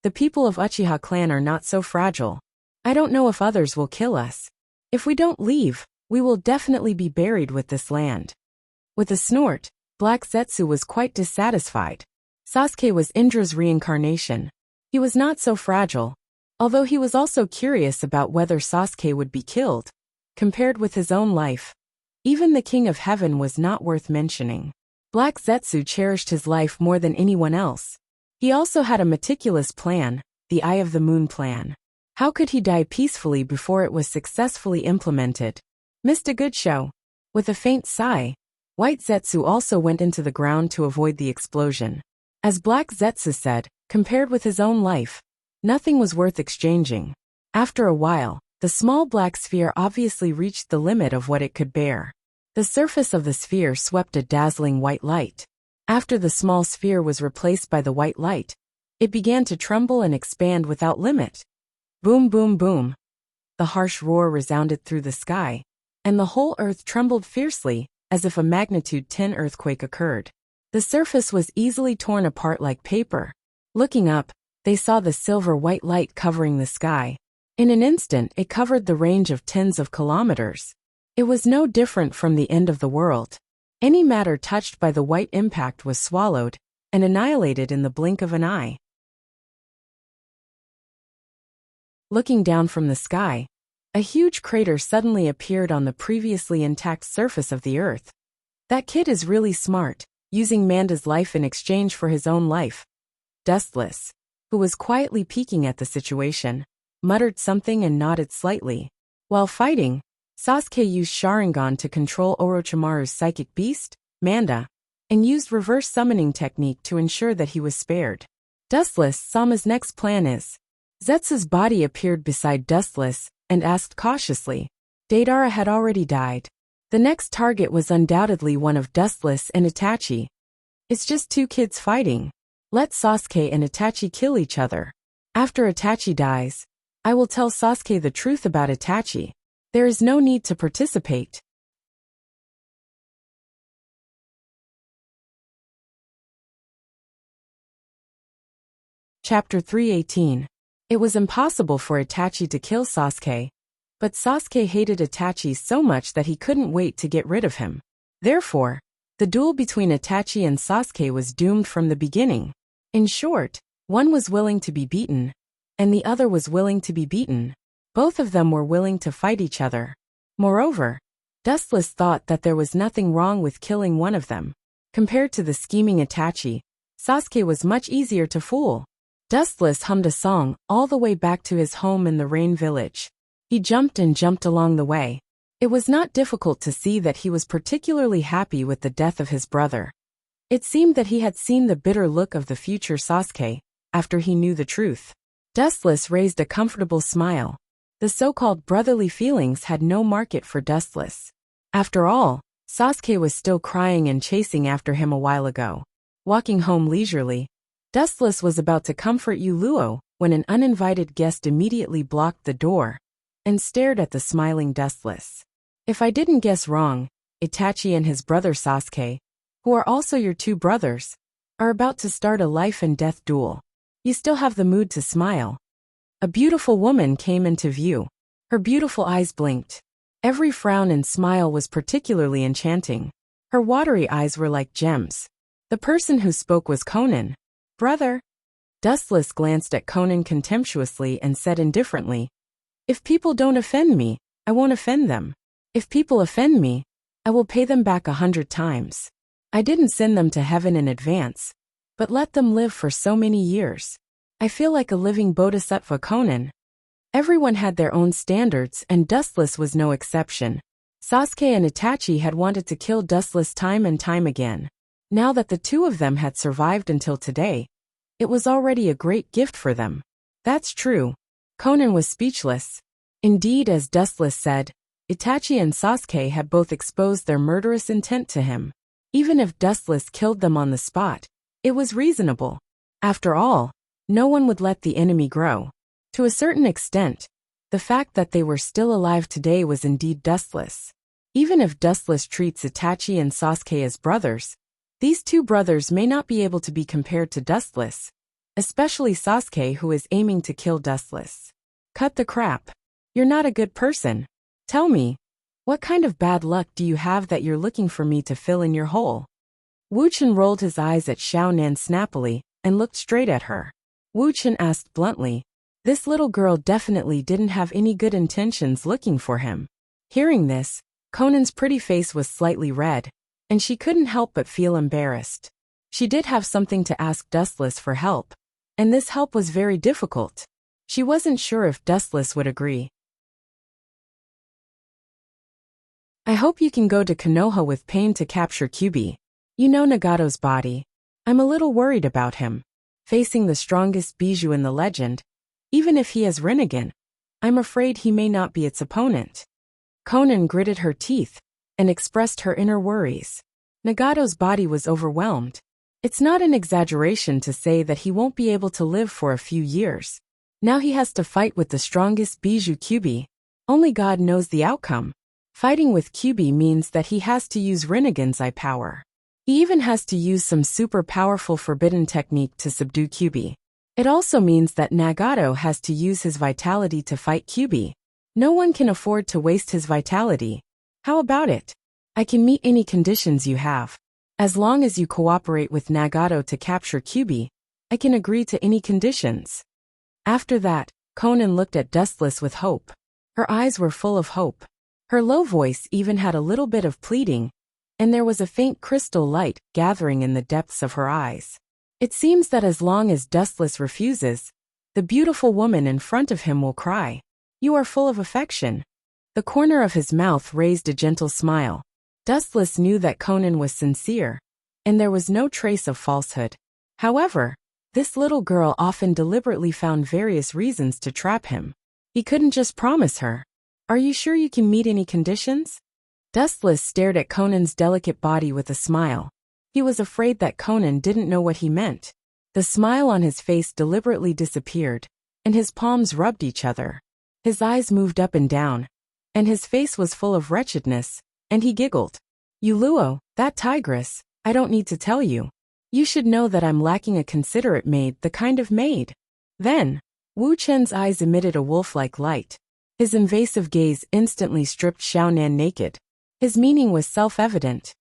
A: The people of Uchiha clan are not so fragile. I don't know if others will kill us. If we don't leave, we will definitely be buried with this land. With a snort, Black Zetsu was quite dissatisfied. Sasuke was Indra's reincarnation. He was not so fragile, although he was also curious about whether Sasuke would be killed. Compared with his own life, even the King of Heaven was not worth mentioning. Black Zetsu cherished his life more than anyone else. He also had a meticulous plan, the Eye of the Moon plan. How could he die peacefully before it was successfully implemented? Missed a good show. With a faint sigh, White Zetsu also went into the ground to avoid the explosion. As Black Zetsu said, compared with his own life, nothing was worth exchanging. After a while, the small black sphere obviously reached the limit of what it could bear. The surface of the sphere swept a dazzling white light. After the small sphere was replaced by the white light, it began to tremble and expand without limit. Boom, boom, boom. The harsh roar resounded through the sky, and the whole earth trembled fiercely, as if a magnitude 10 earthquake occurred. The surface was easily torn apart like paper. Looking up, they saw the silver white light covering the sky. In an instant, it covered the range of tens of kilometers. It was no different from the end of the world. Any matter touched by the white impact was swallowed and annihilated in the blink of an eye. Looking down from the sky, a huge crater suddenly appeared on the previously intact surface of the earth. That kid is really smart, using Manda's life in exchange for his own life. Dustless, who was quietly peeking at the situation, muttered something and nodded slightly. While fighting, Sasuke used Sharingan to control Orochimaru's psychic beast, Manda, and used reverse summoning technique to ensure that he was spared. Dustless, Sama's next plan is. Zetsu's body appeared beside Dustless and asked cautiously. Deidara had already died. The next target was undoubtedly one of Dustless and Itachi. It's just two kids fighting. Let Sasuke and Itachi kill each other. After Itachi dies, I will tell Sasuke the truth about Itachi. There is no need to participate. Chapter 318. It was impossible for Itachi to kill Sasuke, but Sasuke hated Itachi so much that he couldn't wait to get rid of him. Therefore, the duel between Itachi and Sasuke was doomed from the beginning. In short, one was willing to be beaten, and the other was willing to be beaten. Both of them were willing to fight each other. Moreover, Dustless thought that there was nothing wrong with killing one of them. Compared to the scheming Itachi, Sasuke was much easier to fool. Dustless hummed a song all the way back to his home in the Rain Village. He jumped and jumped along the way. It was not difficult to see that he was particularly happy with the death of his brother. It seemed that he had seen the bitter look of the future Sasuke after he knew the truth. Dustless raised a comfortable smile. The so-called brotherly feelings had no market for Dustless. After all, Sasuke was still crying and chasing after him a while ago. Walking home leisurely, Dustless was about to comfort Yuluo when an uninvited guest immediately blocked the door and stared at the smiling Dustless. If I didn't guess wrong, Itachi and his brother Sasuke, who are also your two brothers, are about to start a life and death duel. You still have the mood to smile. A beautiful woman came into view. Her beautiful eyes blinked. Every frown and smile was particularly enchanting. Her watery eyes were like gems. The person who spoke was Conan. Brother. Dustless glanced at Conan contemptuously and said indifferently, "If people don't offend me, I won't offend them. If people offend me, I will pay them back 100 times. I didn't send them to heaven in advance, but let them live for so many years. I feel like a living bodhisattva." Conan. Everyone had their own standards, and Dustless was no exception. Sasuke and Itachi had wanted to kill Dustless time and time again. Now that the two of them had survived until today, it was already a great gift for them. That's true. Conan was speechless. Indeed, as Dustless said, Itachi and Sasuke had both exposed their murderous intent to him. Even if Dustless killed them on the spot, it was reasonable. After all, no one would let the enemy grow. To a certain extent, the fact that they were still alive today was indeed Dustless. Even if Dustless treats Itachi and Sasuke as brothers, these two brothers may not be able to be compared to Dustless, especially Sasuke, who is aiming to kill Dustless. Cut the crap. You're not a good person. Tell me, what kind of bad luck do you have that you're looking for me to fill in your hole? Wu Chen rolled his eyes at Xiao Nan snappily and looked straight at her. Wu Chen asked bluntly, this little girl definitely didn't have any good intentions looking for him. Hearing this, Conan's pretty face was slightly red, and she couldn't help but feel embarrassed. She did have something to ask Dustless for help, and this help was very difficult. She wasn't sure if Dustless would agree. I hope you can go to Konoha with Pain to capture Kyuubi. You know Nagato's body. I'm a little worried about him. Facing the strongest Bijou in the legend, even if he has Rinnegan, I'm afraid he may not be its opponent. Conan gritted her teeth and expressed her inner worries. Nagato's body was overwhelmed. It's not an exaggeration to say that he won't be able to live for a few years. Now he has to fight with the strongest Bijou, Kyuubi. Only God knows the outcome. Fighting with Kyuubi means that he has to use Rinnegan's eye power. He even has to use some super powerful forbidden technique to subdue Kyuubi. It also means that Nagato has to use his vitality to fight Kyuubi. No one can afford to waste his vitality. How about it? I can meet any conditions you have. As long as you cooperate with Nagato to capture Kyuubi, I can agree to any conditions. After that, Conan looked at Dustless with hope. Her eyes were full of hope. Her low voice even had a little bit of pleading, and there was a faint crystal light gathering in the depths of her eyes. It seems that as long as Dustless refuses, the beautiful woman in front of him will cry. You are full of affection. The corner of his mouth raised a gentle smile. Dustless knew that Conan was sincere, and there was no trace of falsehood. However, this little girl often deliberately found various reasons to trap him. He couldn't just promise her. Are you sure you can meet any conditions? Dustless stared at Conan's delicate body with a smile. He was afraid that Conan didn't know what he meant. The smile on his face deliberately disappeared, and his palms rubbed each other. His eyes moved up and down, and his face was full of wretchedness, and he giggled. Yuluo, that tigress, I don't need to tell you. You should know that I'm lacking a considerate maid, the kind of maid. Then, Wu Chen's eyes emitted a wolf-like light. His invasive gaze instantly stripped Xiao Nan naked. His meaning was self-evident.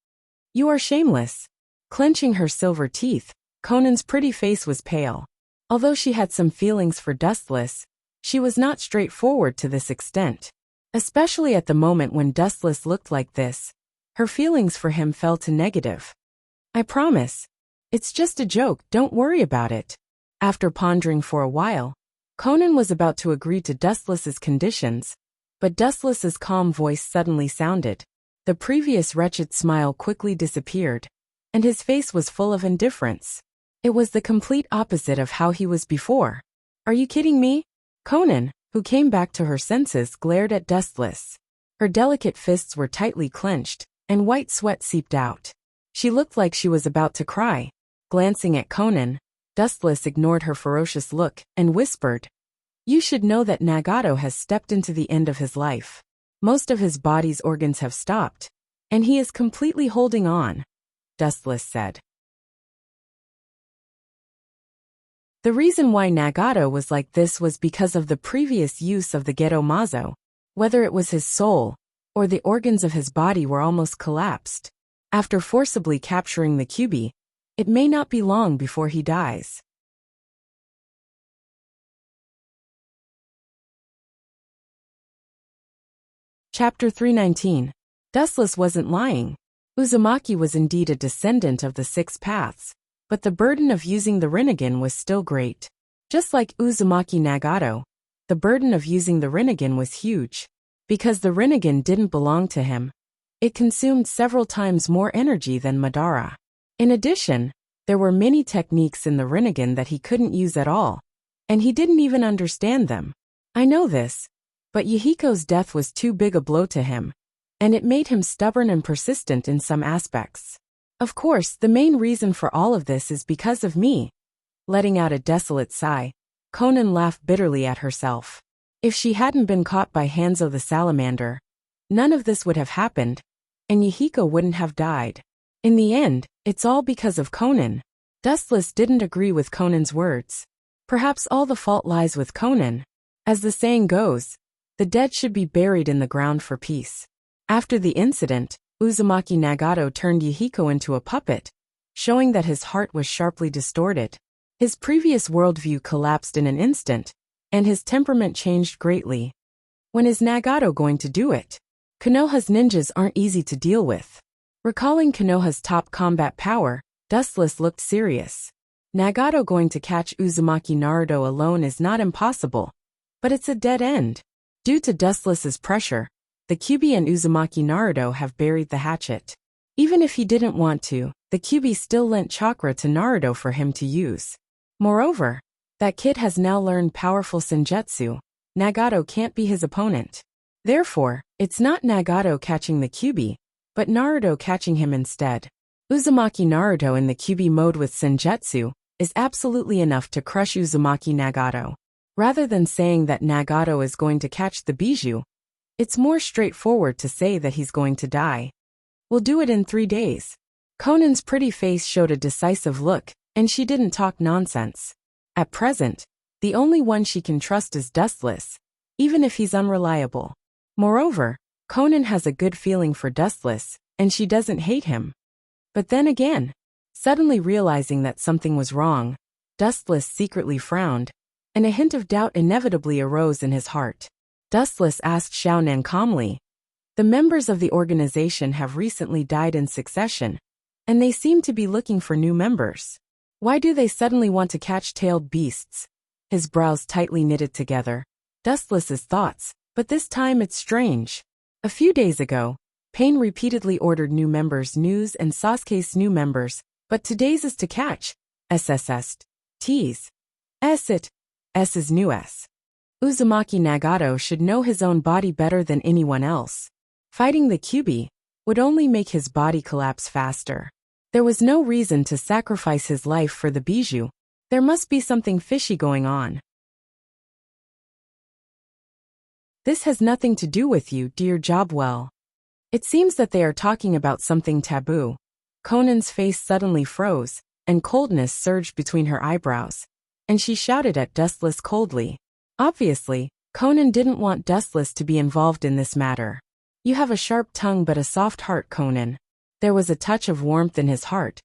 A: You are shameless. Clenching her silver teeth, Conan's pretty face was pale. Although she had some feelings for Dustless, she was not straightforward to this extent. Especially at the moment when Dustless looked like this, her feelings for him fell to negative. I promise. It's just a joke, don't worry about it. After pondering for a while, Conan was about to agree to Dustless's conditions, but Dustless's calm voice suddenly sounded. The previous wretched smile quickly disappeared, and his face was full of indifference. It was the complete opposite of how he was before. Are you kidding me? Conan, who came back to her senses, glared at Dustless. Her delicate fists were tightly clenched, and white sweat seeped out. She looked like she was about to cry. Glancing at Conan, Dustless ignored her ferocious look and whispered, "You should know that Nagato has stepped into the end of his life. Most of his body's organs have stopped, and he is completely holding on," Dustless said. The reason why Nagato was like this was because of the previous use of the Geto Mazo. Whether it was his soul or the organs of his body were almost collapsed. After forcibly capturing the Kyubi, it may not be long before he dies. Chapter 319. Dustless wasn't lying. Uzumaki was indeed a descendant of the Six Paths, but the burden of using the Rinnegan was still great. Just like Uzumaki Nagato, the burden of using the Rinnegan was huge. Because the Rinnegan didn't belong to him, it consumed several times more energy than Madara. In addition, there were many techniques in the Rinnegan that he couldn't use at all, and he didn't even understand them. I know this, but Yahiko's death was too big a blow to him, and it made him stubborn and persistent in some aspects. Of course, the main reason for all of this is because of me. Letting out a desolate sigh, Conan laughed bitterly at herself. If she hadn't been caught by Hanzo the salamander, none of this would have happened, and Yahiko wouldn't have died. In the end, it's all because of Conan. Dustless didn't agree with Conan's words. Perhaps all the fault lies with Conan. As the saying goes, the dead should be buried in the ground for peace. After the incident, Uzumaki Nagato turned Yahiko into a puppet, showing that his heart was sharply distorted. His previous worldview collapsed in an instant, and his temperament changed greatly. When is Nagato going to do it? Konoha's ninjas aren't easy to deal with. Recalling Konoha's top combat power, Dustless looked serious. Nagato going to catch Uzumaki Naruto alone is not impossible, but it's a dead end. Due to Dustless's pressure, the Kyubi and Uzumaki Naruto have buried the hatchet. Even if he didn't want to, the Kyubi still lent chakra to Naruto for him to use. Moreover, that kid has now learned powerful senjutsu. Nagato can't be his opponent. Therefore, it's not Nagato catching the Kyubi, but Naruto catching him instead. Uzumaki Naruto in the Kyubi mode with senjutsu is absolutely enough to crush Uzumaki Nagato. Rather than saying that Nagato is going to catch the Bijou, it's more straightforward to say that he's going to die. We'll do it in 3 days. Conan's pretty face showed a decisive look, and she didn't talk nonsense. At present, the only one she can trust is Dustless, even if he's unreliable. Moreover, Conan has a good feeling for Dustless, and she doesn't hate him. But then again, suddenly realizing that something was wrong, Dustless secretly frowned, and a hint of doubt inevitably arose in his heart. Dustless asked Xiaonan calmly, "The members of the organization have recently died in succession, and they seem to be looking for new members. Why do they suddenly want to catch tailed beasts?" His brows tightly knitted together. Dustless's thoughts, but this time it's strange. A few days ago, Pain repeatedly ordered new members news and Sasuke's new members, but today's is to catch SSS T's. S is new S. Uzumaki Nagato should know his own body better than anyone else. Fighting the Kyubi would only make his body collapse faster. There was no reason to sacrifice his life for the Bijou. There must be something fishy going on. This has nothing to do with you, dear Jobwell. It seems that they are talking about something taboo. Conan's face suddenly froze, and coldness surged between her eyebrows, and she shouted at Dustless coldly. Obviously, Conan didn't want Dustless to be involved in this matter. You have a sharp tongue but a soft heart, Conan. There was a touch of warmth in his heart,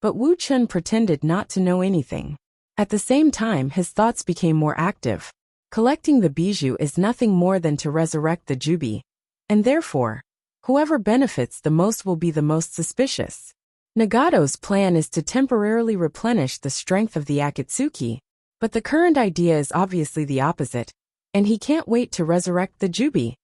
A: but Wu Chun pretended not to know anything. At the same time, his thoughts became more active. Collecting the Bijou is nothing more than to resurrect the Jubi, and therefore, whoever benefits the most will be the most suspicious. Nagato's plan is to temporarily replenish the strength of the Akatsuki, but the current idea is obviously the opposite, and he can't wait to resurrect the Jubi.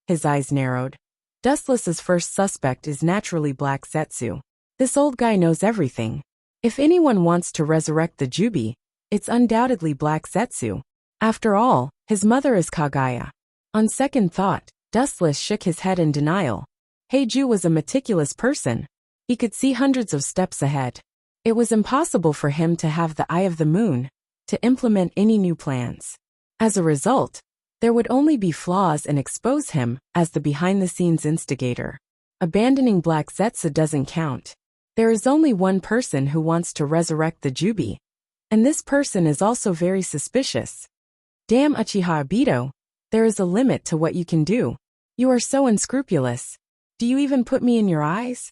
A: His eyes narrowed. Dustless's first suspect is naturally Black Zetsu. This old guy knows everything. If anyone wants to resurrect the Jubi, it's undoubtedly Black Zetsu. After all, his mother is Kagaya. On second thought, Dustless shook his head in denial. Heiju was a meticulous person. He could see hundreds of steps ahead. It was impossible for him to have the eye of the moon to implement any new plans. As a result, there would only be flaws and expose him as the behind-the-scenes instigator. Abandoning Black Zetsu doesn't count. There is only one person who wants to resurrect the Jubi, and this person is also very suspicious. Damn Uchiha Obito, there is a limit to what you can do. You are so unscrupulous. Do you even put me in your eyes?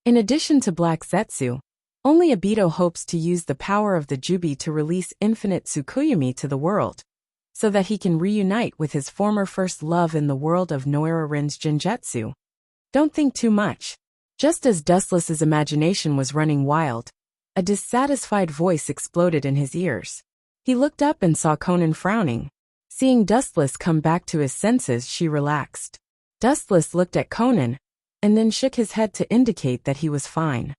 A: In addition to Black Zetsu, only Obito hopes to use the power of the Jubi to release infinite Tsukuyomi to the world, so that he can reunite with his former first love in the world of Noira-Rin's Genjutsu. Don't think too much. Just as Dustless's imagination was running wild, a dissatisfied voice exploded in his ears. He looked up and saw Conan frowning. Seeing Dustless come back to his senses, she relaxed. Dustless looked at Conan, and then shook his head to indicate that he was fine.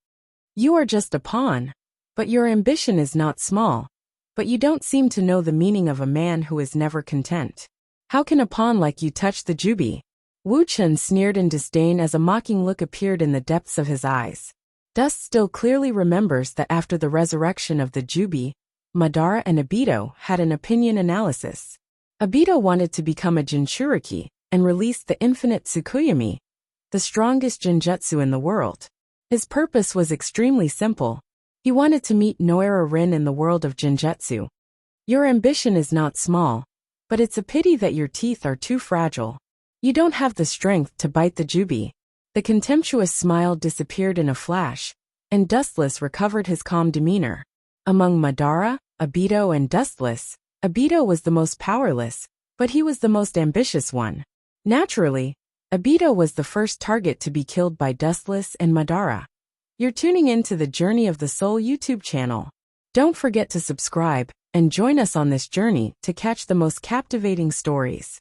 A: You are just a pawn, but your ambition is not small. But you don't seem to know the meaning of a man who is never content. How can a pawn like you touch the Jubi? Wu Chun sneered in disdain as a mocking look appeared in the depths of his eyes. Dust still clearly remembers that after the resurrection of the Jubi, Madara and Obito had an opinion analysis. Obito wanted to become a Jinchuriki and release the infinite Tsukuyomi, the strongest Genjutsu in the world. His purpose was extremely simple. He wanted to meet Noira-Rin in the world of Genjutsu. Your ambition is not small, but it's a pity that your teeth are too fragile. You don't have the strength to bite the Jubi. The contemptuous smile disappeared in a flash, and Dustless recovered his calm demeanor. Among Madara, Obito and Dustless, Obito was the most powerless, but he was the most ambitious one. Naturally, Obito was the first target to be killed by Dustless and Madara. You're tuning in to the Journey of the Soul YouTube channel. Don't forget to subscribe and join us on this journey to catch the most captivating stories.